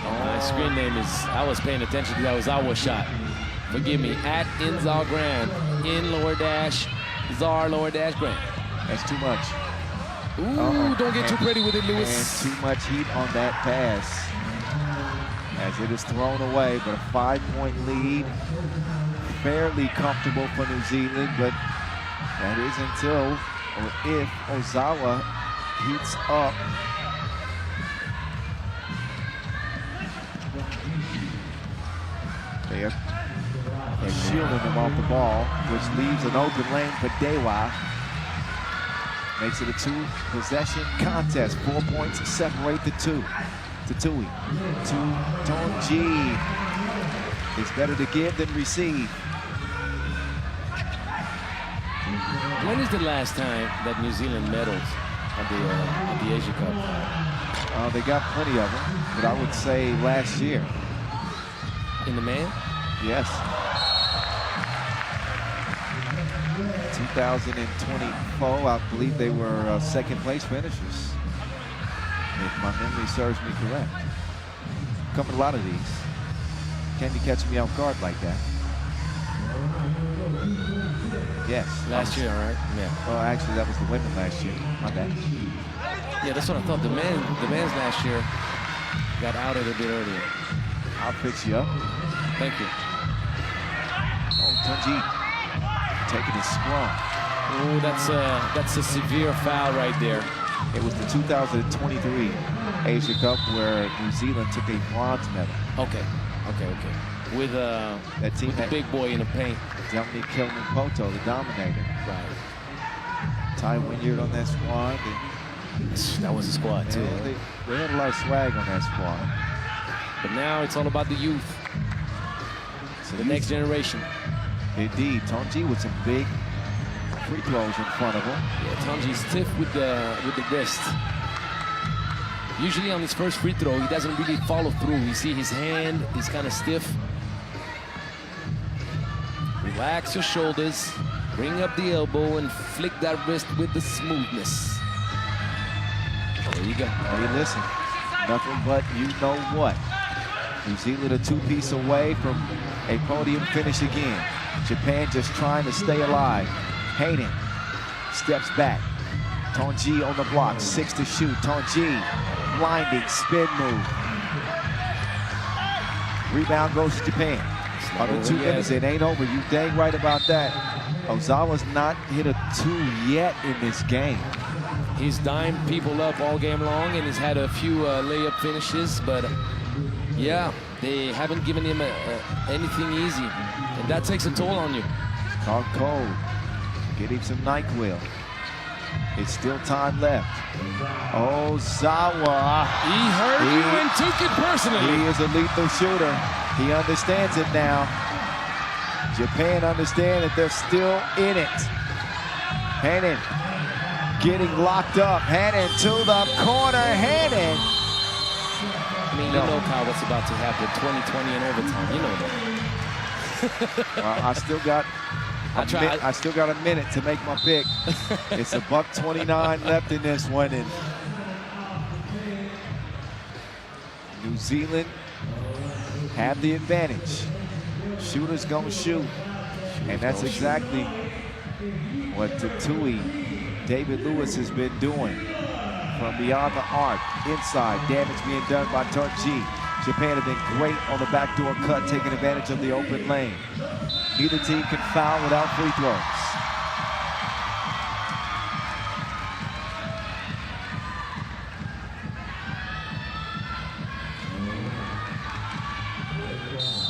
My screen name is, I was paying attention to that Ozawa shot. Forgive me, at Inzal Grand, in lower dash, Zar lower dash Grand. That's too much. Ooh, don't get too pretty with it, Lewis. And too much heat on that pass. As it is thrown away, but a 5-point lead. Fairly comfortable for New Zealand, but that is until or if Ozawa heats up. They're shielding him off the ball, which leaves an open lane for Dewa. Makes it a 2-possession contest. 4 points separate the two. To Tui. To Tongji. It's better to give than receive. When is the last time that New Zealand medals at the Asia Cup? They got plenty of them, but I would say last year. In the man? Yes. 2024, I believe they were second place finishers, if my memory serves me correct. Covered a lot of these. Can't be catching me off guard like that. Yes. Last year, right? Yeah. Well, actually, that was the women last year. My bad. Yeah, that's what I thought. The men's last year got outed a bit earlier. I'll fix you up. Thank you. Oh, Tunji taking his scrum. Oh, that's a severe foul right there. It was the 2023 Asia Cup where New Zealand took a bronze medal. Okay. With that team, with the big boy in the paint. Dominic Kilman Poto, the dominator. Right. Ty Wynyard on that squad. That was a squad too. They had a lot of swag on that squad. But now it's all about the youth. So the next generation. Indeed, Tongji with some big free throws in front of him. Yeah, Tongji's stiff with the wrist. Usually on his first free throw, he doesn't really follow through. You see his hand is kind of stiff. Relax your shoulders, bring up the elbow, and flick that wrist with the smoothness. There you go. Hey, listen, nothing but you know what. New Zealand a two-piece away from a podium finish again. Japan just trying to stay alive. Hayden steps back. Tongji on the block, 6 to shoot. Tongji, blinding spin move. Rebound goes to Japan. Under 2 minutes, it ain't over. You dang right about that. Ozawa's not hit a 2 yet in this game. He's dimed people up all game long, and he's had a few layup finishes, but yeah, they haven't given him anything easy, and that takes a toll on you. Caught cold. Get him some NyQuil. It's still time left. Ozawa. He heard you and took it personally. He is a lethal shooter. He understands it now. Japan understand that they're still in it. Hannon getting locked up. Hannon to the corner. Hannon. I mean, you know, Kyle, what's about to happen. 2020 in overtime. You know that. Well, I still got a minute to make my pick. It's a $129 left in this one, and New Zealand have the advantage. Shooters gonna shoot, and that's exactly what Tatui, David Lewis, has been doing from beyond the arc, inside, damage being done by Tonji. Japan have been great on the backdoor cut, taking advantage of the open lane. Neither team can foul without free throws.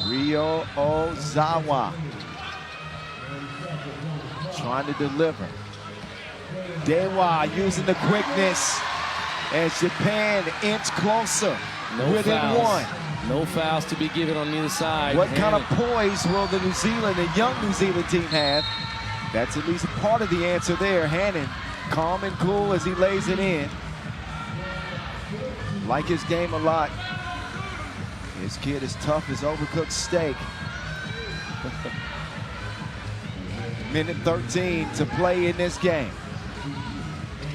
Ryo Ozawa trying to deliver. Dewa using the quickness as Japan inch closer, within one. No fouls to be given on either side. What kind of poise will the young New Zealand team have? That's at least part of the answer there. Hannon, calm and cool as he lays it in. Like his game a lot. This kid is tough as overcooked steak. Minute 13 to play in this game.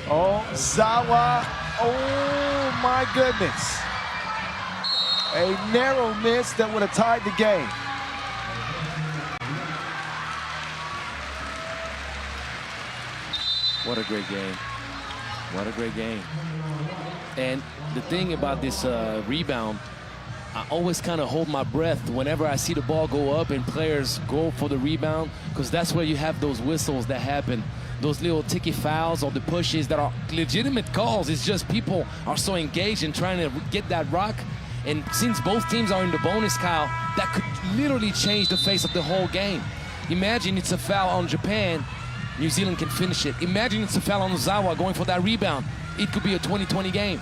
Ozawa, oh my goodness. A narrow miss that would have tied the game. What a great game. What a great game. And the thing about this rebound, I always kind of hold my breath whenever I see the ball go up and players go for the rebound, because that's where you have those whistles that happen, those little ticky fouls or the pushes that are legitimate calls. It's just people are so engaged in trying to get that rock. And since both teams are in the bonus, Kyle, that could literally change the face of the whole game. Imagine it's a foul on Japan, New Zealand can finish it. Imagine it's a foul on Ozawa going for that rebound. It could be a 20-20 game.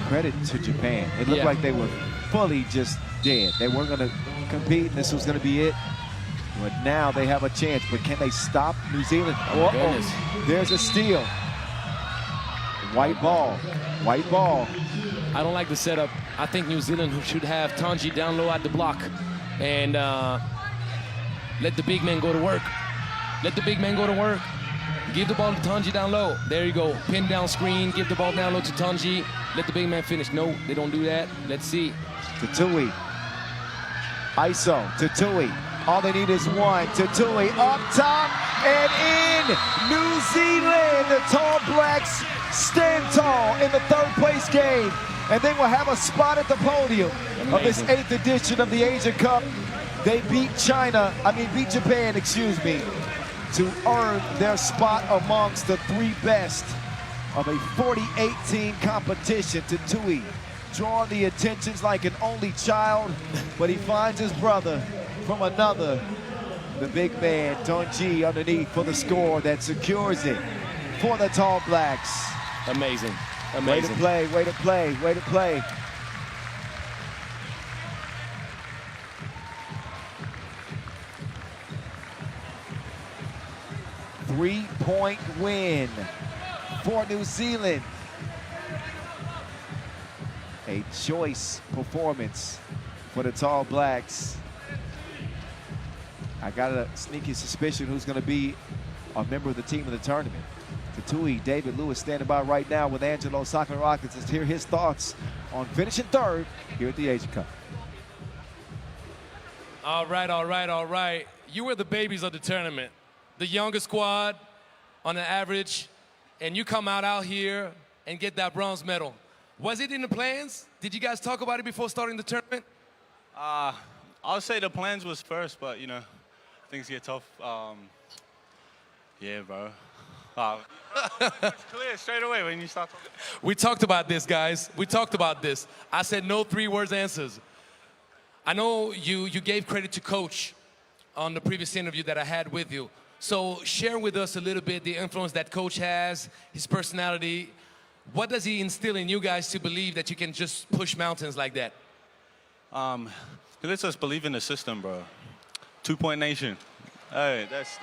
Credit to Japan. It looked like they were fully just dead. They weren't going to compete, and this was going to be it. But now they have a chance. But can they stop New Zealand? Oh, there's a steal. White ball. White ball. I don't like the setup. I think New Zealand should have Tonji down low at the block and let the big man go to work. Let the big man go to work. Give the ball to Tonji down low. There you go. Pin down screen. Give the ball down low to Tonji. Let the big man finish. No, they don't do that. Let's see. Tatui. ISO. Tatui. All they need is one. Tatui up top and in. New Zealand. The Tall Blacks stand tall in the third-place game, and they will have a spot at the podium of this 8th edition of the Asia Cup. They beat Japan, excuse me, to earn their spot amongst the 3 best of a 48-team competition. Tatui drawing the attentions like an only child, but he finds his brother from another. The big man, Tonji, underneath for the score that secures it for the Tall Blacks. Amazing. Amazing. Way to play, way to play, way to play. Three-point win for New Zealand. A choice performance for the Tall Blacks. I got a sneaky suspicion who's going to be a member of the team in the tournament. Tatui, David Lewis standing by right now with Angelo Sakarakis. Let's hear his thoughts on finishing third here at the Asia Cup. All right, all right, all right. You were the babies of the tournament, the youngest squad on the average, and you come out here and get that bronze medal. Was it in the plans? Did you guys talk about it before starting the tournament? I'll say the plans was first, but, you know, things get tough. Yeah, bro. It's clear straight away when you start talking. We talked about this, guys. We talked about this. I said no 3 words answers. I know you gave credit to Coach on the previous interview that I had with you. So share with us a little bit the influence that Coach has, his personality. What does he instill in you guys to believe that you can just push mountains like that? He lets us believe in the system, bro. 2-point nation. Hey, that's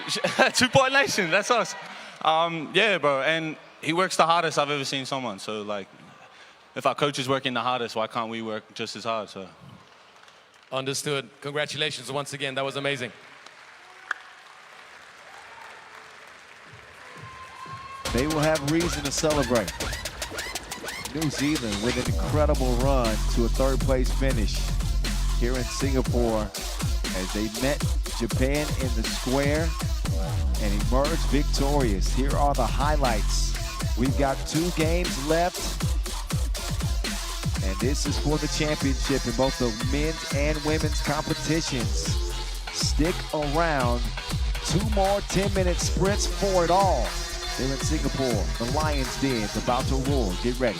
2-point nation. That's us. Yeah, bro. And he works the hardest I've ever seen someone. So, like, if our coach is working the hardest, why can't we work just as hard? So, understood. Congratulations once again. That was amazing. They will have reason to celebrate. New Zealand with an incredible run to a 3rd-place finish here in Singapore as they met Japan in the square and emerged victorious. Here are the highlights. We've got 2 games left, and this is for the championship in both the men's and women's competitions. Stick around. 2 more 10-minute sprints for it all. They're in Singapore. The Lions Den's about to roar. Get ready.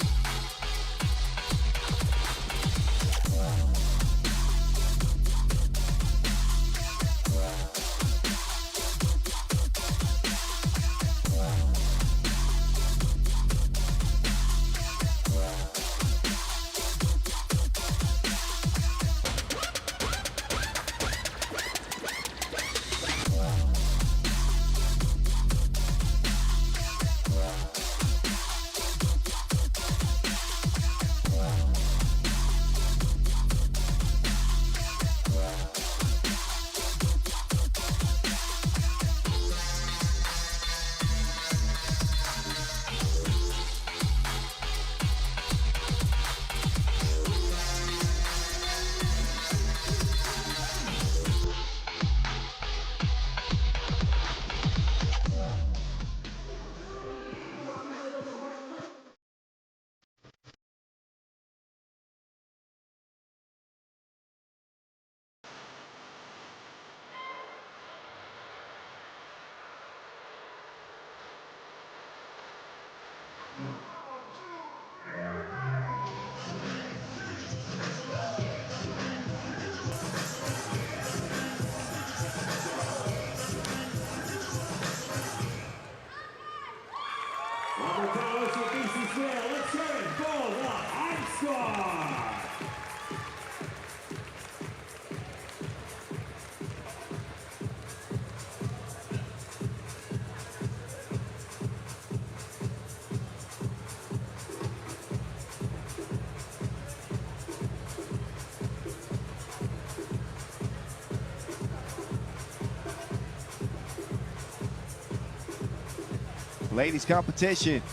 Ladies competition,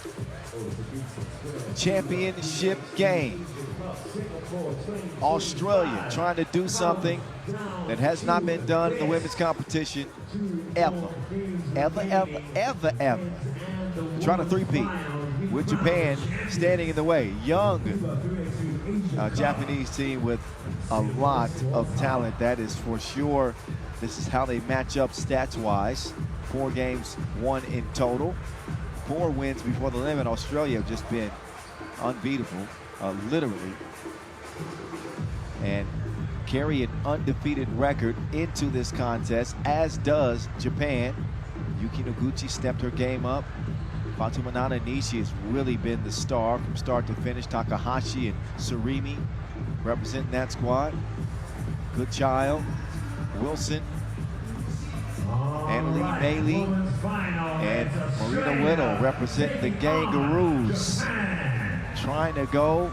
championship game. Australia trying to do something that has not been done in the women's competition ever. Trying to three-peat with Japan standing in the way. Young Japanese team with a lot of talent, that is for sure. This is how they match up stats-wise. 4 games won in total. 4 wins before the limit. Australia have just been unbeatable, literally, and carry an undefeated record into this contest, as does Japan. Yuki Noguchi stepped her game up. Fatuma Nishi has really been the star from start to finish. Takahashi and Surimi representing that squad. Good child. Wilson, Annalie Bailey, and Marina Whittle represent the Kangaroos. Trying to go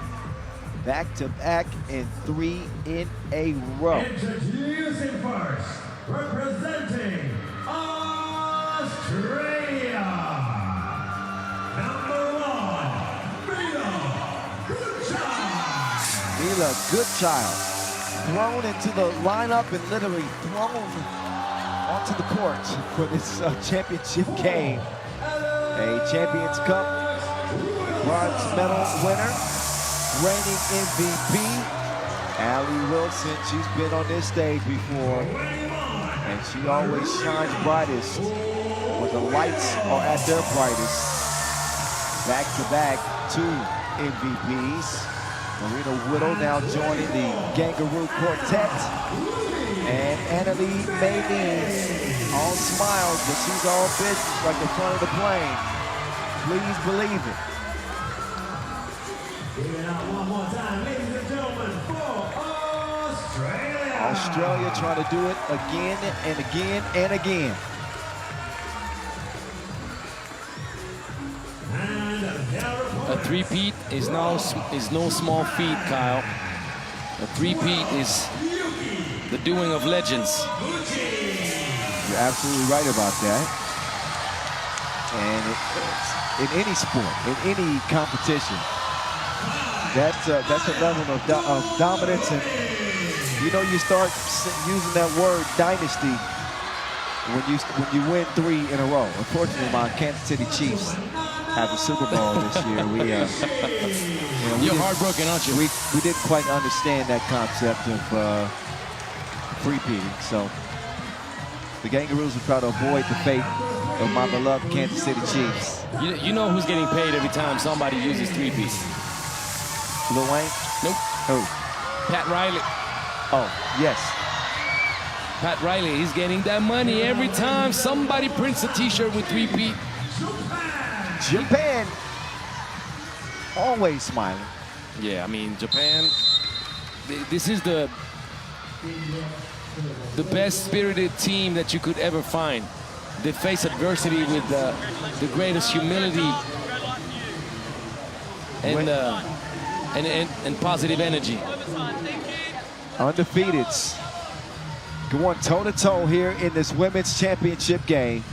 back-to-back and 3 in a row. Introducing first, representing Australia, number 1, Mila Goodchild. Mila Goodchild thrown into the lineup and literally thrown onto the court for this championship game. A Champions Cup bronze medal winner, reigning MVP, Allie Wilson. She's been on this stage before, and she always shines brightest when when the lights are at their brightest. Back-to-back 2 MVPs. Marina Whittle now joining the Kangaroo Quartet. And Annalie Maylene, all smiles, but she's all business like the front of the plane. Please believe it. Give it out one more time, ladies and gentlemen, for Australia. Australia trying to do it again and again and again. A three-peat is no small feat, Kyle. A three-peat is the doing of legends. You're absolutely right about that. And in any sport, in any competition, that's a level of dominance. And you know, you start using that word dynasty when you win 3 in a row. Unfortunately, my Kansas City Chiefs have the Super Bowl this year. You're heartbroken, aren't you? We didn't quite understand that concept of three-peating. So the Kangaroos will try to avoid the fate of my beloved Kansas City Chiefs. You know who's getting paid every time somebody uses three-peat? Lil Wayne? Nope. Who? Pat Riley. Oh, yes. Pat Riley, he's getting that money every time somebody prints a t-shirt with three-peat. Japan, always smiling. Yeah, I mean, Japan, this is the best-spirited team that you could ever find. They face adversity with the greatest humility and positive energy. Undefeateds going toe-to-toe here in this women's championship game.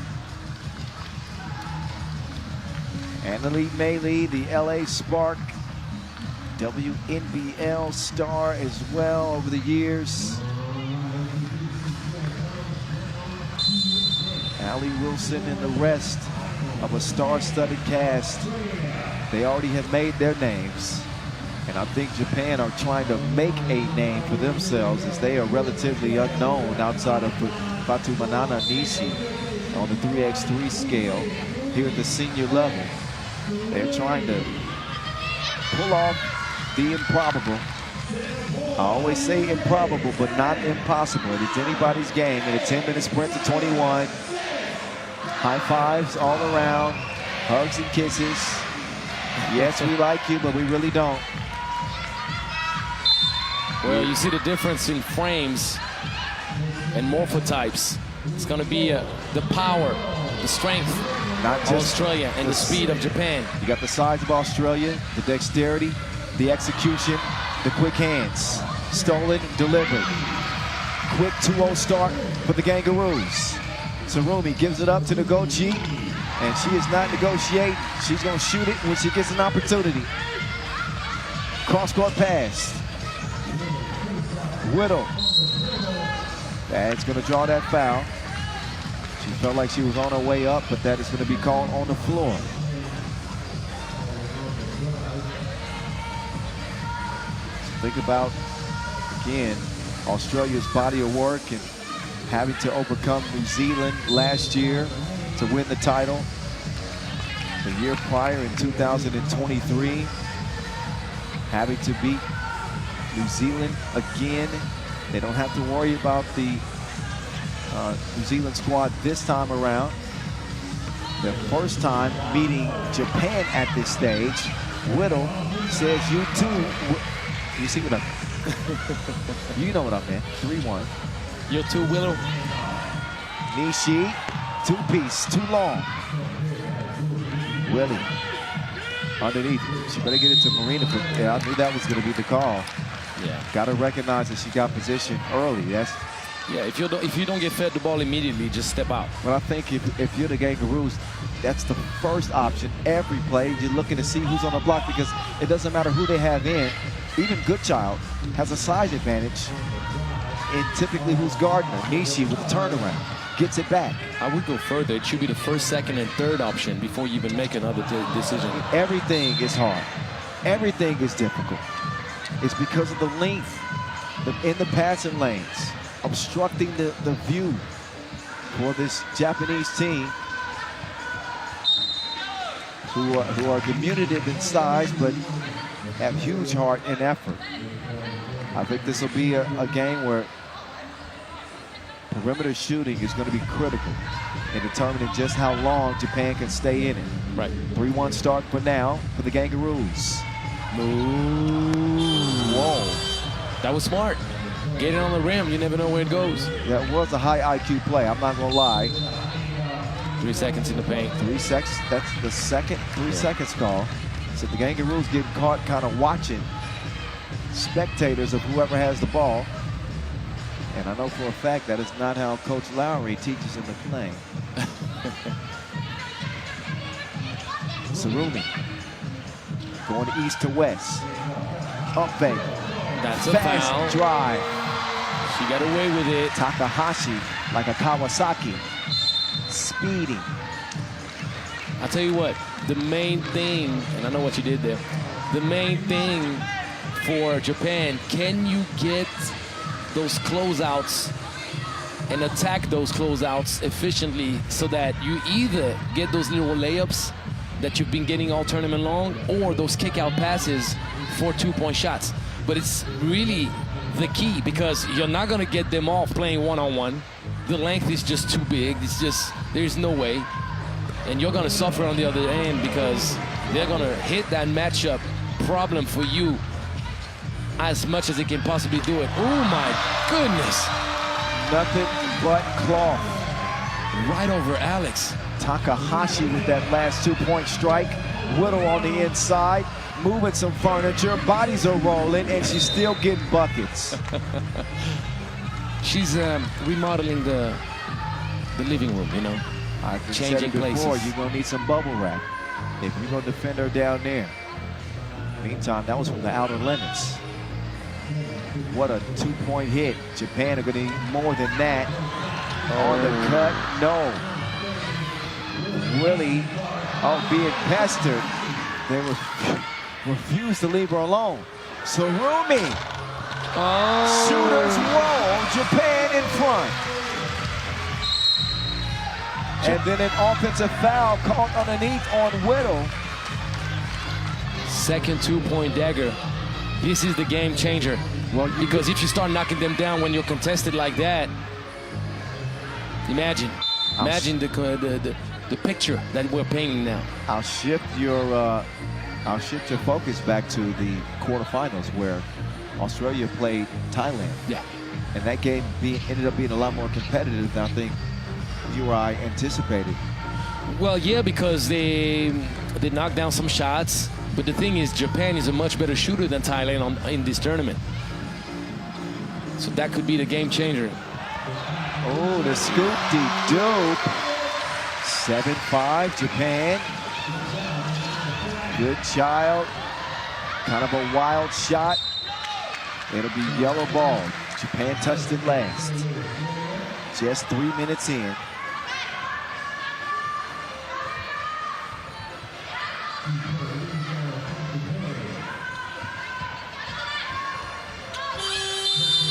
Annalie Maylene, the LA Spark, WNBL star as well over the years. Allie Wilson and the rest of a star-studded cast. They already have made their names. And I think Japan are trying to make a name for themselves as they are relatively unknown outside of Fatumanana Nishi on the 3x3 scale here at the senior level. They're trying to pull off the improbable. I always say improbable, but not impossible. It's anybody's game in a 10-minute sprint to 21. High fives all around, hugs and kisses. Yes, we like you, but we really don't. Well, you see the difference in frames and morphotypes. It's going to be the power, the strength Not of just Australia and the speed of Japan. You got the size of Australia, the dexterity, the execution, the quick hands. Stolen, delivered. Quick 2-0 start for the Kangaroos. Sarumi gives it up to Noguchi, and she is not negotiating. She's going to shoot it when she gets an opportunity. Cross-court pass. Whittle. That's going to draw that foul. She felt like she was on her way up, but that is going to be called on the floor. So think about, again, Australia's body of work and having to overcome New Zealand last year to win the title. The year prior in 2023, having to beat New Zealand again. They don't have to worry about the New Zealand squad this time around. Their first time meeting Japan at this stage. Whittle says, you too. You see what I You know what I meant. 3-1. You too, Whittle. Nishi, two-piece, too long. Willie underneath. She better get it to Marina. I knew that was going to be the call. Yeah. Got to recognize that she got position early. That's. Yeah, if you don't get fed the ball immediately, just step out. Well, I think if you're the Kangaroos, that's the first option. Every play, you're looking to see who's on the block because it doesn't matter who they have in. Even Goodchild has a size advantage in typically who's guarding her. Nishi with the turnaround, gets it back. I would go further. It should be the first, second, and third option before you even make another decision. Everything is hard. Everything is difficult. It's because of the length in the passing lanes, obstructing the view for this Japanese team. who are diminutive in size but have huge heart and effort. I think this will be a game where perimeter shooting is going to be critical in determining just how long Japan can stay in it. Right. 3-1 start for now for the Kangaroos. Move. Whoa. That was smart. Get it on the rim. You never know where it goes. That was a high IQ play. I'm not going to lie. 3 seconds in the paint. 3 seconds. That's the second 3 seconds call. So the Kangaroos getting caught kind of watching spectators of whoever has the ball. And I know for a fact that is not how Coach Lowry teaches him to play. Sarumi going east to west. Up fake. That's a fast foul. Drive. She got away with it. Takahashi like a Kawasaki. Speeding. I'll tell you what, the main thing, and I know what you did there, the main thing for Japan, can you get those closeouts and attack those closeouts efficiently so that you either get those little layups that you've been getting all tournament long or those kick-out passes for 2-point shots. But it's really the key because you're not going to get them off playing one-on-one. The length is just too big. It's just, there's no way. And you're going to suffer on the other end because they're going to hit that matchup problem for you as much as it can possibly do it. Oh my goodness. Nothing but cloth. Right over Alex. Takahashi with that last 2-point strike. Whittle on the inside, moving some furniture. Bodies are rolling, and she's still getting buckets. She's remodeling the living room, you know. I've changing said it before, places. you're going to need some bubble wrap if you're going to defend her down there. Meantime, that was from the outer limits. What a 2-point hit. Japan are going to need more than that. On the cut, no. Willie, being pestered, they refuse to leave her alone. Sarumi. Shooters roll, Japan in front. And then an offensive foul called underneath on Whittle. Second 2-point dagger. This is the game changer. Well, because if you start knocking them down when you're contested like that, imagine the picture that we're painting now. I'll shift your focus back to the quarterfinals where Australia played Thailand. Yeah. And that game ended up being a lot more competitive than I think you or I anticipated. Well, yeah, because they knocked down some shots. But the thing is, Japan is a much better shooter than Thailand in this tournament. So that could be the game changer. Oh, the scoop-de-doop. 7-5, Japan. Good child. Kind of a wild shot. It'll be yellow ball. Japan touched it last. Just 3 minutes in.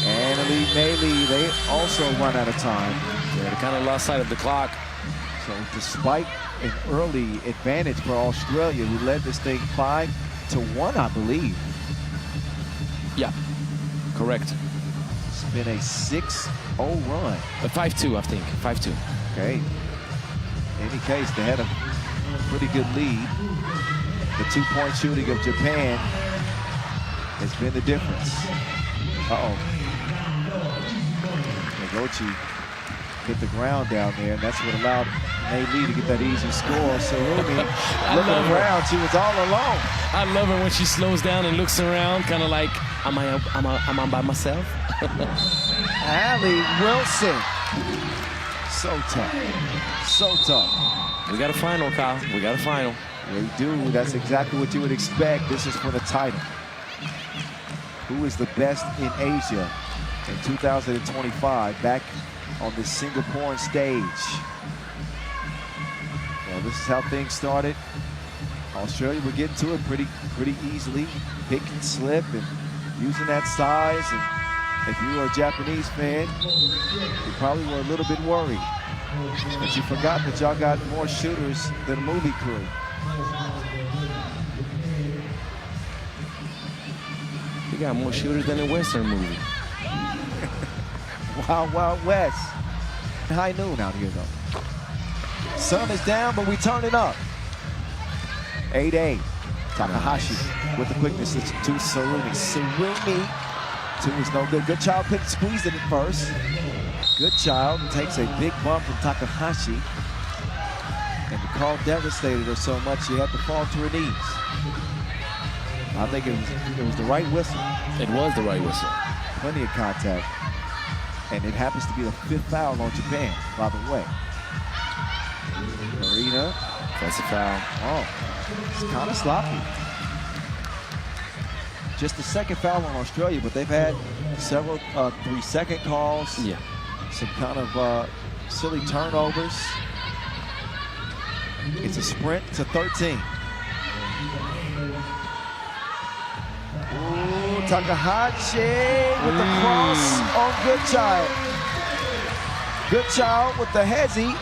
Annalie Meili, they also run out of time. Yeah, they kind of lost sight of the clock. So despite an early advantage for Australia, who led this thing 5-1, I believe. Yeah, correct. It's been a 6-0 run. A 5-2, I think, 5-2. Okay. In any case, they had a pretty good lead. The 2-point shooting of Japan has been the difference. Noguchi hit the ground down there, and that's what allowed Meili to get that easy score. Sarumi looking around, she was all alone. I love her when she slows down and looks around, kind of like, am I by myself? Allie Wilson. So tough. So tough. We got a final, Kyle. We got a final. We do. That's exactly what you would expect. This is for the title. Who is the best in Asia in 2025 back on the Singaporean stage? Well, this is how things started. Australia were getting to it pretty easily, pick and slip and using that size. And if you were a Japanese fan, you probably were a little bit worried. But you forgot that y'all got more shooters than a movie crew. He got more shooters than a Western movie. Wild, Wild West. High noon out here, though. Sun is down, but we turn it up. 8-8. Takahashi with the quickness to Sarumi. Sarumi, 2 is no good. Good Child couldn't squeeze it at first. Good Child takes a big bump from Takahashi. And the call devastated her so much she had to fall to her knees. I think it was the right whistle. It was the right whistle. Plenty of contact. And it happens to be the 5th foul on Japan, by the way. Marina. That's a foul. Oh, it's kind of sloppy. Just the 2nd foul on Australia, but they've had several 3-second calls. Yeah. Some kind of silly turnovers. It's a sprint to 13. Ooh, Takahashi with the cross on Good Child. Good Child with the hezzy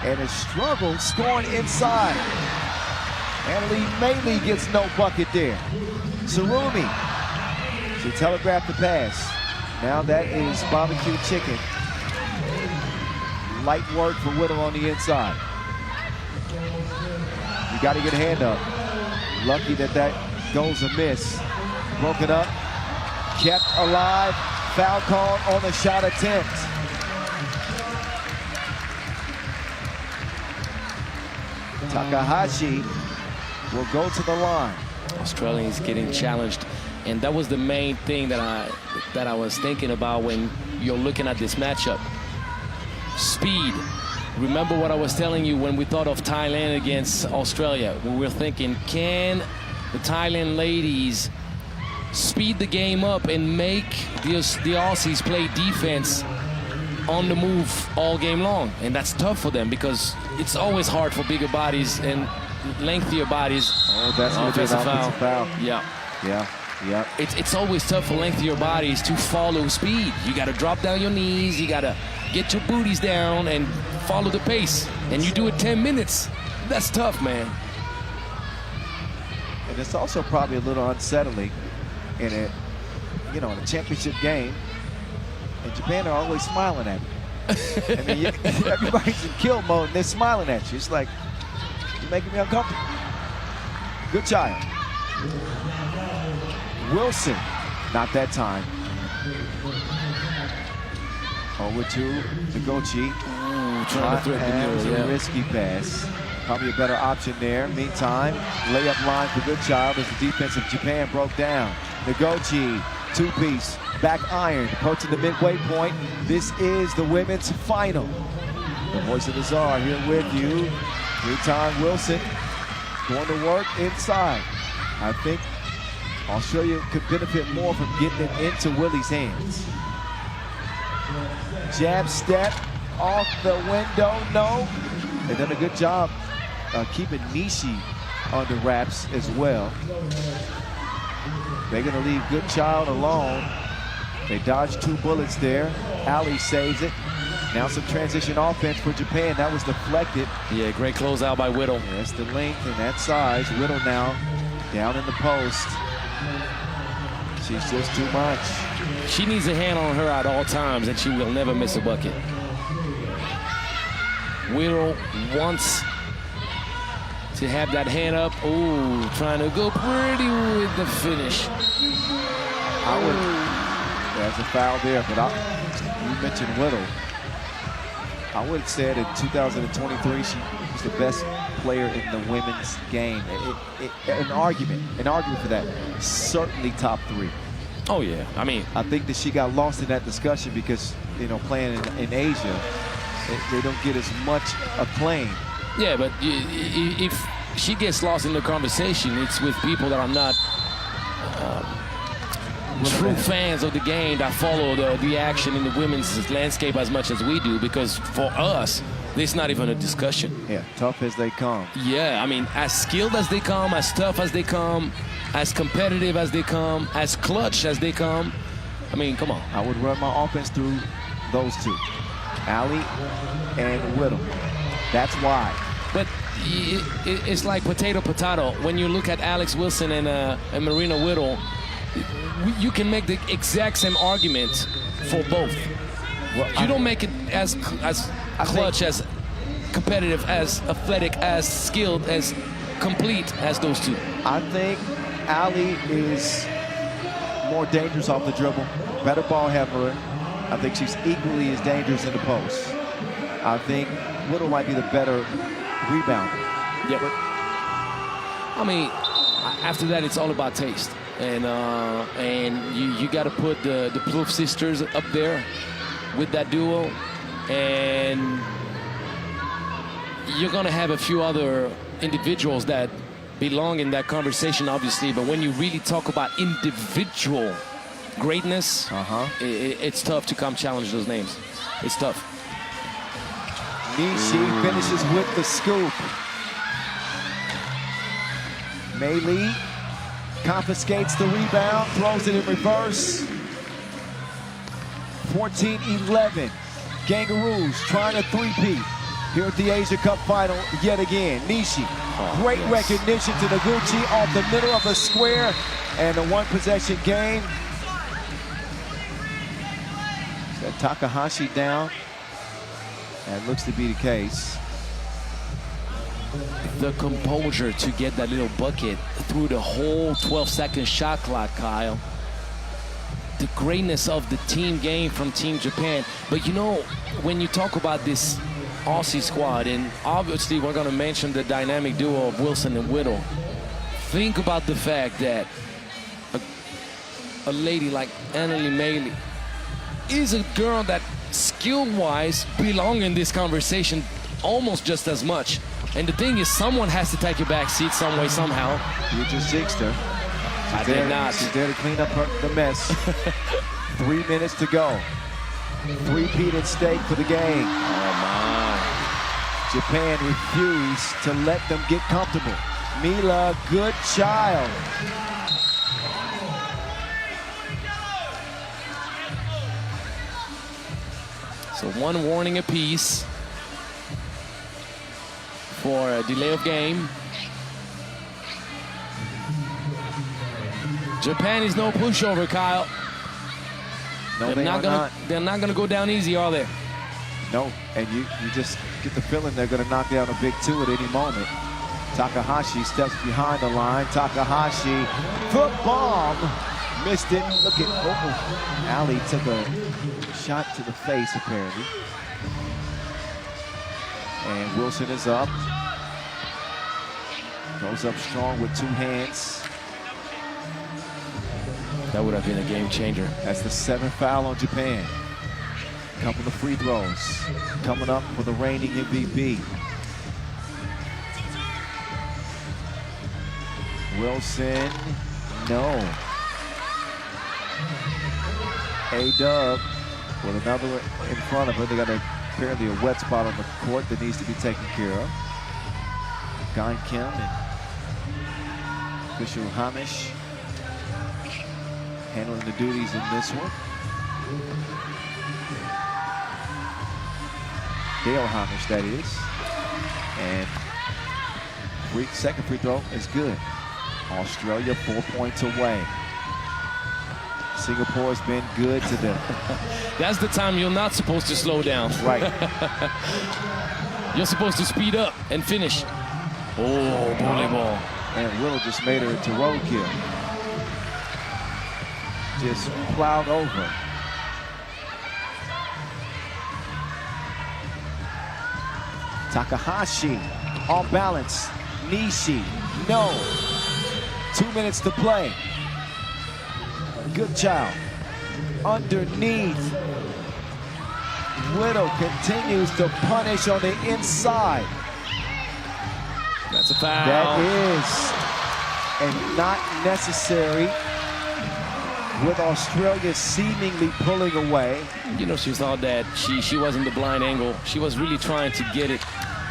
and a struggle scoring inside. Annalise Mayley gets no bucket there. Sarumi, she telegraphed the pass. Now that is barbecue chicken. Light work for Whittle on the inside. You got to get a hand up. Lucky that goes amiss. Broken up, kept alive. Foul called on the shot attempt. Takahashi will go to the line. Australia is getting challenged, and that was the main thing that I was thinking about when you're looking at this matchup. Speed. Remember what I was telling you when we thought of Thailand against Australia. We were thinking, can the Thailand ladies speed the game up and make the Aussies play defense on the move all game long? And that's tough for them because it's always hard for bigger bodies and lengthier bodies. Oh, that's an offensive foul. Yeah. It's always tough for lengthier bodies to follow speed. You got to drop down your knees. You got to get your booties down and follow the pace. And you do it 10 minutes. That's tough, man. And it's also probably a little unsettling in a championship game. And Japan are always smiling at you. I mean, everybody's in kill mode and they're smiling at you. It's like, you're making me uncomfortable. Good Child. Wilson, not that time. Over to Nagochi. Trying to thread the needle, a risky pass. Probably a better option there. Meantime, layup line for Good Child as the defense of Japan broke down. Nagochi, 2-piece, back iron, approaching the midway point. This is the women's final. The voice of the Czar here with you. 3-time Wilson going to work inside. I think Australia could benefit more from getting it into Willie's hands. Jab step off the window, no. They've done a good job keeping Nishi under wraps as well. They're gonna leave Good Child alone. They dodged 2 bullets there. Ali saves it. Now some transition offense for Japan. That was deflected. Yeah, great closeout by Whittle. That's the length and that size. Whittle now down in the post. She's just too much. She needs a hand on her at all times, and she will never miss a bucket. Whittle wants to have that hand up. Ooh, trying to go pretty with the finish. There's a foul there, but you mentioned Whittle. I would have said in 2023 she was the best player in the women's game. An argument for that. Certainly top 3. Oh yeah, I mean, I think that she got lost in that discussion because playing in Asia, they don't get as much acclaim. Yeah, but if she gets lost in the conversation, it's with people that are not true fans of the game, that follow the action in the women's landscape as much as we do, because for us, it's not even a discussion. Yeah, tough as they come. Yeah, I mean, as skilled as they come, as tough as they come, as competitive as they come, as clutch as they come. I mean, come on. I would run my offense through those 2, Ali and Whittle. That's why. But it's like potato. When you look at Alex Wilson and Marina Whittle, you can make the exact same argument for both. Well, you don't make it as clutch, as competitive, as athletic, as skilled, as complete as those two. I think Ali is more dangerous off the dribble, better ball handler. I think she's equally as dangerous in the post. I think Whittle might be the better rebounder. Yeah, but I mean, after that, it's all about taste, and you got to put the Plouffe sisters up there with that duo, and you're gonna have a few other individuals that belong in that conversation, obviously, but when you really talk about individual greatness, it's tough to come challenge those names. It's tough. Nishi finishes with the scoop. Mei Lee confiscates the rebound, throws it in reverse. 14-11. Kangaroos trying a three-peat here at the Asia Cup final yet again. Nishi, great recognition to Noguchi off the middle of the square, and a one-possession game. Set Takahashi down. That looks to be the case. The composure to get that little bucket through the whole 12-second shot clock, Kyle. The greatness of the team game from Team Japan. But you know, when you talk about this Aussie squad, and obviously we're going to mention the dynamic duo of Wilson and Whittle, think about the fact that a lady like Annalie Meili is a girl that skill-wise belong in this conversation almost just as much. And the thing is, someone has to take a back seat some way, somehow. You just jinxed her. I did not. She's there to clean up the mess. 3 minutes to go. Three-peat at stake for the game. Oh, my. Japan refused to let them get comfortable. Mila, good child. So one warning apiece for a delay of game. Japan is no pushover, Kyle. No, they're not gonna go down easy, are they? No, and you just get the feeling they're gonna knock down a big two at any moment. Takahashi steps behind the line. Takahashi, the bomb, missed it. Look at Ali took a shot to the face apparently. And Wilson is up. Goes up strong with two hands. That would have been a game changer. That's the 7th foul on Japan. Couple of free throws coming up for the reigning MVP. Wilson, no. A-Dub with another in front of her. They got apparently a wet spot on the court that needs to be taken care of. Gan Kim and official Hamish handling the duties in this one. Dale Hamish, that is. And second free throw is good. Australia 4 points away. Singapore has been good to them. That's the time you're not supposed to slow down. Right. You're supposed to speed up and finish. Oh, volleyball. And Willow just made her into roadkill. Just plowed over. Takahashi off balance. Nishi, no. 2 minutes to play. Good child. Underneath. Widow continues to punish on the inside. That's a foul. That is, and not necessary, with Australia seemingly pulling away. You know, she thought that she wasn't the blind angle. She was really trying to get it.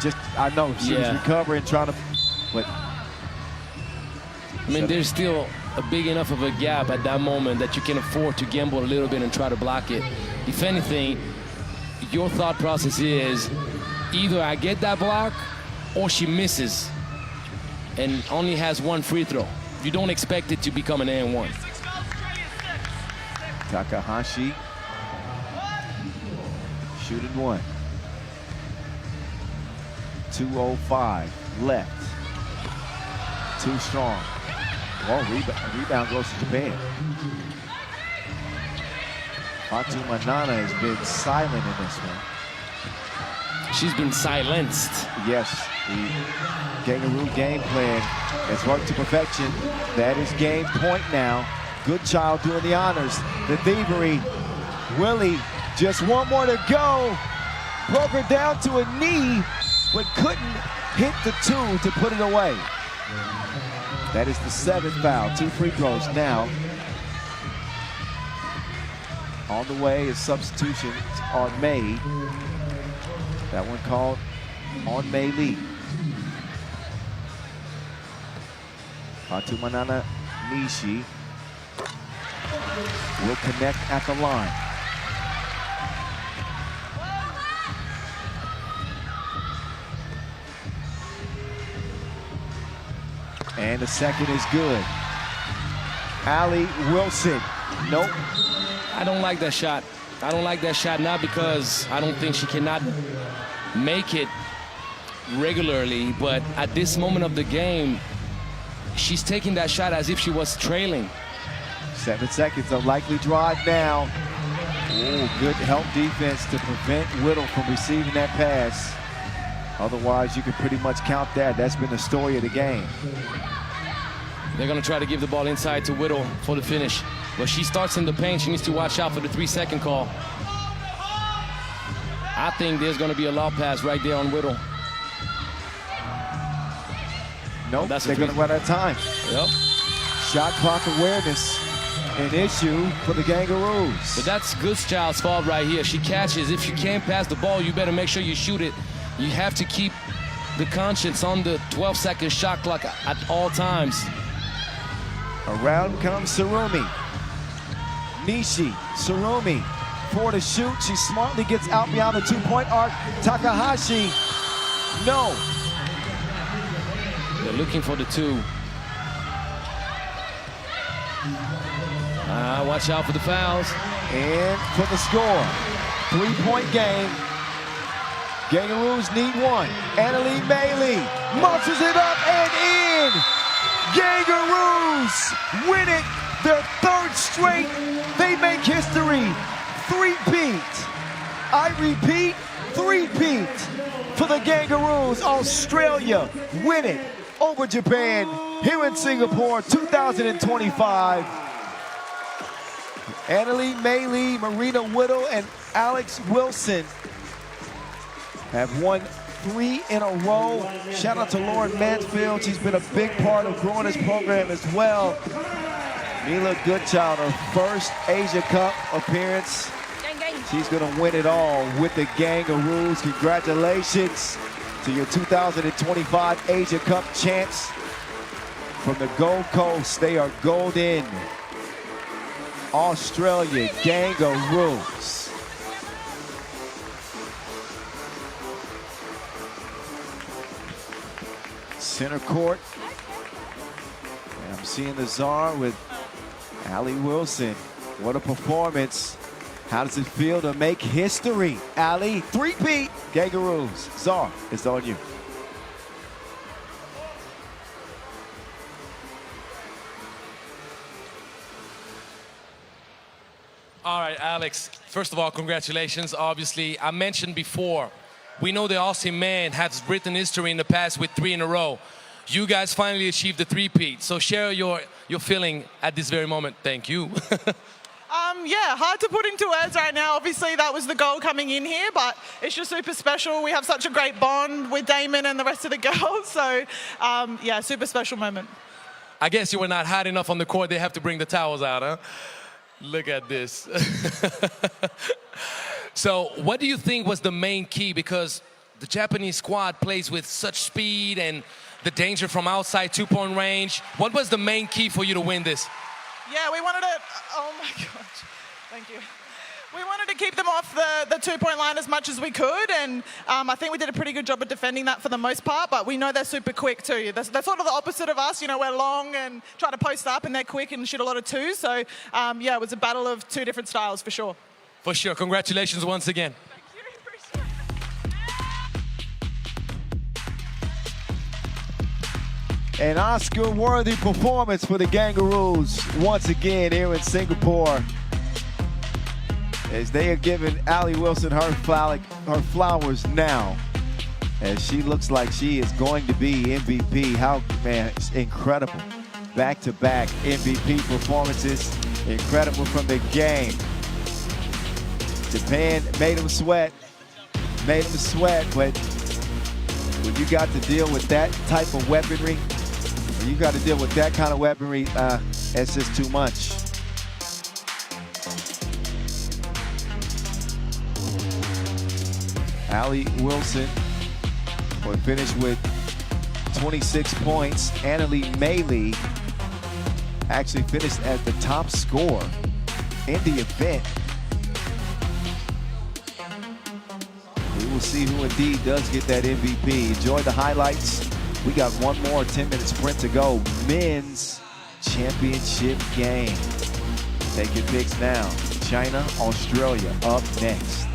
Just, I know, she was recovering, trying to, but. I mean, there's still a big enough of a gap at that moment that you can afford to gamble a little bit and try to block it. If anything, your thought process is either I get that block or she misses and only has one free throw. You don't expect it to become an and one. Takahashi shooting one. 2:05 left. Too strong. Well, rebound goes to Japan. Fatuma Nana has been silent in this one. She's been silenced. Yes, the Kangaroo game plan has worked to perfection. That is game point now. Good child doing the honors. The thievery. Willie, just one more to go. Broke her down to a knee, but couldn't hit the two to put it away. That is the 7th foul. 2 free throws now. On the way is substitutions are made. That one called on Mei Lee. Fatumanana Nishi will connect at the line. And the second is good. Allie Wilson, nope. I don't like that shot. I don't like that shot, not because I don't think she cannot make it regularly, but at this moment of the game, she's taking that shot as if she was trailing. 7 seconds, a likely drive now. Oh, good help defense to prevent Whittle from receiving that pass. Otherwise, you can pretty much count that. That's been the story of the game. They're gonna try to give the ball inside to Whittle for the finish. But she starts in the paint, she needs to watch out for the 3-second call. I think there's gonna be a lob pass right there on Whittle. Nope, they're gonna run out of time. Yep. Shot clock awareness, an issue for the Kangaroos. But that's Goodchild's fault right here. She catches. If you can't pass the ball, you better make sure you shoot it. You have to keep the conscience on the 12-second shot clock at all times. Around comes Surumi. Nishi, Surumi, 4 to shoot. She smartly gets out beyond the 2-point arc. Takahashi, no. They're looking for the 2. Watch out for the fouls. And for the score, 3-point game. Kangaroos need 1. Annalie Bailey muscles it up and in. Kangaroos win it, their 3rd straight. They make history. 3-peat. I repeat, 3-peat for the Kangaroos. Australia win it over Japan here in Singapore 2025. Annalie Bailey, Marina Whittle, and Alex Wilson have won 3 in a row. Shout out to Lauren Mansfield. She's been a big part of growing this program as well. Mila Goodchild, her first Asia Cup appearance. She's gonna win it all with the Kangaroos. Congratulations to your 2025 Asia Cup champs from the Gold Coast. They are golden. Australia Kangaroos. Center court. And I'm seeing the czar with Allie Wilson. What a performance. How does it feel to make history? Allie, 3-peat, Kangaroos. Czar, it's on you. All right, Alex, first of all, congratulations. Obviously, I mentioned before, we know the Aussie man has written history in the past with 3 in a row. You guys finally achieved the 3-peat. So share your feeling at this very moment. Thank you. Yeah, hard to put into words right now. Obviously, that was the goal coming in here, but it's just super special. We have such a great bond with Damon and the rest of the girls. So, yeah, super special moment. I guess you were not hot enough on the court. They have to bring the towels out, huh? Look at this. So what do you think was the main key? Because the Japanese squad plays with such speed and the danger from outside 2-point range. What was the main key for you to win this? Yeah, we wanted to, oh my gosh, thank you. We wanted to keep them off the two-point line as much as we could, and I think we did a pretty good job of defending that for the most part, but we know they're super quick too. They're sort of the opposite of us. You know, we're long and try to post up, and they're quick and shoot a lot of twos. So, yeah, it was a battle of two different styles for sure. For sure. Congratulations once again. An Oscar-worthy performance for the Kangaroos once again here in Singapore, as they are giving Allie Wilson her flowers now, as she looks like she is going to be MVP. How, man, it's incredible. Back-to-back MVP performances, incredible from the game. Japan made them sweat, but when you got to deal with that type of weaponry, when you got to deal with that kind of weaponry, it's just too much. Allie Wilson will finish with 26 points. Annalie Mailey actually finished as the top scorer in the event. We will see who indeed does get that MVP. Enjoy the highlights. We got one more 10-minute sprint to go. Men's championship game. Take your picks now. China, Australia up next.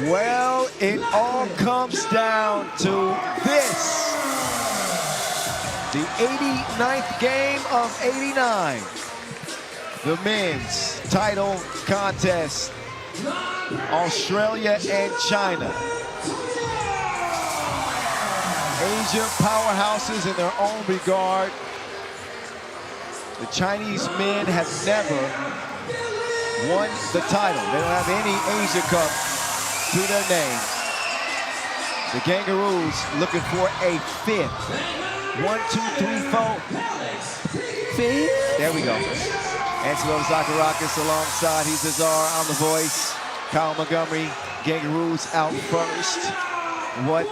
Well, it all comes down to this. The 89th game of 89. The men's title contest. Australia and China. Asia powerhouses in their own regard. The Chinese men have never won the title. They don't have any Asia Cup to their name. The Kangaroos looking for a fifth. 1, 2, 3, 4. Fifth. There we go. Angelo Zakarakis alongside Hizazar on the voice. Kyle Montgomery, Kangaroos out first. What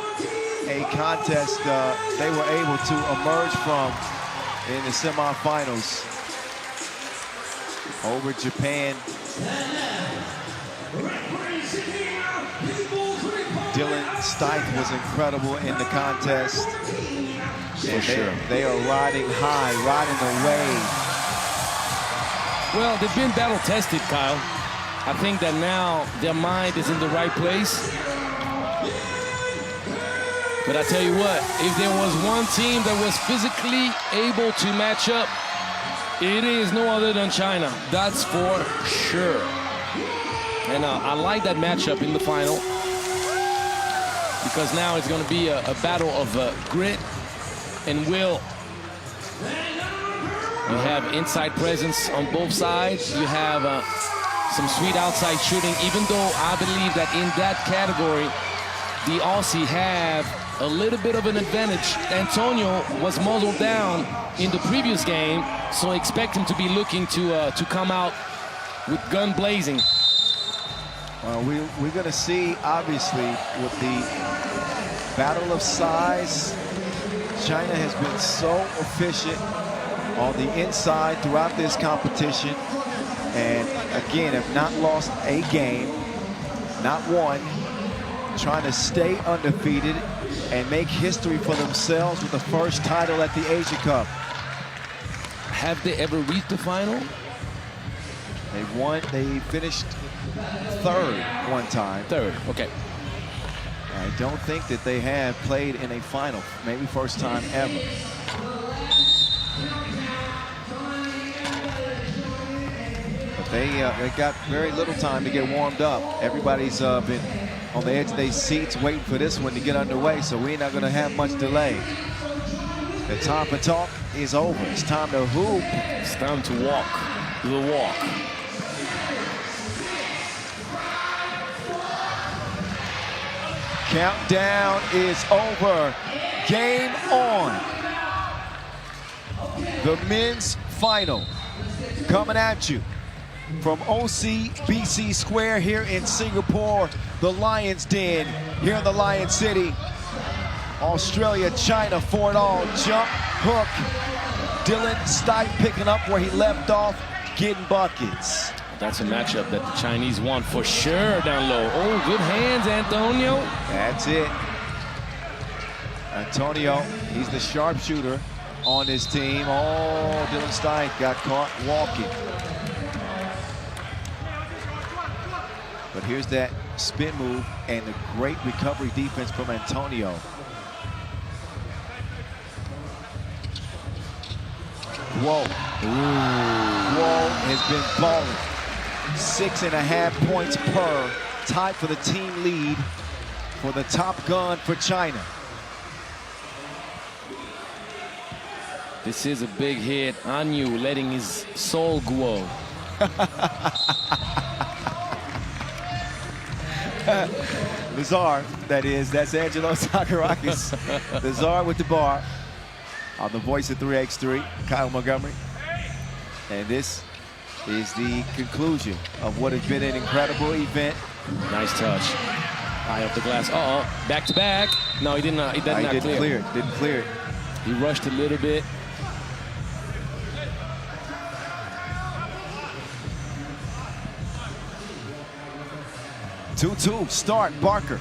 a contest they were able to emerge from in the semifinals over Japan. Dylan Stith was incredible in the contest. For sure. They are riding high, riding the wave. Well, they've been battle-tested, Kyle. I think that now their mind is in the right place. But I tell you what, if there was one team that was physically able to match up, it is no other than China. That's for sure. And I like that matchup in the final because now it's going to be a battle of grit and will. You have inside presence on both sides. You have some sweet outside shooting, even though I believe that in that category, the Aussie have a little bit of an advantage. Antonio was muzzled down in the previous game, so expect him to be looking to come out with gun blazing. Well, we're going to see, obviously, with the battle of size, China has been so efficient on the inside throughout this competition. And again, have not lost a game, not one, trying to stay undefeated and make history for themselves with the first title at the Asia Cup. Have they ever reached the final? They finished third one time. Third, okay. I don't think that they have played in a final, maybe first time ever. But they got very little time to get warmed up. Everybody's been on the edge of their seats waiting for this one to get underway, so we're not going to have much delay. The time for talk is over. It's time to hoop. It's time to walk the walk. Countdown is over. Game on. The men's final coming at you from OCBC Square here in Singapore, the Lions Den here in the Lion City. Australia, China for it all. Jump, hook. Dylan Stipe picking up where he left off, getting buckets. That's a matchup that the Chinese want for sure down low. Oh, good hands, Antonio. That's it. Antonio, he's the sharpshooter on his team. Oh, Dylan Stipe got caught walking. But here's that spin move and the great recovery defense from Antonio. Whoa. Whoa has been balling. 6.5 points per, tied for the team lead for the top gun for China. This is a big hit. Anyu letting his soul go. Lazar, that is. That's Angelo Sakarakis. Lazar with the bar on the voice of 3x3, Kyle Montgomery. And this is the conclusion of what has been an incredible event. Nice touch. High up the glass. Uh-oh. Back to back. No, he did not. He did not clear it. Didn't clear it. He rushed a little bit. Two-two start. Barker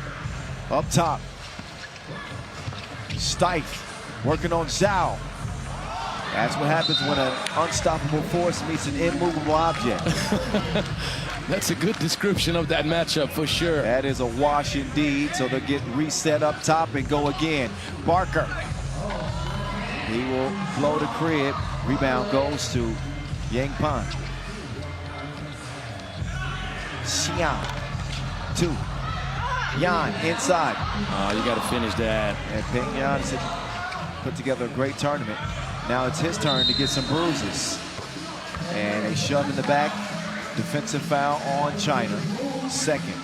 up top. Stipe working on Zhao. That's what happens when an unstoppable force meets an immovable object. That's a good description of that matchup for sure. That is a wash indeed. So they'll get reset up top and go again. Barker. He will blow the crib. Rebound goes to Yang Pan. Xian. 2. Yan inside. Oh, you got to finish that. And Peng Yan has put together a great tournament. Now it's his turn to get some bruises. And a shove in the back. Defensive foul on China. Second.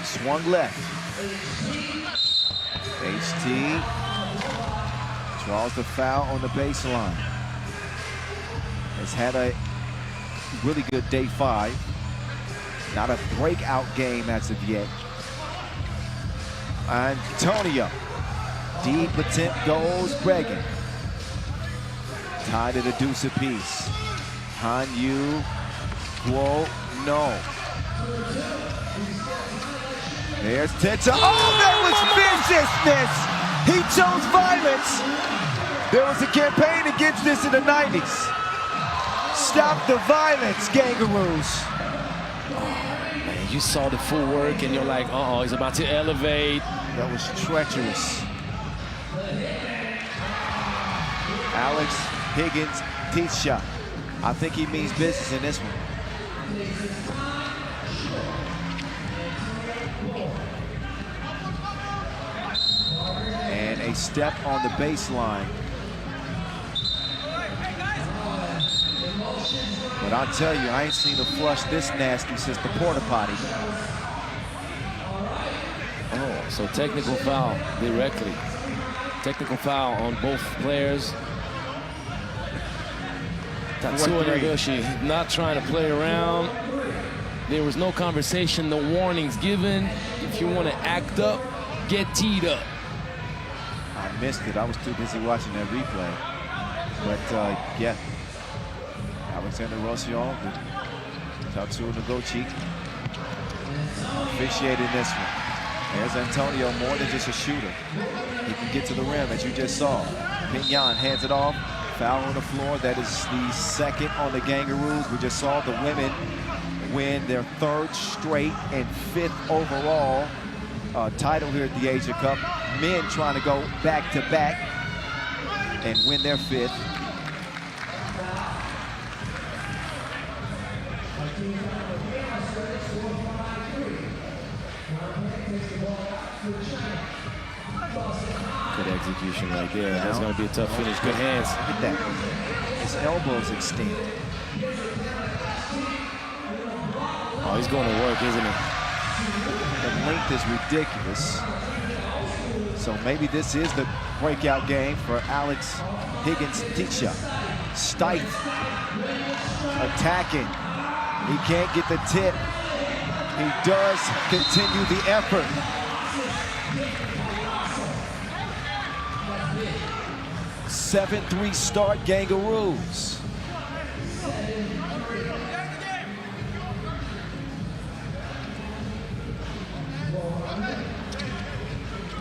Swung left. HT draws the foul on the baseline. Has had a really good day 5. Not a breakout game as of yet. Antonio. Deep attempt goes Bregan. Tied at a deuce apiece. Han Yu. Guo. No. There's Teta. Oh, that was viciousness! He chose violence. There was a campaign against this in the 90s. Stop the violence, Kangaroos. Man, you saw the full work and you're like, uh-oh, he's about to elevate. That was treacherous. Alex Higgins teeth shot. I think he means business in this one. And a step on the baseline. But I'll tell you, I ain't seen a flush this nasty since the porta potty. Oh, so technical foul directly. Technical foul on both players. Tatsuo Nagoshi not trying to play around. There was no conversation, no warnings given. If you want to act up, get teed up. I missed it. I was too busy watching that replay. But yeah, Alexander Rossiol, Tatsuo Nagoshi officiating this one. There's Antonio, more than just a shooter. He can get to the rim, as you just saw. Pinyan hands it off. Foul on the floor. That is the second on the Kangaroos. We just saw the women win their third straight and fifth overall title here at the Asia Cup. Men trying to go back-to-back and win their fifth. Good execution right there. That's going to be a tough finish. Good hands. Look at that. His elbows extend. Oh, he's going to work, isn't he? The length is ridiculous. So maybe this is the breakout game for Alex Higgins Ticha. Stite attacking. He can't get the tip. He does continue the effort. A 7-3 start, Kangaroos.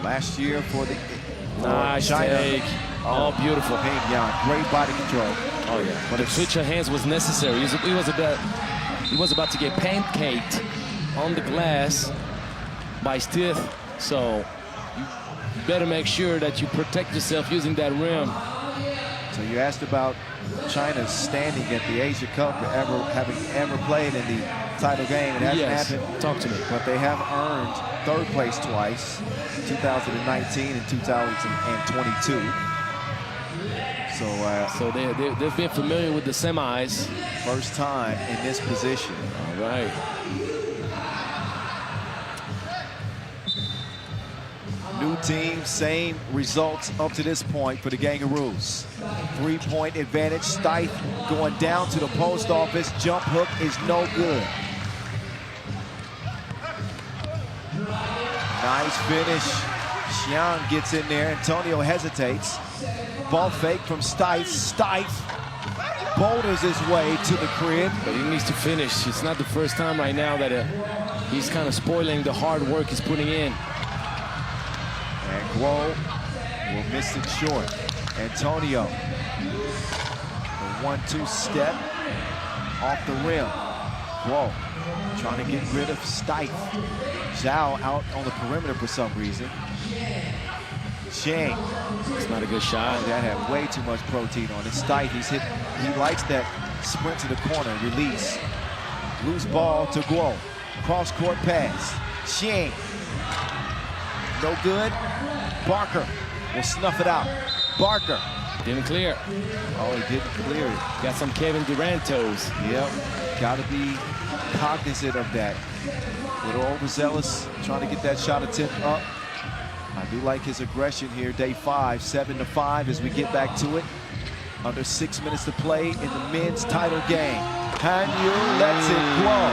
Last year for the nice China. take. Oh, beautiful. Pinyan, great body control. Oh yeah, but the switch of hands was necessary. He was about to get pancaked on the glass by Stith, so you better make sure that you protect yourself using that rim. So you asked about China's standing at the Asia Cup, having ever played in the title game. It hasn't happened. Talk to me. But they have earned third place twice, 2019 and 2022. So they've been familiar with the semis. First time in this position. All right. New team, same results up to this point for the Kangaroos. 3-point advantage. Stite going down to the post office. Jump hook is no good. Nice finish. Xiang gets in there. Antonio hesitates. Ball fake from Stite. Stite boulders his way to the crib. But he needs to finish. It's not the first time right now that he's kind of spoiling the hard work he's putting in. And Guo will miss it short. Antonio, the 1-2 step off the rim. Guo trying to get rid of Stite. Zhao out on the perimeter for some reason. Chang. It's not a good shot. That had way too much protein on it. Stite, he likes that sprint to the corner, release. Loose ball to Guo. Cross-court pass. Chang. No good. Barker will snuff it out. Barker. Didn't clear. Oh, he didn't clear it. Got some Kevin Durant toes. Yep. Got to be cognizant of that. A little overzealous, trying to get that shot attempt up. I do like his aggression here, day 5, 7-5 as we get back to it. Under 6 minutes to play in the men's title game. Hanyu lets it go.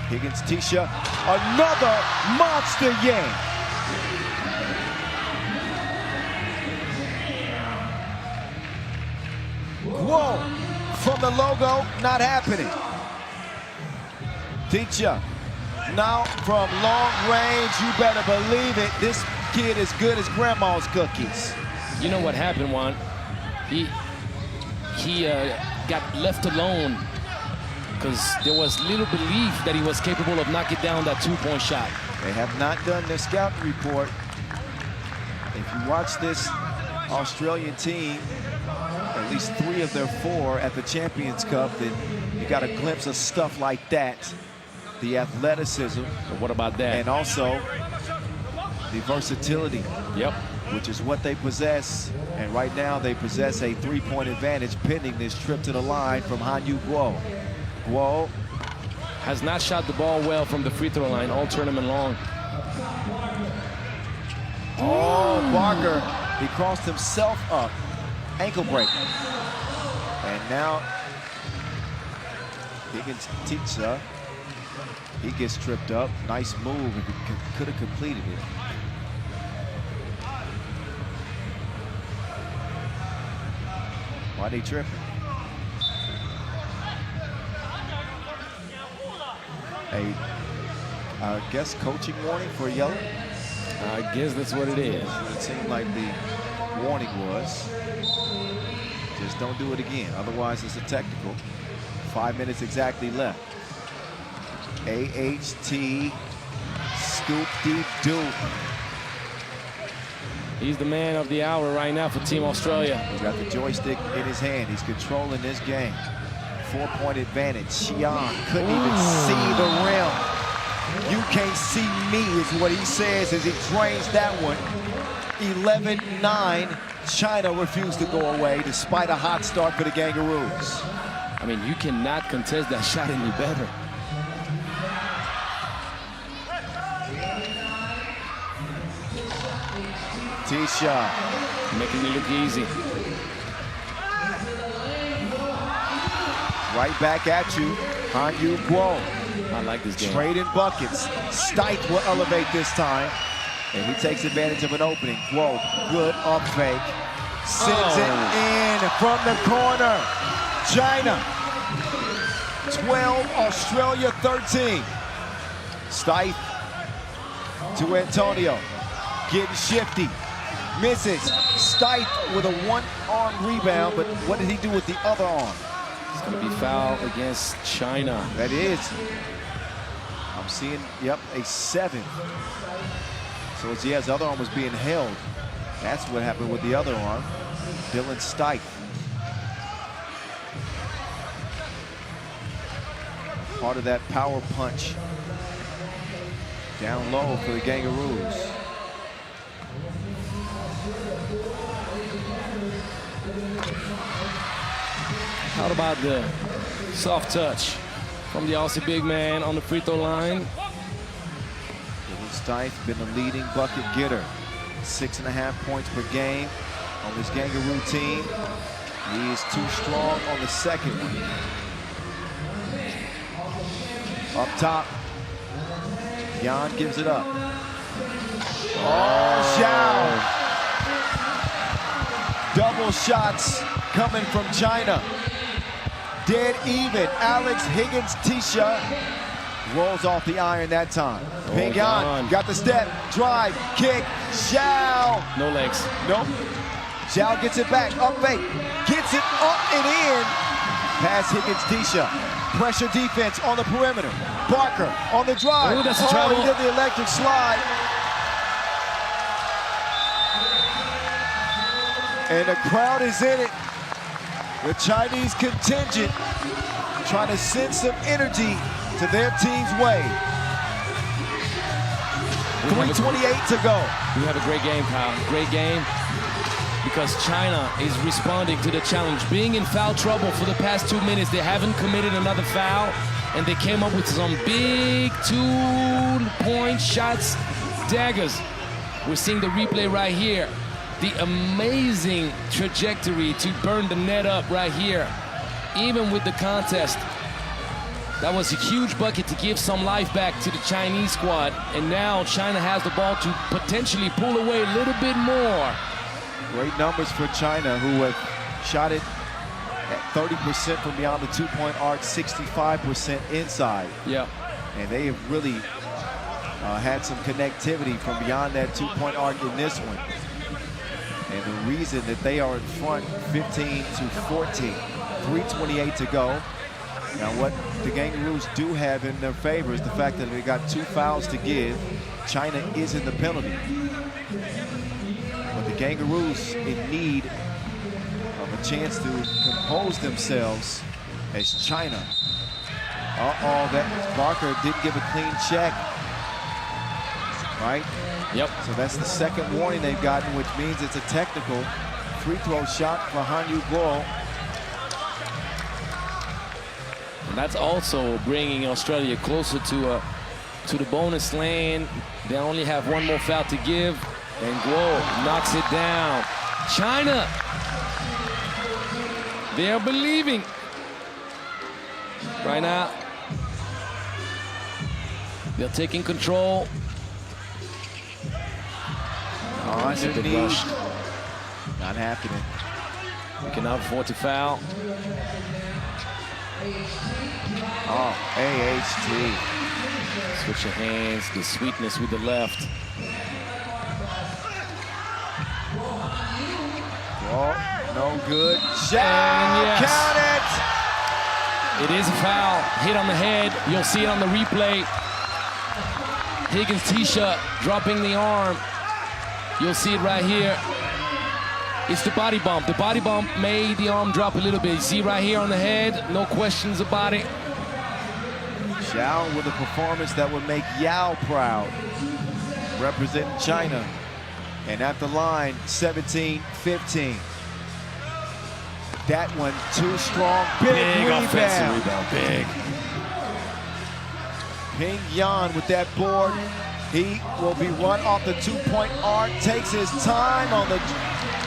Higgins Tisha, another monster game. Whoa, from the logo, not happening. Teacher, now from long range, you better believe it. This kid is good as grandma's cookies. You know what happened, Juan? He got left alone because there was little belief that he was capable of knocking down that two-point shot. They have not done their scouting report. If you watch this Australian team, at least 3 of their 4 at the Champions Cup, then you got a glimpse of stuff like that. The athleticism. But what about that? And also the versatility. Yep. Which is what they possess. And right now they possess a 3-point advantage pending this trip to the line from Hanyu Guo. Guo has not shot the ball well from the free throw line all tournament long. Oh, Barker, he crossed himself up. Ankle break. And now Higgins Titsa, he gets tripped up. Nice move. If he could have completed it. Why they tripping? I guess coaching warning for yellow. I guess that's what it is. It seemed like the warning was. Just don't do it again. Otherwise, it's a technical. 5 minutes exactly left. AHT Scoop-de-doo. He's the man of the hour right now for Team Australia. He's got the joystick in his hand. He's controlling this game. 4-point advantage. Xi'an couldn't even see the rim. You can't see me is what he says as he drains that one. 11-9. China refused to go away despite a hot start for the Kangaroos. I mean, you cannot contest that shot any better. Tisha making it look easy. Right back at you, Hanyu Guo. I like this game. Trading buckets. Stike will elevate this time. And he takes advantage of an opening. Guo, good up fake. Sends it in from the corner. China, 12, Australia 13. Stike to Antonio. Getting shifty. Misses. Stike with a one-arm rebound, but what did he do with the other arm? It's going to be foul against China. That is. I'm seeing, yep, a 7. So as his other arm was being held. That's what happened with the other arm. Dylan Stike. Part of that power punch. Down low for the Kangaroos. How about the soft touch from the Aussie big man on the free throw line? Dylan Stike been the leading bucket getter. 6.5 points per game on this Kangaroo team. He is too strong on the second one. Up top, Jan gives it up. Oh, Zhao. Double shots coming from China. Dead even. Alex Higgins Tisha rolls off the iron that time. Ping Yan got the step, drive, kick. Zhao. No legs. Nope. Zhao gets it back, up fake, gets it up and in. Pass Higgins Tisha. Pressure defense on the perimeter. Barker on the drive. Ooh, that's a travel. He did the electric slide. And the crowd is in it. The Chinese contingent trying to send some energy to their team's way. 3:28 to go. We have a great game, Kyle. Great game. Because China is responding to the challenge. Being in foul trouble for the past 2 minutes, they haven't committed another foul, and they came up with some big 2-point shots, daggers. We're seeing the replay right here. The amazing trajectory to burn the net up right here. Even with the contest, that was a huge bucket to give some life back to the Chinese squad. And now China has the ball to potentially pull away a little bit more. Great numbers for China, who have shot it at 30% from beyond the 2-point arc, 65% inside. Yeah. And they have really had some connectivity from beyond that two-point arc in this one. And the reason that they are in front 15-14, 3:28 to go. Now what the Kangaroos do have in their favor is the fact that they got 2 fouls to give. China is in the penalty. But the Kangaroos in need of a chance to compose themselves as China. That Barker didn't give a clean check. Right? Yep. So that's the second warning they've gotten, which means it's a technical free throw shot for Hanyu Guo. And that's also bringing Australia closer to the bonus lane. They only have one more foul to give, and Guo knocks it down. China, they're believing right now. They're taking control. Oh, that's a good rush. Not happening. We cannot afford to foul. Oh, AHT. Switch your hands, the sweetness with the left. Oh, no good. Shot, yes. count it. It is a foul, hit on the head. You'll see it on the replay. Higgins' T-shirt dropping the arm. You'll see it right here. It's the body bump. The body bump made the arm drop a little bit. You see right here on the head, no questions about it. Zhao with a performance that would make Yao proud, representing China. And at the line, 17-15. That one too strong. Big offensive rebound, big. Ping Yan with that board. He will be run off the two-point arc, takes his time on the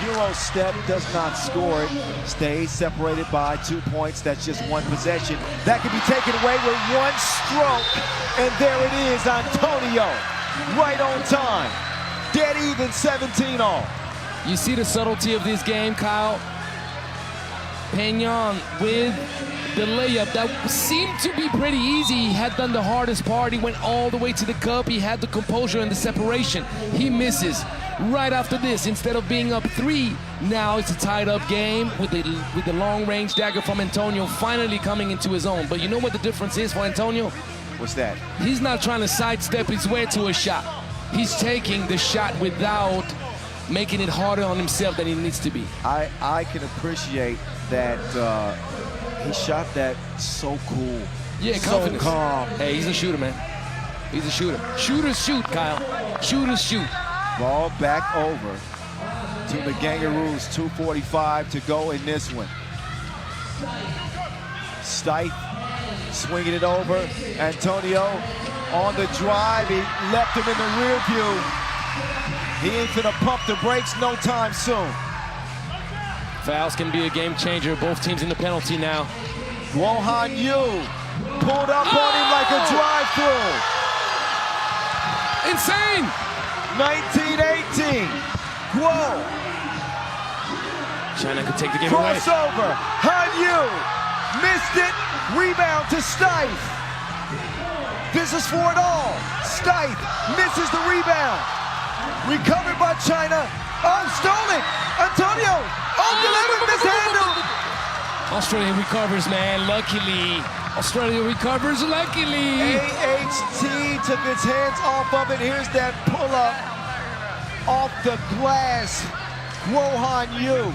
Euro step, does not score it, stays separated by 2 points. That's just one possession. That can be taken away with one stroke. And there it is, Antonio, right on time. Dead even, 17 all. You see the subtlety of this game, Kyle? Peñon with the layup that seemed to be pretty easy. He had done the hardest part. He went all the way to the cup. He had the composure and the separation. He misses right after this. Instead of being up 3, now it's a tied up game with the long range dagger from Antonio finally coming into his own. But you know what the difference is for Antonio? What's that? He's not trying to sidestep his way to a shot. He's taking the shot without making it harder on himself than he needs to be. I can appreciate that he shot that so cool. Yeah, so confidence. calm. Hey, he's a shooter, man. He's a shooter. Shooters shoot, Kyle. Shooters shoot. Ball back over to the Kangaroos. 2:45 to go in this one. Stipe swinging it over. Antonio on the drive. He left him in the rear view. He ain't gonna pump the brakes no time soon. Fouls can be a game changer. Both teams in the penalty now. Guo Hanyu pulled up on him like a drive-through. Insane! 19-18. Guo. China could take the game away. Crossover. Hanyu missed it. Rebound to Stipe. This is for it all. Stipe misses the rebound. Recovered by China. Oh, stolen. Antonio. Oh, delivered, mishandled. Australia recovers, man, luckily. Australia recovers, luckily. AHT took his hands off of it. Here's that pull-up off the glass. Guo Hanyu.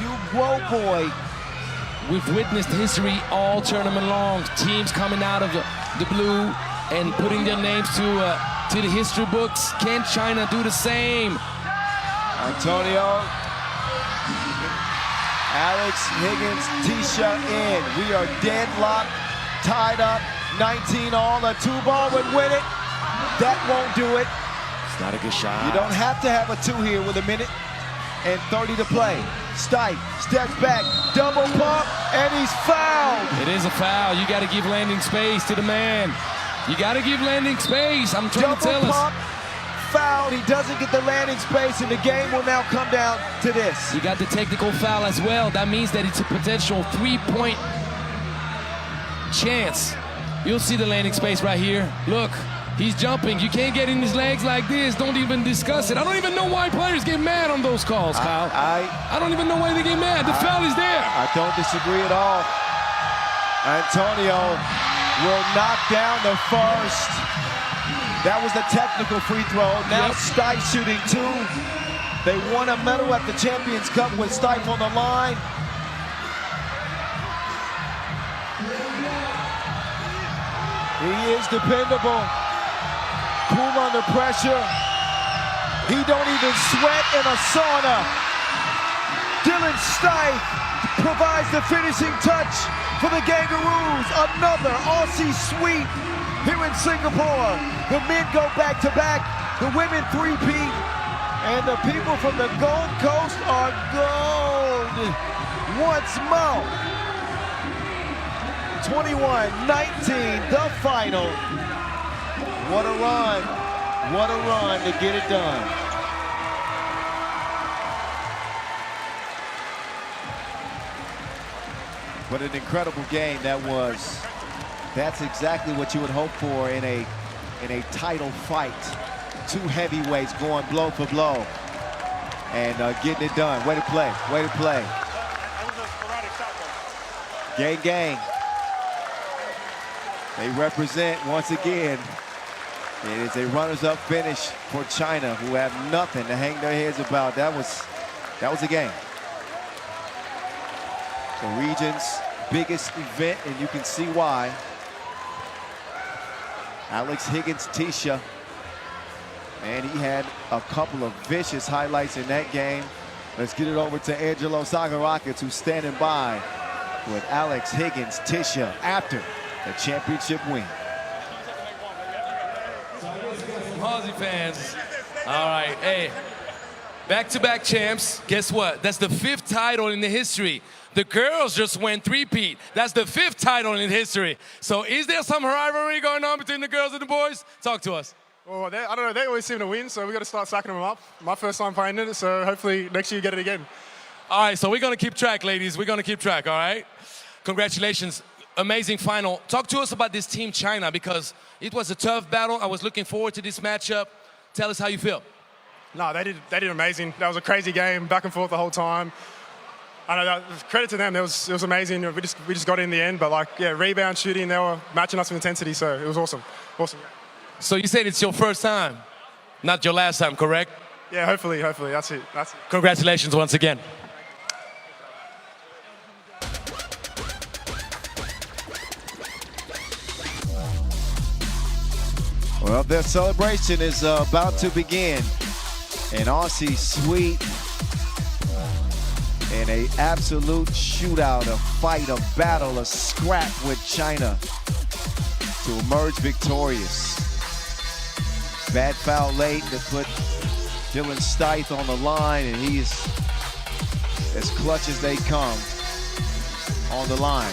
You Guo boy. We've witnessed history all tournament long. Teams coming out of the blue and putting their names to the history books. Can China do the same? Antonio. Alex Higgins, Tisha in. We are deadlocked, tied up, 19 all. A 2-ball would win it. That won't do it. It's not a good shot. You don't have to have a 2 here with 1:30 to play. Stipe steps back, double pump, and he's fouled. It is a foul. You got to give landing space to the man. You got to give landing space. I'm trying to tell us. Fouled. He doesn't get the landing space, and the game will now come down to this. You got the technical foul as well. That means that it's a potential 3-point chance You'll see the landing space right here. Look, he's jumping. You can't get in his legs like this. Don't even discuss it. I don't even know why players get mad on those calls, Kyle. I don't even know why they get mad. The foul is there. I don't disagree at all. Antonio will knock down the first. That was the technical free throw. Now Stipe shooting 2. They won a medal at the Champions Cup with Stipe on the line. He is dependable. Cool under pressure. He don't even sweat in a sauna. Dylan Stipe provides the finishing touch for the Kangaroos. Another Aussie sweep here in Singapore. The men go back-to-back. The women three-peat. And the people from the Gold Coast are gold once more. 21-19, the final. What a run. What a run to get it done. What an incredible game that was. That's exactly what you would hope for in a title fight. 2 heavyweights going blow for blow and getting it done. Way to play, way to play. Gang, gang. They represent, once again, it is a runners-up finish for China, who have nothing to hang their heads about. That was a game. The region's biggest event, and you can see why. Alex Higgins, Tisha. And he had a couple of vicious highlights in that game. Let's get it over to Angelo Sagarakis, who's standing by with Alex Higgins, Tisha, after the championship win. Aussie fans. All right, hey, back-to-back champs. Guess what? That's the 5th title in the history. The girls just went 3-peat. That's the 5th title in history. So is there some rivalry going on between the girls and the boys? Talk to us. Well, I don't know. They always seem to win, so we got to start stacking them up. My first time playing it, so hopefully next year get it again. All right, so we're going to keep track, ladies. We're going to keep track, all right? Congratulations. Amazing final. Talk to us about this Team China, because it was a tough battle. I was looking forward to this matchup. Tell us how you feel. No, they did amazing. That was a crazy game, back and forth the whole time. I know, credit to them. It was amazing. We just got it in the end, but rebound, shooting, they were matching us with intensity, so it was awesome. Awesome. So you said it's your first time, not your last time, correct? Yeah, hopefully. That's it. Congratulations once again. Well, their celebration is about to begin. An Aussie sweep and an absolute shootout, a fight, a battle, a scrap with China to emerge victorious. Bad foul late that put Dylan Stipe on the line, and he's as clutch as they come on the line.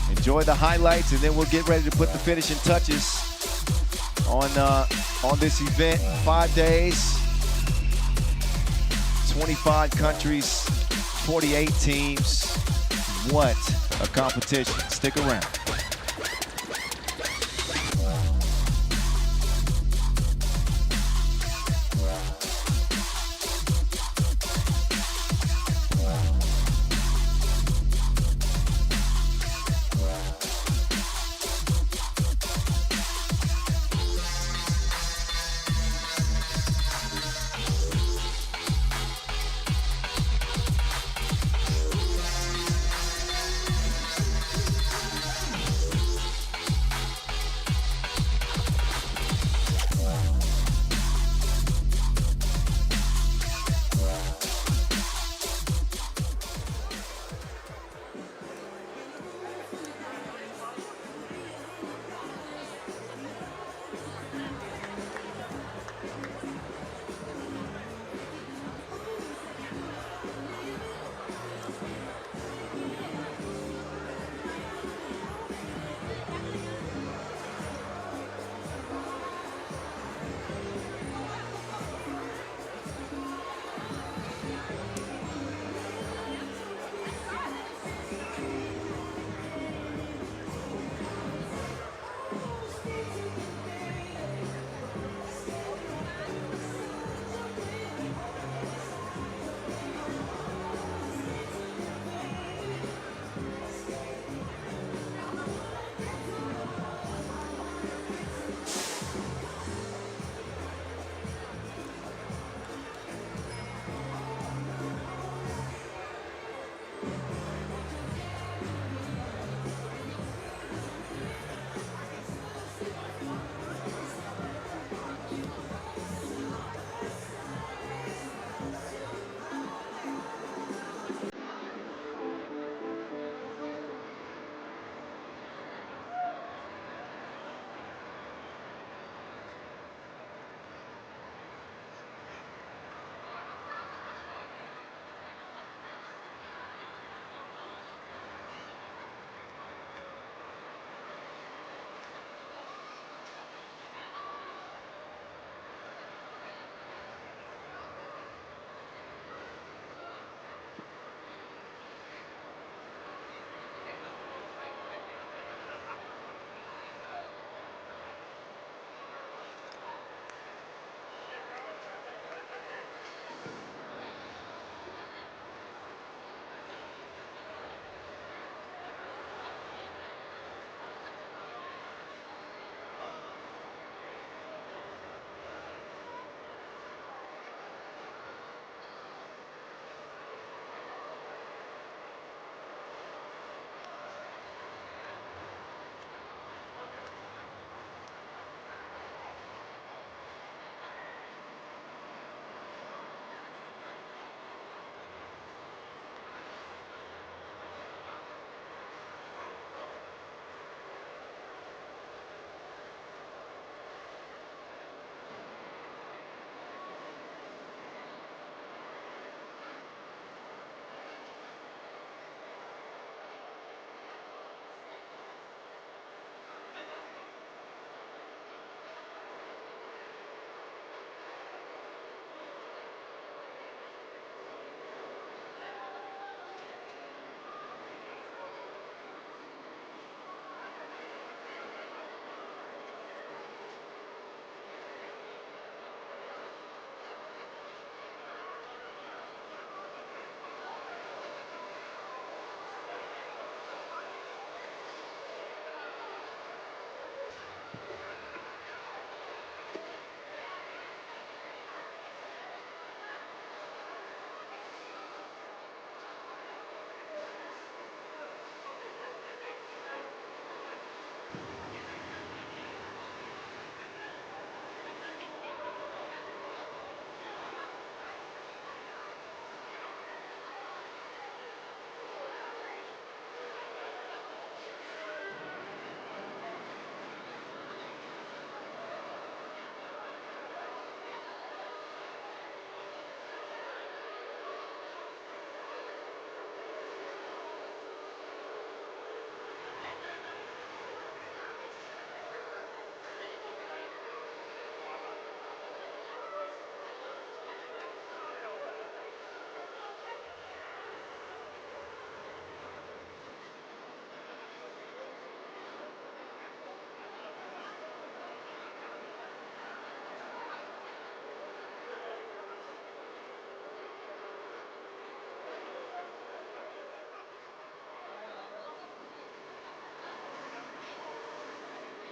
Enjoy the highlights, and then we'll get ready to put the finishing touches on this event. 5 days, 25 countries, 48 teams. What a competition. Stick around.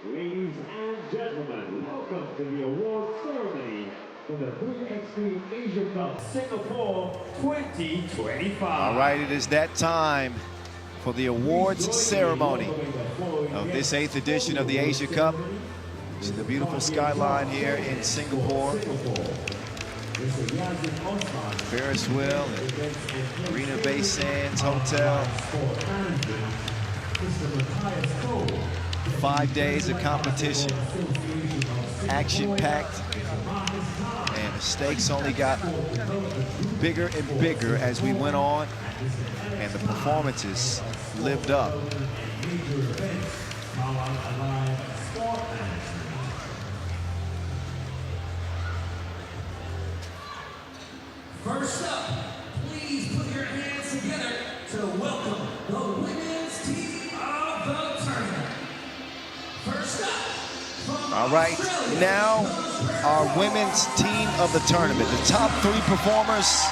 Ladies and gentlemen, welcome to the award ceremony for the 3x3 Asia Cup Singapore 2025. All right, it is that time for the awards ceremony of this 8th edition of the Asia Cup. See the beautiful skyline here in Singapore. Ferris wheel and Marina Bay Sands Hotel. 5 days of competition, action-packed, and the stakes only got bigger and bigger as we went on, and the performances lived up. First up, please put your hands together to welcome the women's team of the tournament. First up, from all right, now our women's team of the tournament. The top 3 performers.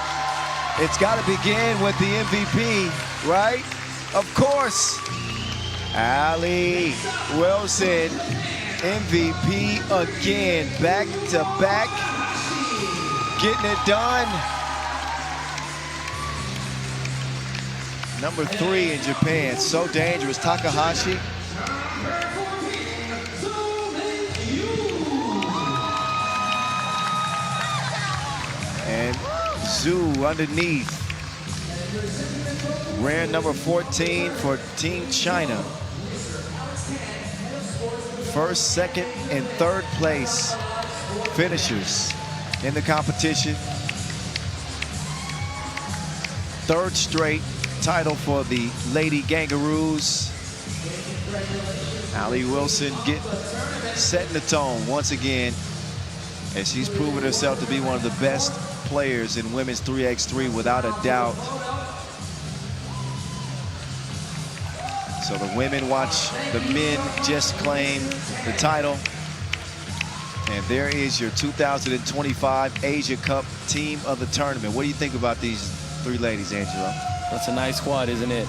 It's got to begin with the MVP, right? Of course, Allie Wilson, MVP again, back to back, getting it done. Number 3 in Japan, so dangerous. Takahashi. And Zhu underneath. Rare number 14 for Team China. First, second, and third place finishers in the competition. Third straight title for the Lady Kangaroos. Allie Wilson setting the tone once again, as she's proven herself to be one of the best players in women's 3x3 without a doubt. So the women watch the men just claim the title. And there is your 2025 Asia Cup team of the tournament. What do you think about these 3 ladies, Angelo? That's a nice squad, isn't it?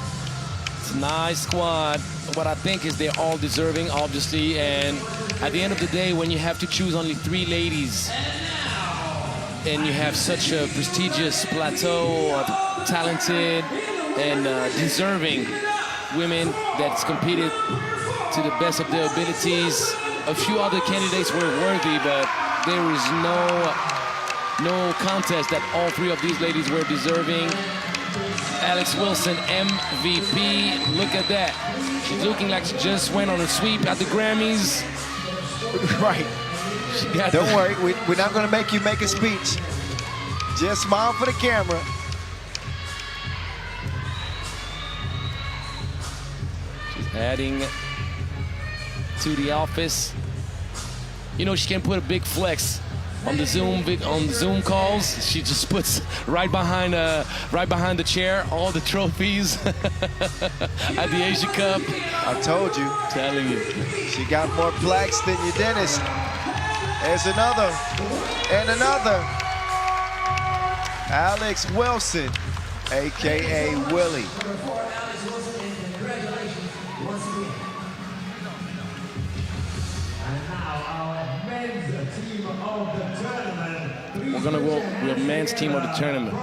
It's a nice squad. What I think is they're all deserving, obviously. And at the end of the day, when you have to choose only 3 ladies and you have such a prestigious plateau of talented and deserving women that's competed to the best of their abilities. A few other candidates were worthy, but there is no contest that all 3 of these ladies were deserving. Alex Wilson, MVP. Look at that. She's looking like she just went on a sweep at the Grammys. Right. Don't worry, we're not going to make you make a speech. Just smile for the camera. She's heading to the office. You know, she can put a big flex on the Zoom calls. She just puts right behind the chair all the trophies at the Asia Cup. I told you. Telling you. She got more plaques than your dentist. There's another and another. Alex Wilson, AKA Willie. We're gonna go with men's team of the tournament.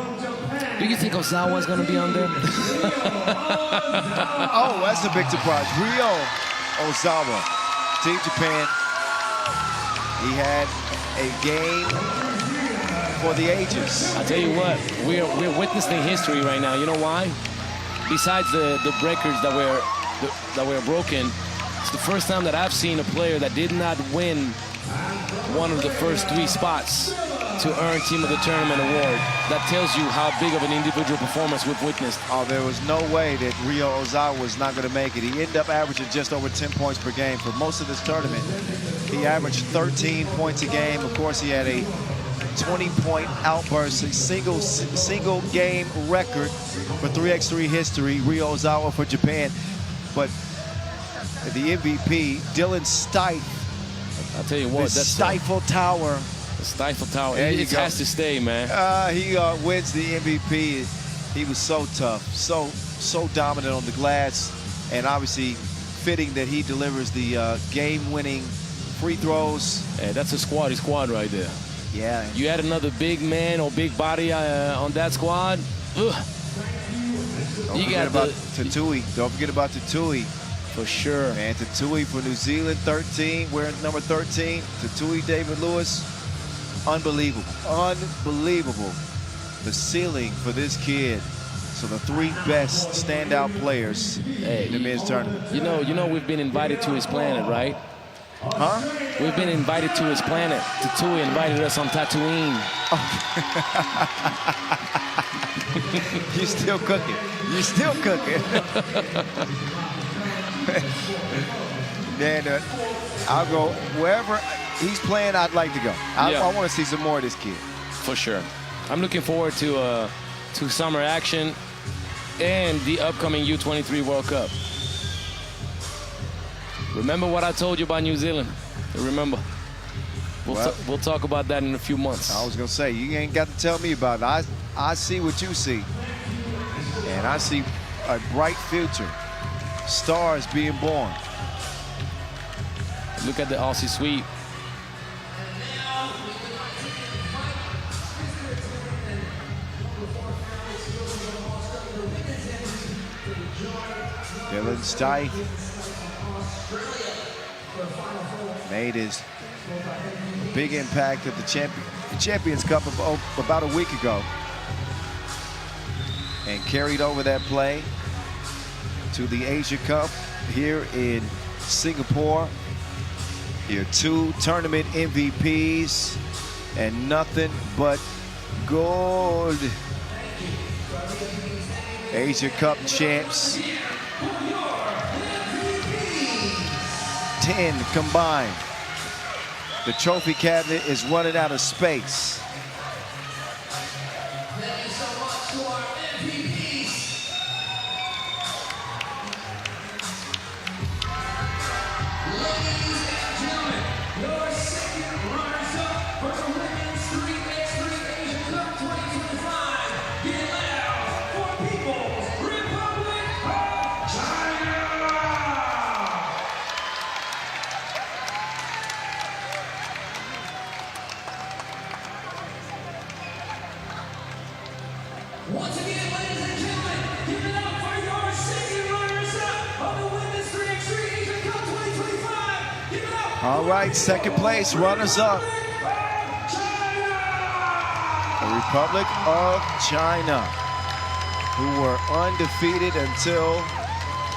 Do you think Ozawa's gonna be on there? Oh, that's a big surprise. Ryo Ozawa, Team Japan. He had a game for the ages. I tell you what, we're witnessing history right now. You know why? Besides the breakers that were broken, it's the first time that I've seen a player that did not win one of the first 3 spots to earn Team of the Tournament award. That tells you how big of an individual performance we've witnessed. Oh, there was no way that Ryo Ozawa was not going to make it. He ended up averaging just over 10 points per game for most of this tournament. He averaged 13 points a game. Of course, he had a 20-point outburst, a single game record for 3x3 history. Ryo Ozawa for Japan. But the MVP, Dylan Stife. I'll tell you what, that's Stifle Tower. The Stifle Tower. It has to stay, man. He wins the MVP. He was so tough, so dominant on the glass, and obviously fitting that he delivers the game-winning free throws. Hey, that's a squad right there. Yeah. You add another big man or big body on that squad. Ugh. Don't forget about Tatui. Don't forget about Tatui. For sure. And Tatui for New Zealand, 13. Wearing number 13. Tatui, David Lewis. Unbelievable. Unbelievable. The ceiling for this kid. So the 3 best standout players in the men's tournament. You know we've been invited to his planet, right? Huh? We've been invited to his planet. Tatui invited us on Tatooine. You're still cooking. You're still cooking. Man, I'll go wherever he's playing. I'd like to go. I want to see some more of this kid. For sure. I'm looking forward to summer action and the upcoming U23 World Cup. Remember what I told you about New Zealand? Remember. We'll talk about that in a few months. I was going to say, you ain't got to tell me about it. I see what you see. And I see a bright future. Stars being born. Look at the Aussie sweep. Dylan Stike made his big impact at the Champions Cup about a week ago and carried over that play to the Asia Cup here in Singapore. Here 2 tournament MVPs and nothing but gold. Asia Cup champs. 10 combined. The trophy cabinet is running out of space. Thank you so much to our MVPs. Ladies and gentlemen, your second runners-up for the Women's 3x3 Asia Cup 2025. Get loud for People's Republic of China! Once again, ladies and gentlemen, give it up for your second runners-up of the Women's 3x3 Asia Cup 2025. Give it up. All right, second place, runners-up. The Republic of China, who were undefeated until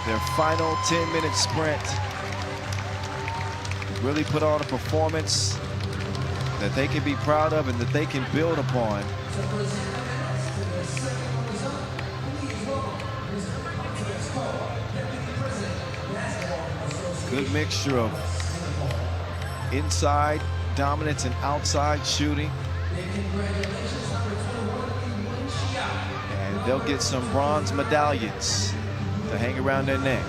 their final 10-minute sprint. Really put on a performance that they can be proud of and that they can build upon. Good mixture of inside dominance and outside shooting. And they'll get some bronze medallions to hang around their neck.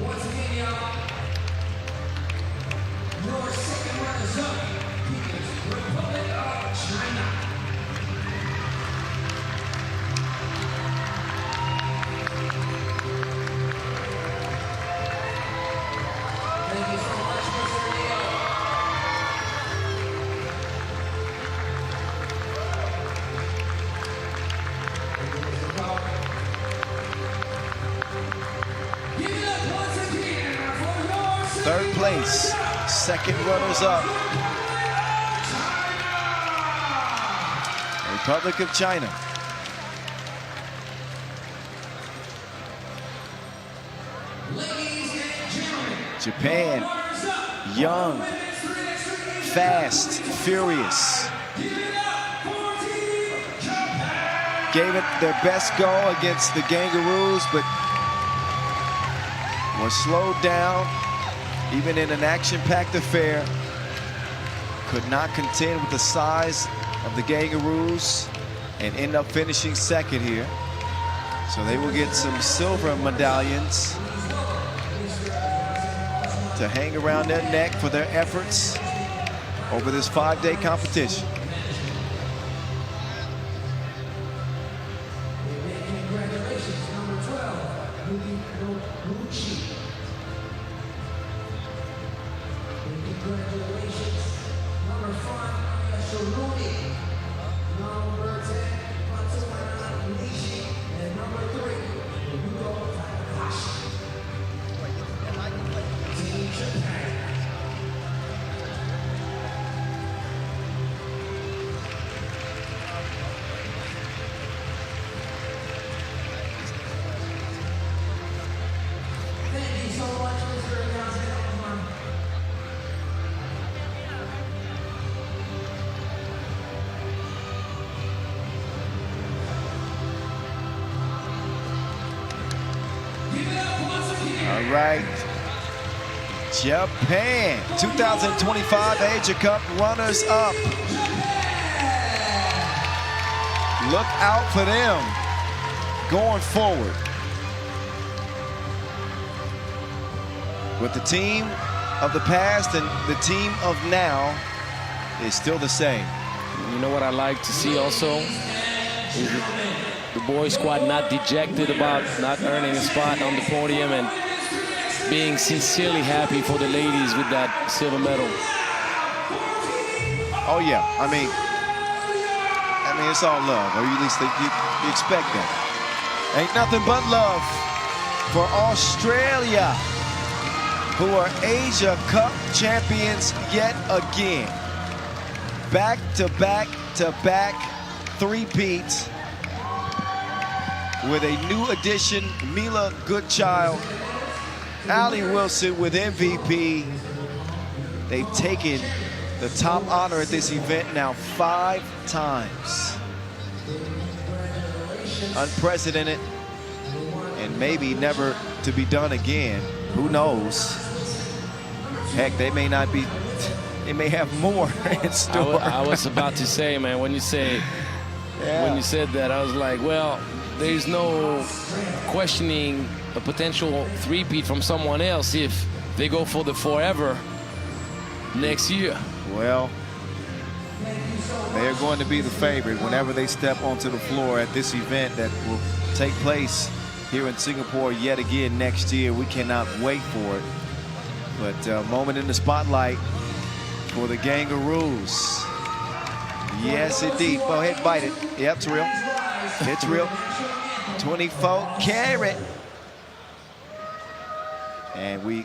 Once again, y'all, your second runners-up, People's Republic of China. Thank you so much, Mr. Leo. Give it up once again for your Third place, second runners-up. Republic of China. Ladies and gentlemen, Japan, young, fast, furious. Gave it their best go against the Kangaroos, but was slowed down, even in an action-packed affair. Could not contend with the size of the Kangaroos and end up finishing second here. So they will get some silver medallions. to hang around their neck for their efforts over this 5-day competition. Congratulations, number 12, Congratulations, number 5, number 10, and number 3, Team Japan. Thank you so much, Mr. Announcement. All right. Japan, 2025 Asia Cup runners-up. Look out for them going forward. But the team of the past and the team of now is still the same. You know what I like to see also is the boys squad not dejected about not earning a spot on the podium and being sincerely happy for the ladies with that silver medal. Oh yeah, I mean it's all love, or at least you expect that. Ain't nothing but love for Australia, who are Asia Cup champions yet again. Back-to-back three-peats with a new addition, Mila Goodchild, Allie Wilson with MVP. They've taken the top honor at this event now 5 times. Unprecedented and maybe never to be done again. Who knows? Heck, they may not be, they may have more in store. I was about to say, man, when you said that, I was like, well, there's no questioning a potential three-peat from someone else if they go for the forever next year. Well, they're going to be the favorite whenever they step onto the floor at this event that will take place here in Singapore yet again next year. We cannot wait for it. But a moment in the spotlight for the Gangaroos. Yes, indeed. Go ahead, bite it. Yep, it's real. It's real. 24 karat. And we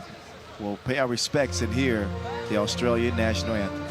will pay our respects and hear the Australian national anthem.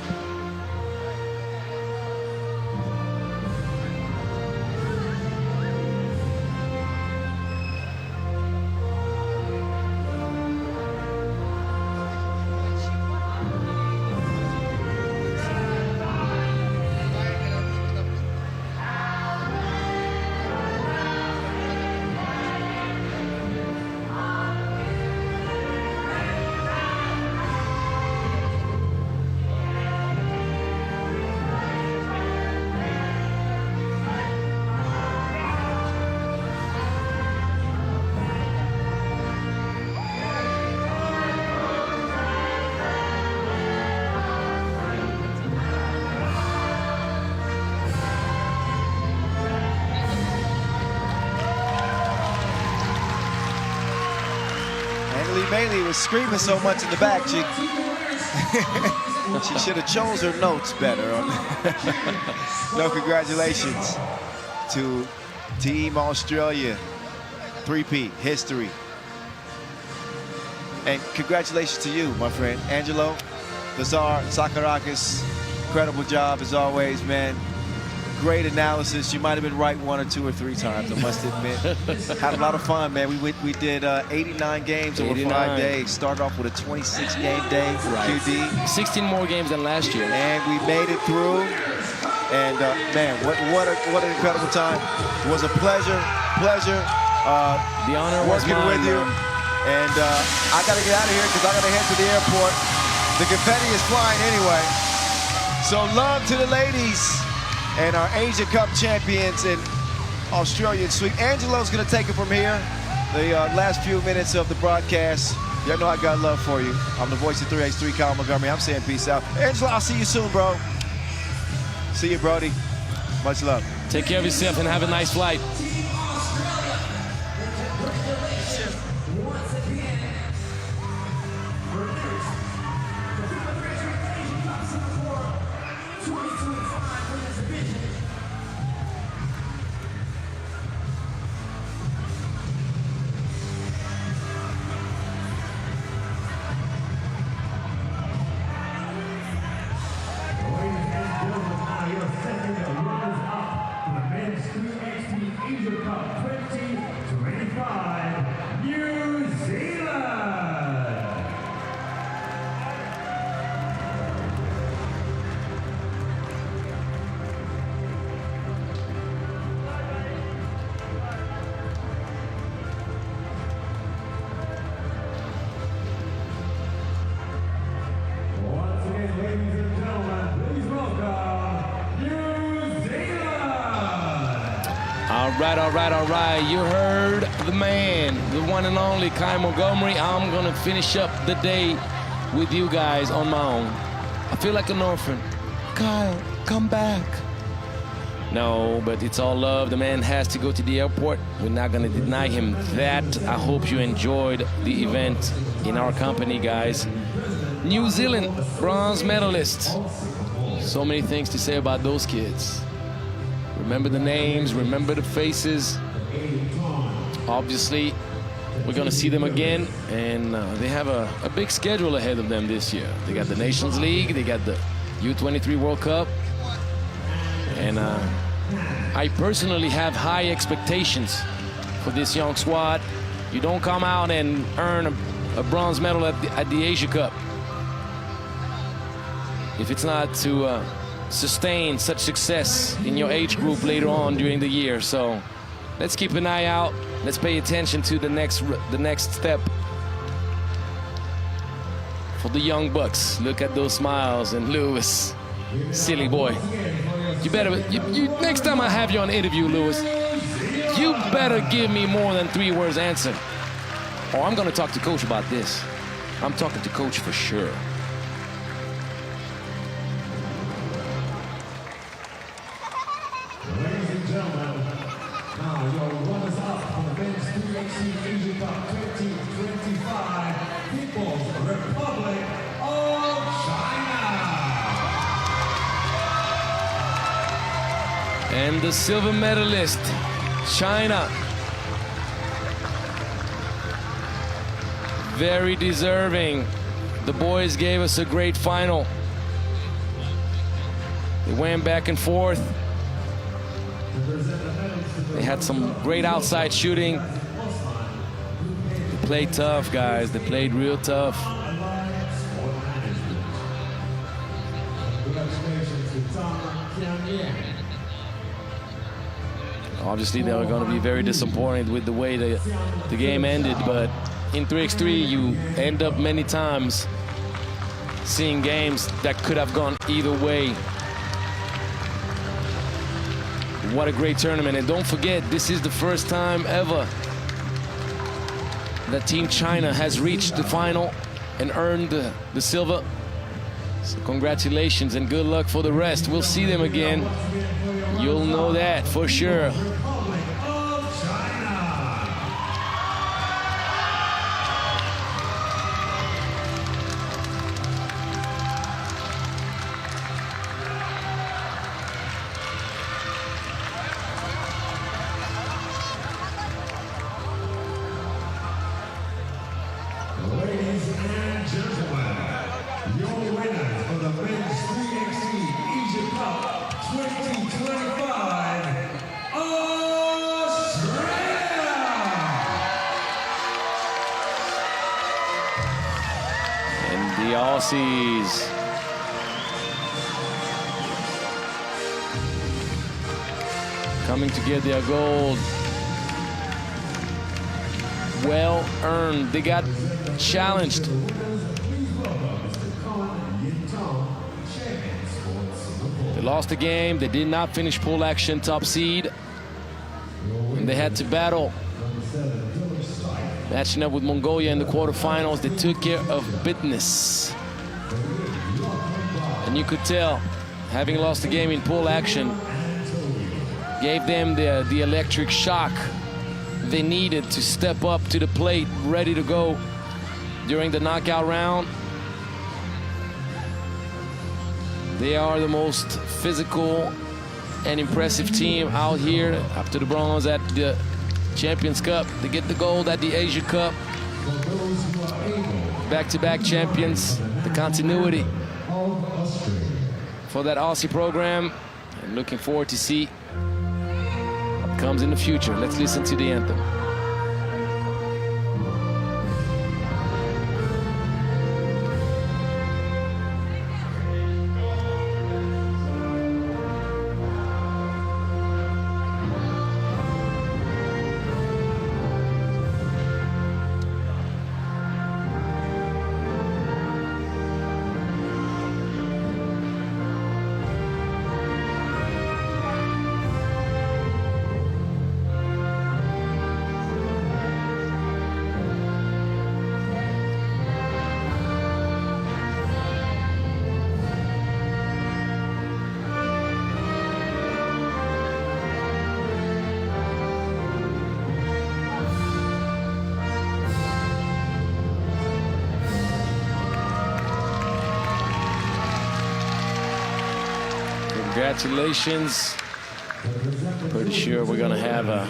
Bailey was screaming so much in the back, she should have chose her notes better. No, congratulations to Team Australia. Three-peat history. And congratulations to you, my friend. Angelo, Lazar, Sakarakis, incredible job as always, man. Great analysis. You might have been right 1 or 2 or 3 times, I must admit. Had a lot of fun, man. We did 89 games over 5 days. Started off with a 26-game day for QD. 16 more games than last year. And we made it through. And man, what an incredible time. It was a pleasure. The honor was working mine, with you. man. And I got to get out of here because I got to head to the airport. The confetti is flying anyway. So love to the ladies and our Asia Cup champions in Australian sweep. Angelo's going to take it from here. The last few minutes of the broadcast. Y'all know I got love for you. I'm the voice of 3x3, Kyle Montgomery. I'm saying peace out. Angela, I'll see you soon, bro. See you, Brody. Much love. Take care of yourself and have a nice flight. All right. You heard the man, the one and only Kyle Montgomery. I'm going to finish up the day with you guys on my own. I feel like an orphan. Kyle, come back. No, but it's all love. The man has to go to the airport. We're not going to deny him that. I hope you enjoyed the event in our company, guys. New Zealand bronze medalist. So many things to say about those kids. Remember the names, remember the faces. Obviously, we're going to see them again, and they have a big schedule ahead of them this year. They got the Nations League, they got the U23 World Cup, and I personally have high expectations for this young squad. You don't come out and earn a bronze medal at the Asia Cup if it's not to sustain such success in your age group later on during the year. So let's keep an eye out. Let's pay attention to the next step for the young bucks. Look at those smiles, and Lewis, silly boy. You better, next time I have you on an interview, Lewis, you better give me more than 3 words answer, or I'm going to talk to Coach about this. I'm talking to Coach for sure. Ladies and gentlemen, now your runners-up for the Men's 3x3 Asia Cup 2025, People's Republic of China. And the silver medalist, China. Very deserving. The boys gave us a great final. They went back and forth. They had some great outside shooting. They played tough, guys. They played real tough. Obviously, they were going to be very disappointed with the way the game ended, but in 3x3, you end up many times seeing games that could have gone either way. What a great tournament. And don't forget, this is the first time ever that Team China has reached the final and earned the silver. So congratulations and good luck for the rest. We'll see them again. You'll know that for sure. Ladies and gentlemen, your winners for the Men's 3x3 Asia Cup 2025, Australia! And the Aussies. Coming to get their gold. Well earned. They got challenged. They lost the game. They did not finish pool action top seed. And they had to battle matching up with Mongolia in the quarterfinals. They took care of business. And you could tell, having lost the game in pool action, gave them the electric shock they needed to step up to the plate, ready to go during the knockout round. They are the most physical and impressive team out here after the bronze at the Champions Cup. They get the gold at the Asia Cup. Back-to-back champions, the continuity for that Aussie program. And looking forward to see what comes in the future. Let's listen to the anthem. Congratulations. Pretty sure we're gonna have a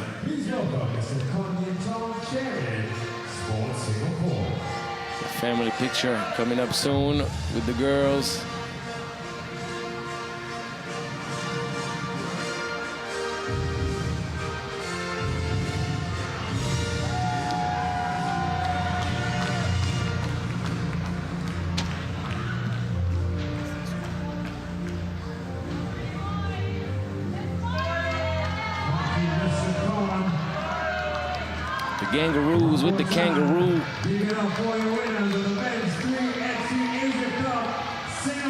family picture coming up soon with the girls. Kangaroos with the kangaroo.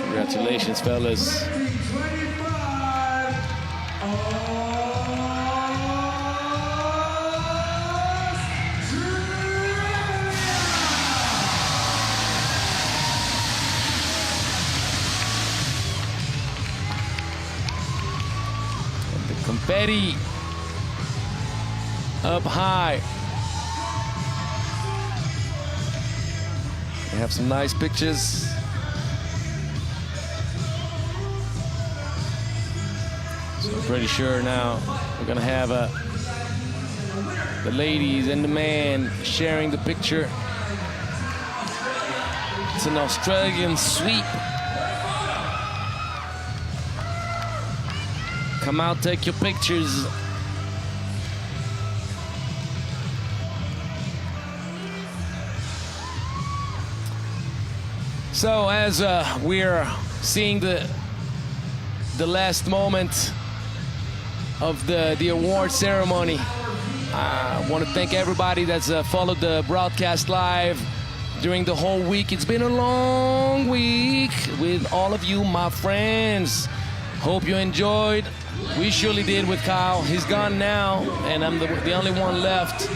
Congratulations, fellas. The confetti up high. We have some nice pictures. So I'm pretty sure now we're gonna have the ladies and the man sharing the picture. It's an Australian sweep. Come out, take your pictures. So as we're seeing the last moment of the award ceremony, I want to thank everybody that's followed the broadcast live during the whole week. It's been a long week with all of you, my friends. Hope you enjoyed. We surely did with Kyle. He's gone now, and I'm the only one left.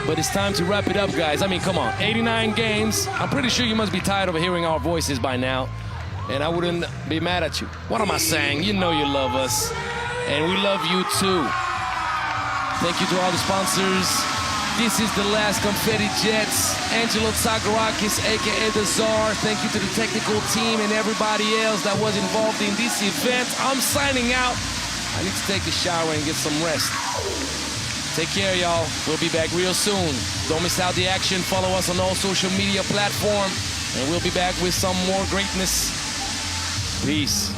But it's time to wrap it up, guys. I mean, come on, 89 games. I'm pretty sure you must be tired of hearing our voices by now, and I wouldn't be mad at you. What am I saying? You know you love us, and we love you too. Thank you to all the sponsors. This is the last Confetti Jets. Angelo Tsagarakis, aka the Czar. Thank you to the technical team and everybody else that was involved in this event. I'm signing out. I need to take a shower and get some rest. Take care, y'all. We'll be back real soon. Don't miss out the action. Follow us on all social media platforms, and we'll be back with some more greatness. Peace.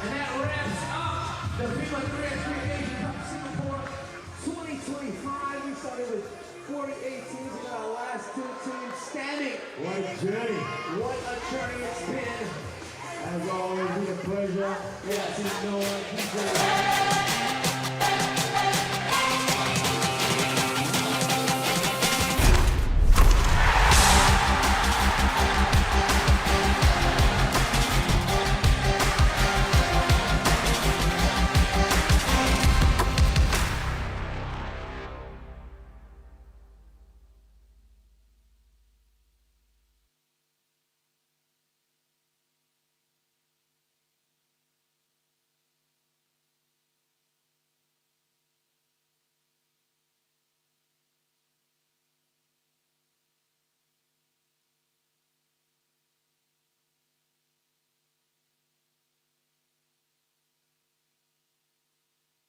And that wraps up the FIBA 3x3 Asian Cup Singapore 2025. We started with 48 teams. We got our last two teams standing. What a journey. What a journey it's been. As always, been a pleasure. Yeah,